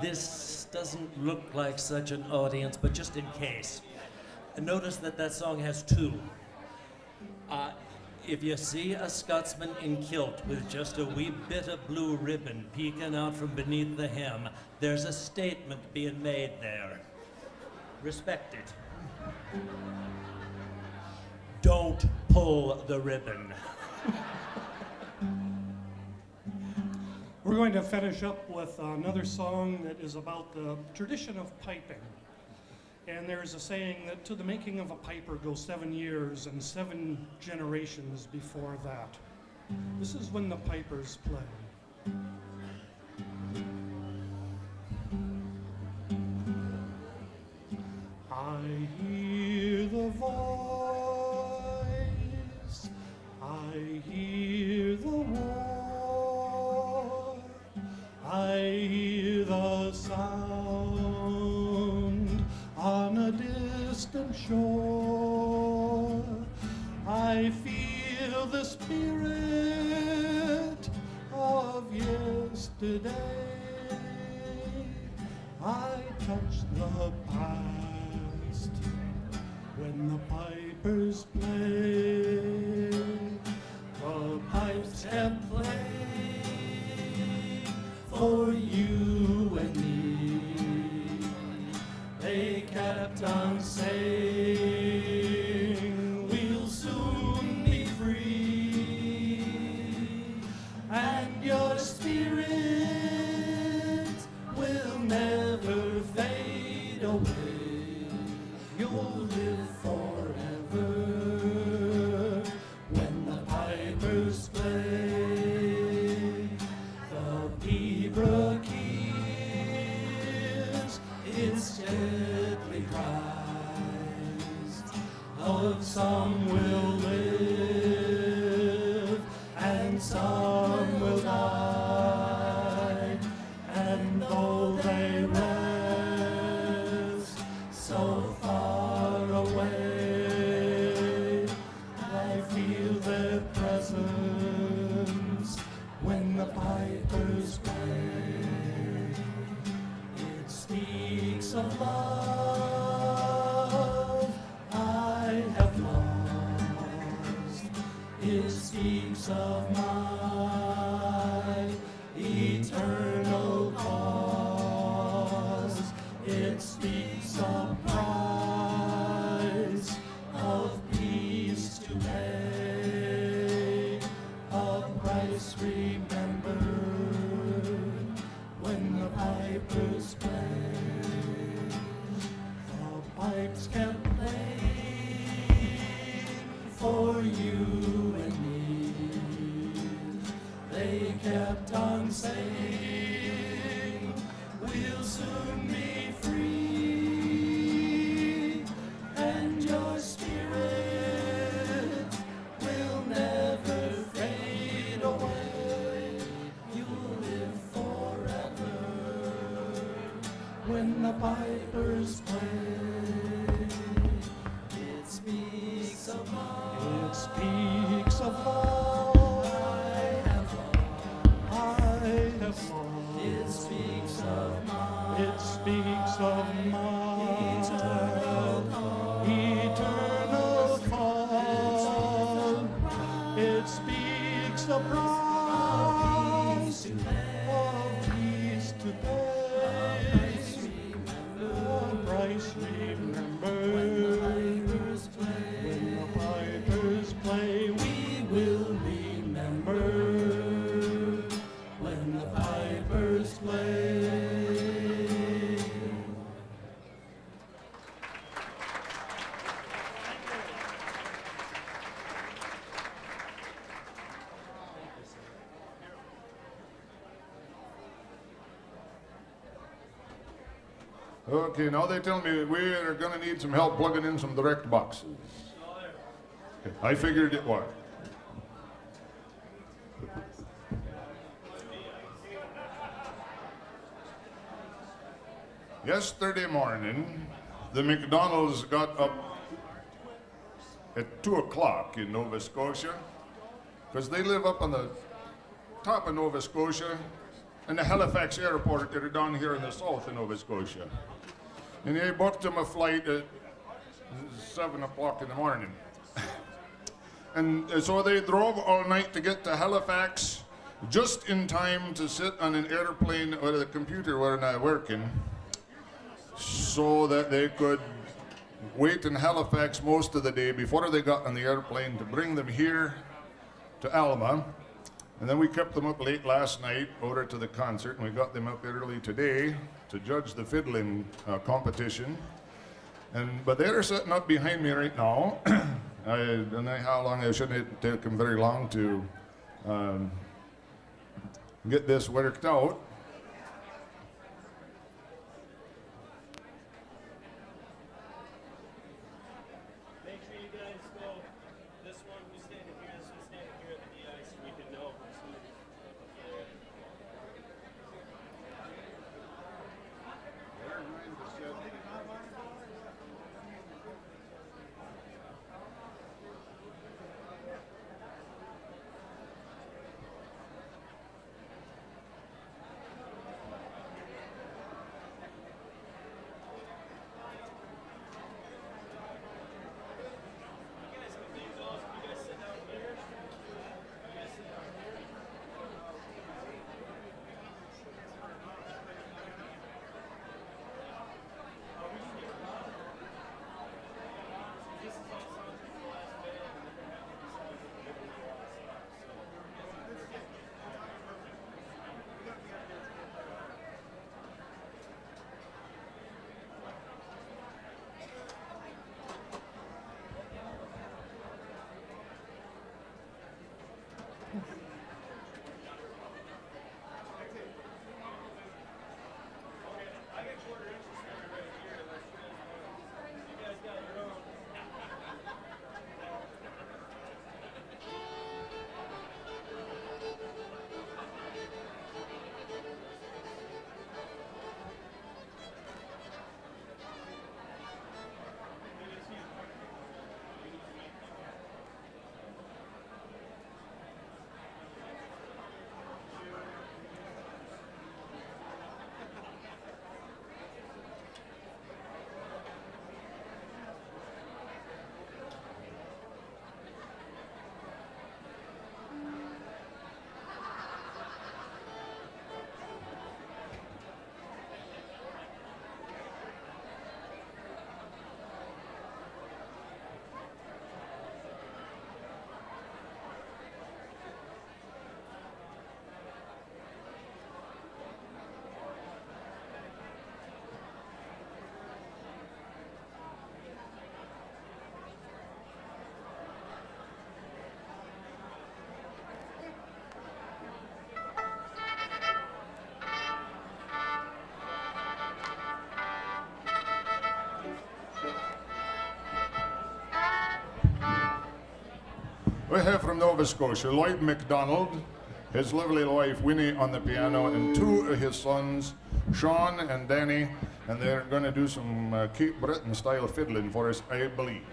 This doesn't look like such an audience, but just in case. Notice that song has two. If you see a Scotsman in kilt with just a wee bit of blue ribbon peeking out from beneath the hem, there's a statement being made there. Respect it. Don't pull the ribbon. We're going to finish up with another song that is about the tradition of piping. And there's a saying that to the making of a piper go 7 years and 7 generations before that. This is when the pipers play. I hear the voice, I hear the war, I hear the sound on a distant shore. I feel the spirit of yesterday. I touch the past when the pipers play. The pipes have played for you and me. They kept on saying we'll soon be free, and your spirit will never fade away. You'll live forever when the pipers play. the pipers play. It speaks of love I have lost. It speaks of my eternal cause. It speaks of price, of peace to pay, of price remembered when the pipers play. The pipes kept playing for you and me. They kept on saying, we'll soon be free, and your spirit will never fade away. You'll live forever when the pipers play. It speaks of love. It speaks of love. I have lost. It speaks of my. It speaks of my eternal cause. It speaks of price, of peace to pay, of price remembered. When the pipers play, we will remember. When the pipers play. Okay, now they tell me we are going to need some help plugging in some direct boxes. Okay, I figured it was. Yesterday morning, the McDonald's got up at 2 o'clock in Nova Scotia, because they live up on the top of Nova Scotia, and the Halifax airport that are down here in the south of Nova Scotia. And they booked them a flight at 7 o'clock in the morning. And so they drove all night to get to Halifax just in time to sit on an airplane where the computer were not working, so that they could wait in Halifax most of the day before they got on the airplane to bring them here to Alma. And then we kept them up late last night over to the concert, and we got them up early today to judge the fiddling competition. But they're sitting up behind me right now. I don't know how long. It shouldn't take them very long to get this worked out. Make sure you guys go. This one who's standing here, this one's standing here at the DI, so we can know who's who. We have from Nova Scotia Lloyd MacDonald, his lovely wife Winnie on the piano, and two of his sons, Sean and Danny, and they're going to do some Cape Breton style fiddling for us, I believe.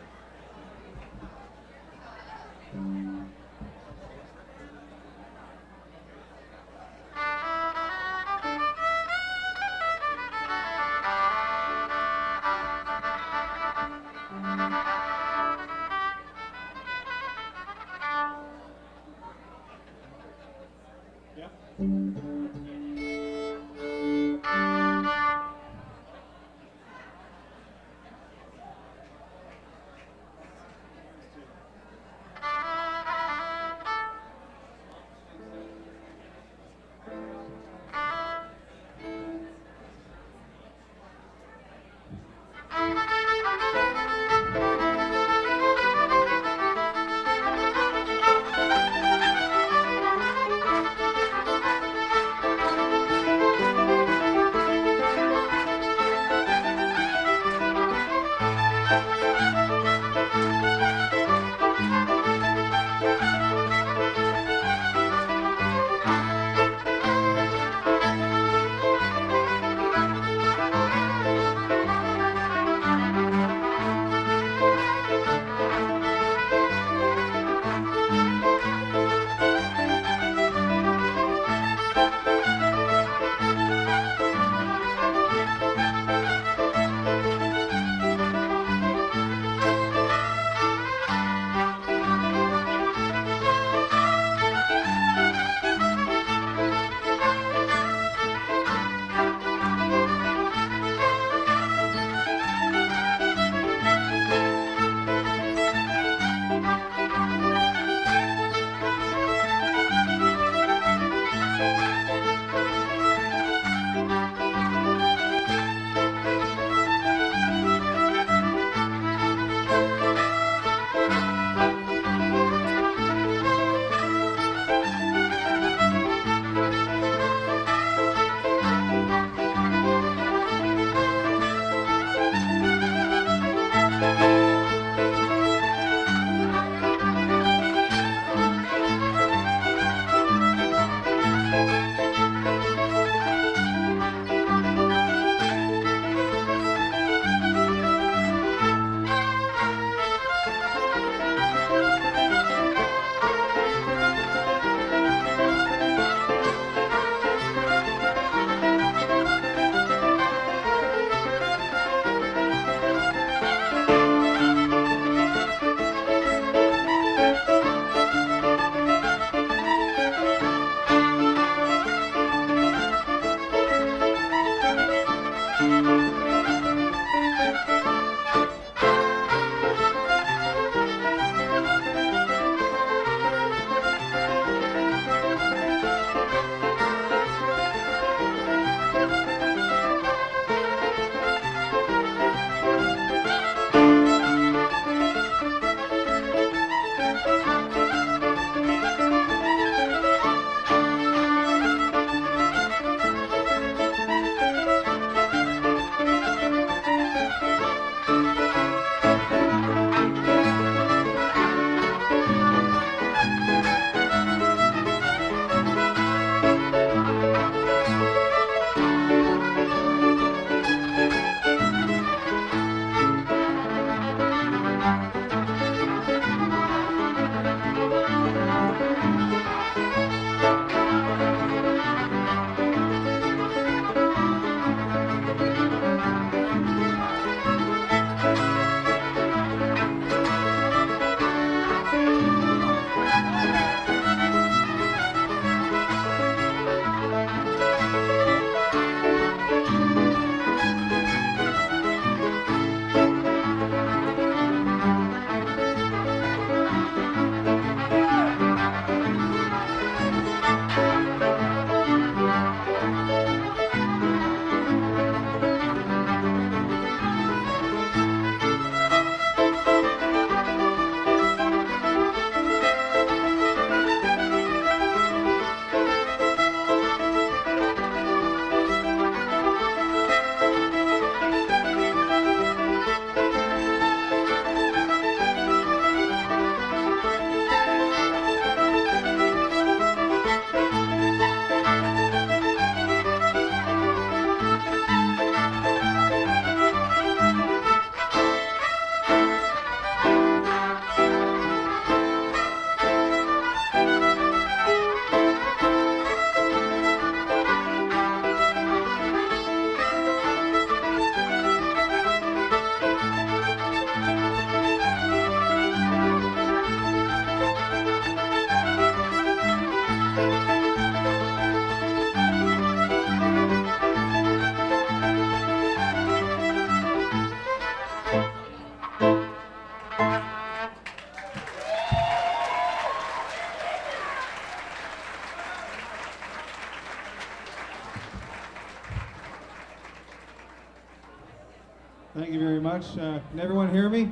Thank you very much. Can everyone hear me?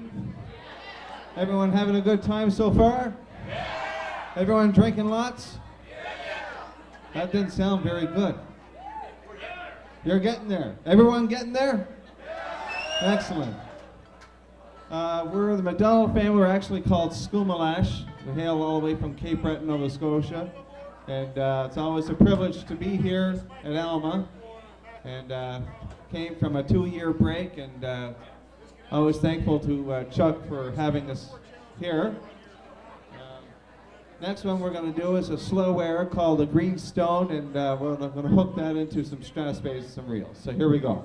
Everyone having a good time so far? Everyone drinking lots? That didn't sound very good. You're getting there. Everyone getting there? Excellent. We're the McDonald family. We're actually called Skoomalash. We hail all the way from Cape Breton, Nova Scotia. And it's always a privilege to be here at Alma. And came from a 2-year break, and always thankful to Chuck for having us here. Next one we're going to do is a slow air called the Green Stone, and we're going to hook that into some Stratospades and some reels. So here we go.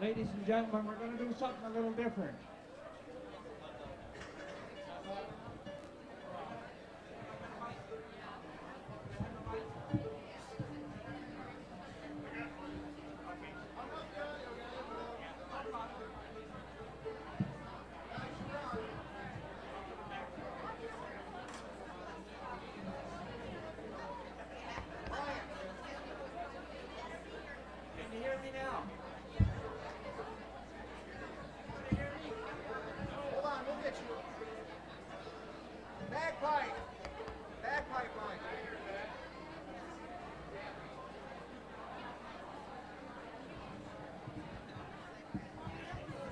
Ladies and gentlemen, we're going to do something a little different. Can you hear me now? Hold on, we'll get you. Bagpipe. Bagpipe line.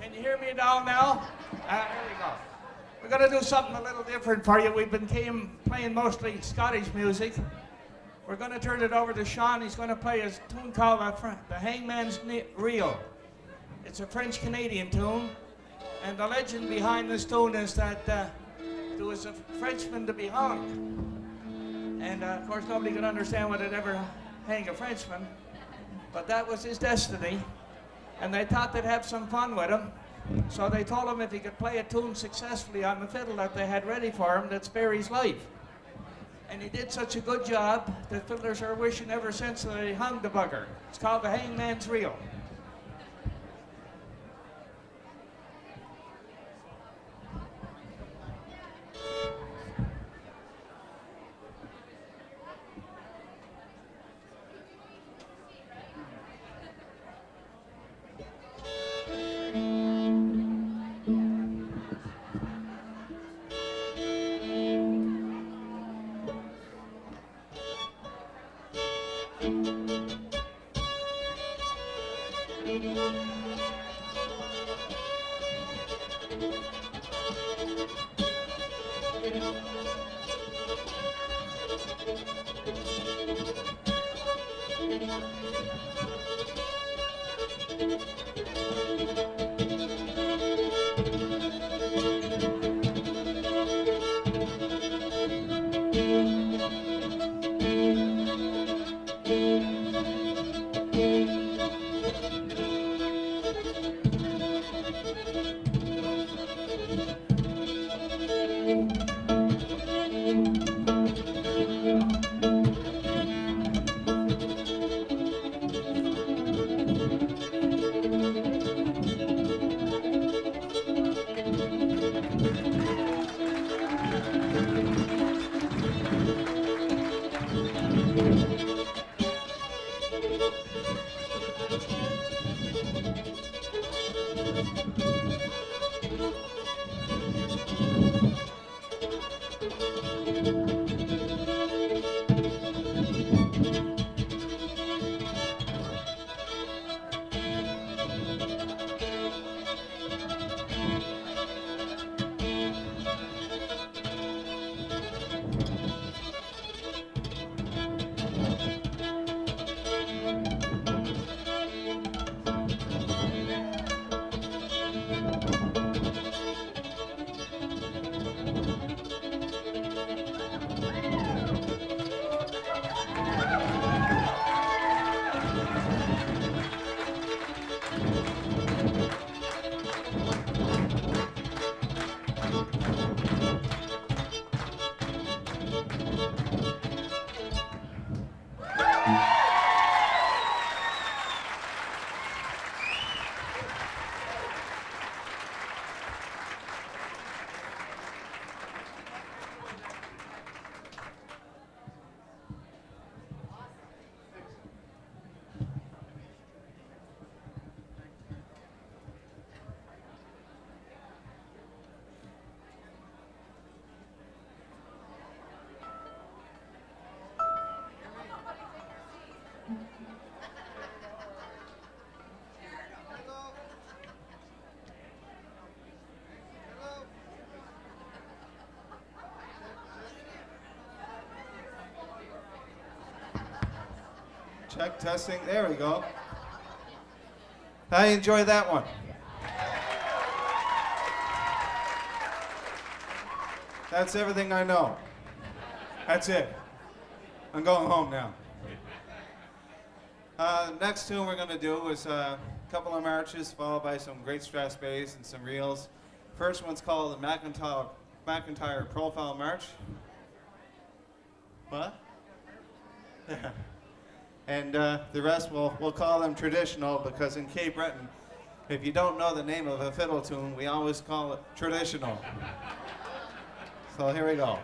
Can you hear me down now? Here we go. We're going to do something a little different for you. We've been playing mostly Scottish music. We're going to turn it over to Sean. He's going to play a tune called The Hangman's Reel. It's a French-Canadian tune. And the legend behind this tune is that there was a Frenchman to be hung. And of course, nobody could understand why they'd ever hang a Frenchman. But that was his destiny. And they thought they'd have some fun with him. So they told him if he could play a tune successfully on the fiddle that they had ready for him, that'd spare his life. And he did such a good job that fiddlers are wishing ever since that they hung the bugger. It's called The Hangman's Reel. Check, testing, there we go. I enjoy that one. That's everything I know. That's it. I'm going home now. Next tune we're going to do is a couple of marches followed by some great stress bass and some reels. First one's called the McIntyre Profile March. What? And the rest we'll call them traditional, because in Cape Breton, if you don't know the name of a fiddle tune, we always call it traditional. So here we go.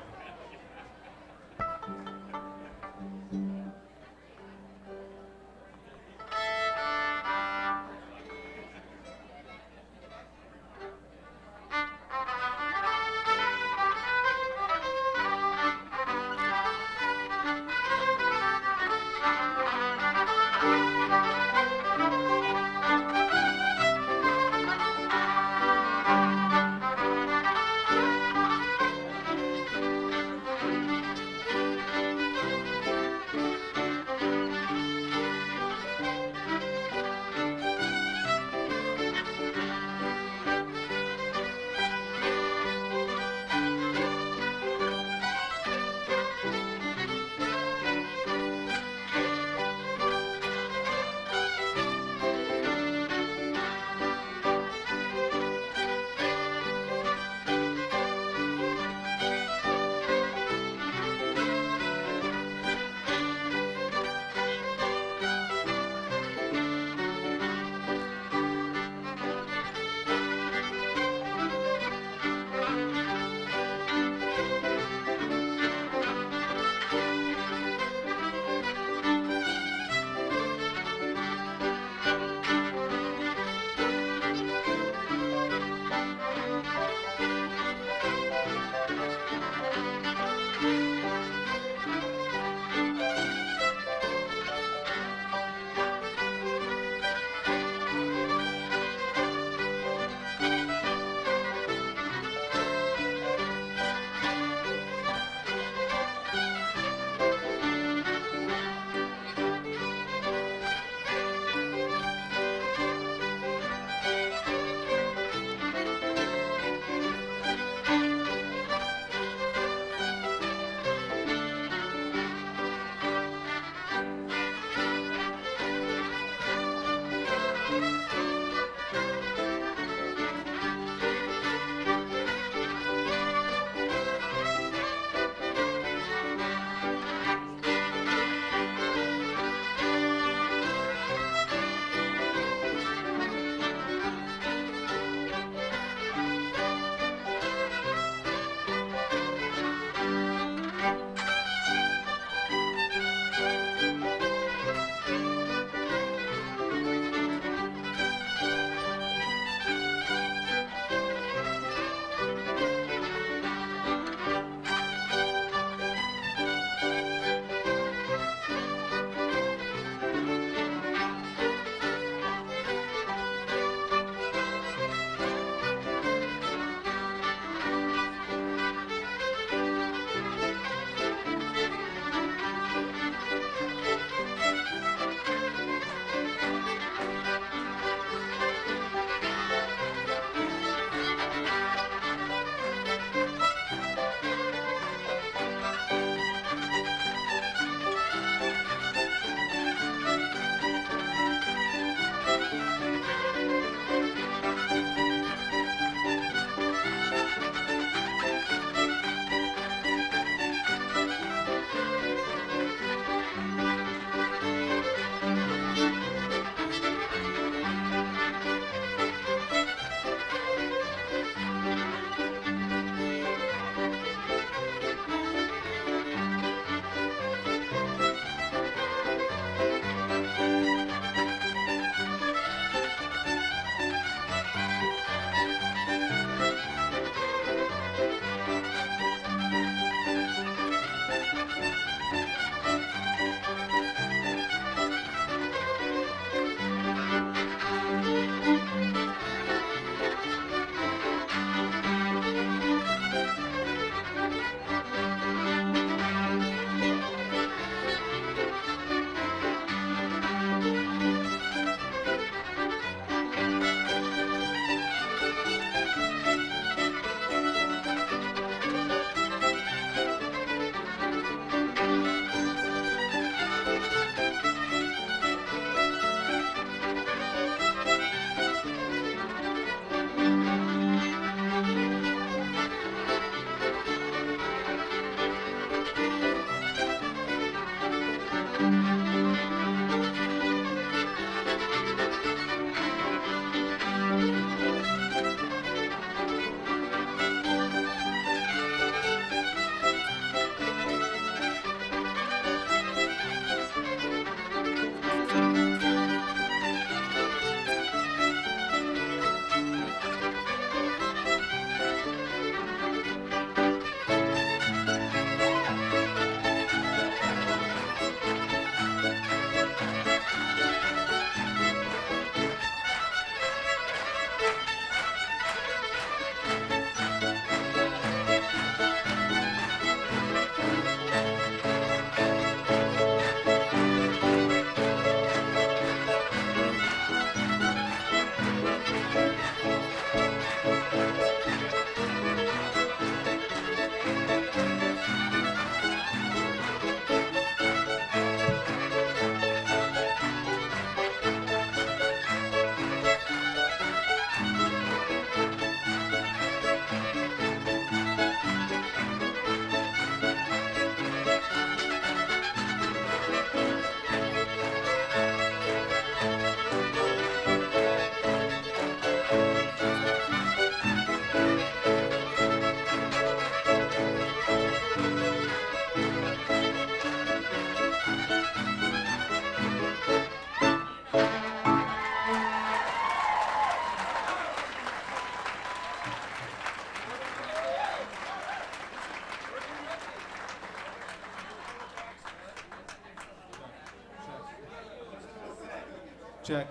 check.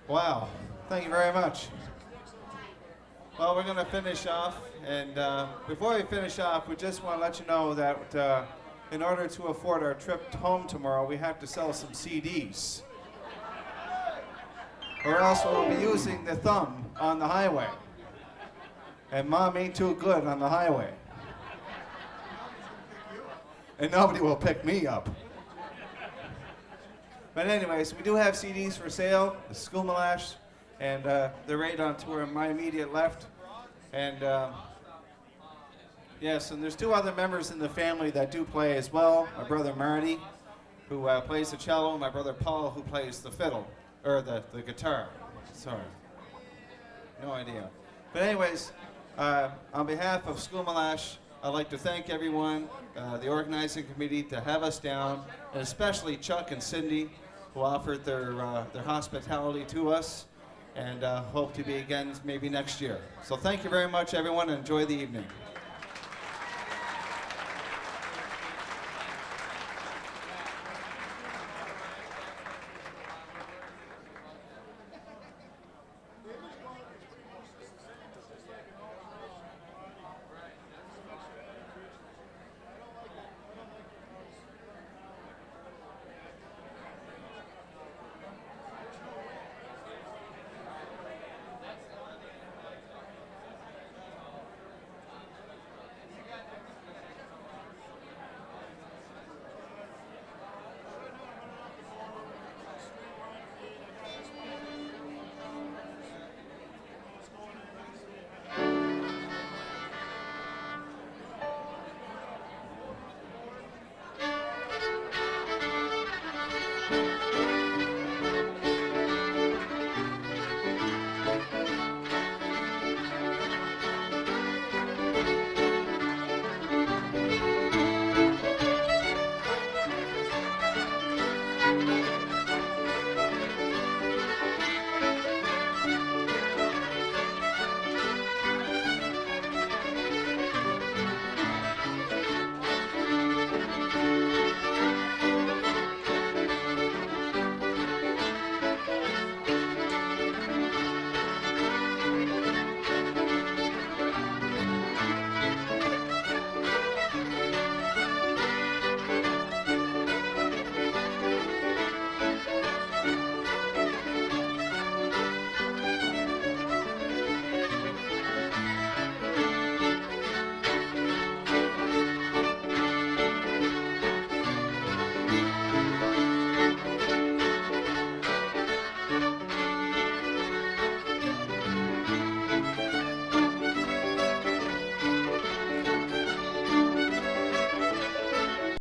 Wow, thank you very much. Well, we're going to finish off, and before we finish off, we just want to let you know that in order to afford our trip home tomorrow, we have to sell some CDs. Or else we'll be using the thumb on the highway. And Mom ain't too good on the highway. And nobody will pick me up. But anyways, we do have CDs for sale, the Skoomalash, and they're right on to my immediate left. And yes, and there's two other members in the family that do play as well. My brother Marty, who plays the cello, and my brother Paul, who plays the fiddle, or the guitar. Sorry. No idea. But anyways, on behalf of Skoomalash, I'd like to thank everyone, the organizing committee, to have us down, and especially Chuck and Cindy, who offered their hospitality to us, and hope to be again maybe next year. So thank you very much, everyone, and enjoy the evening.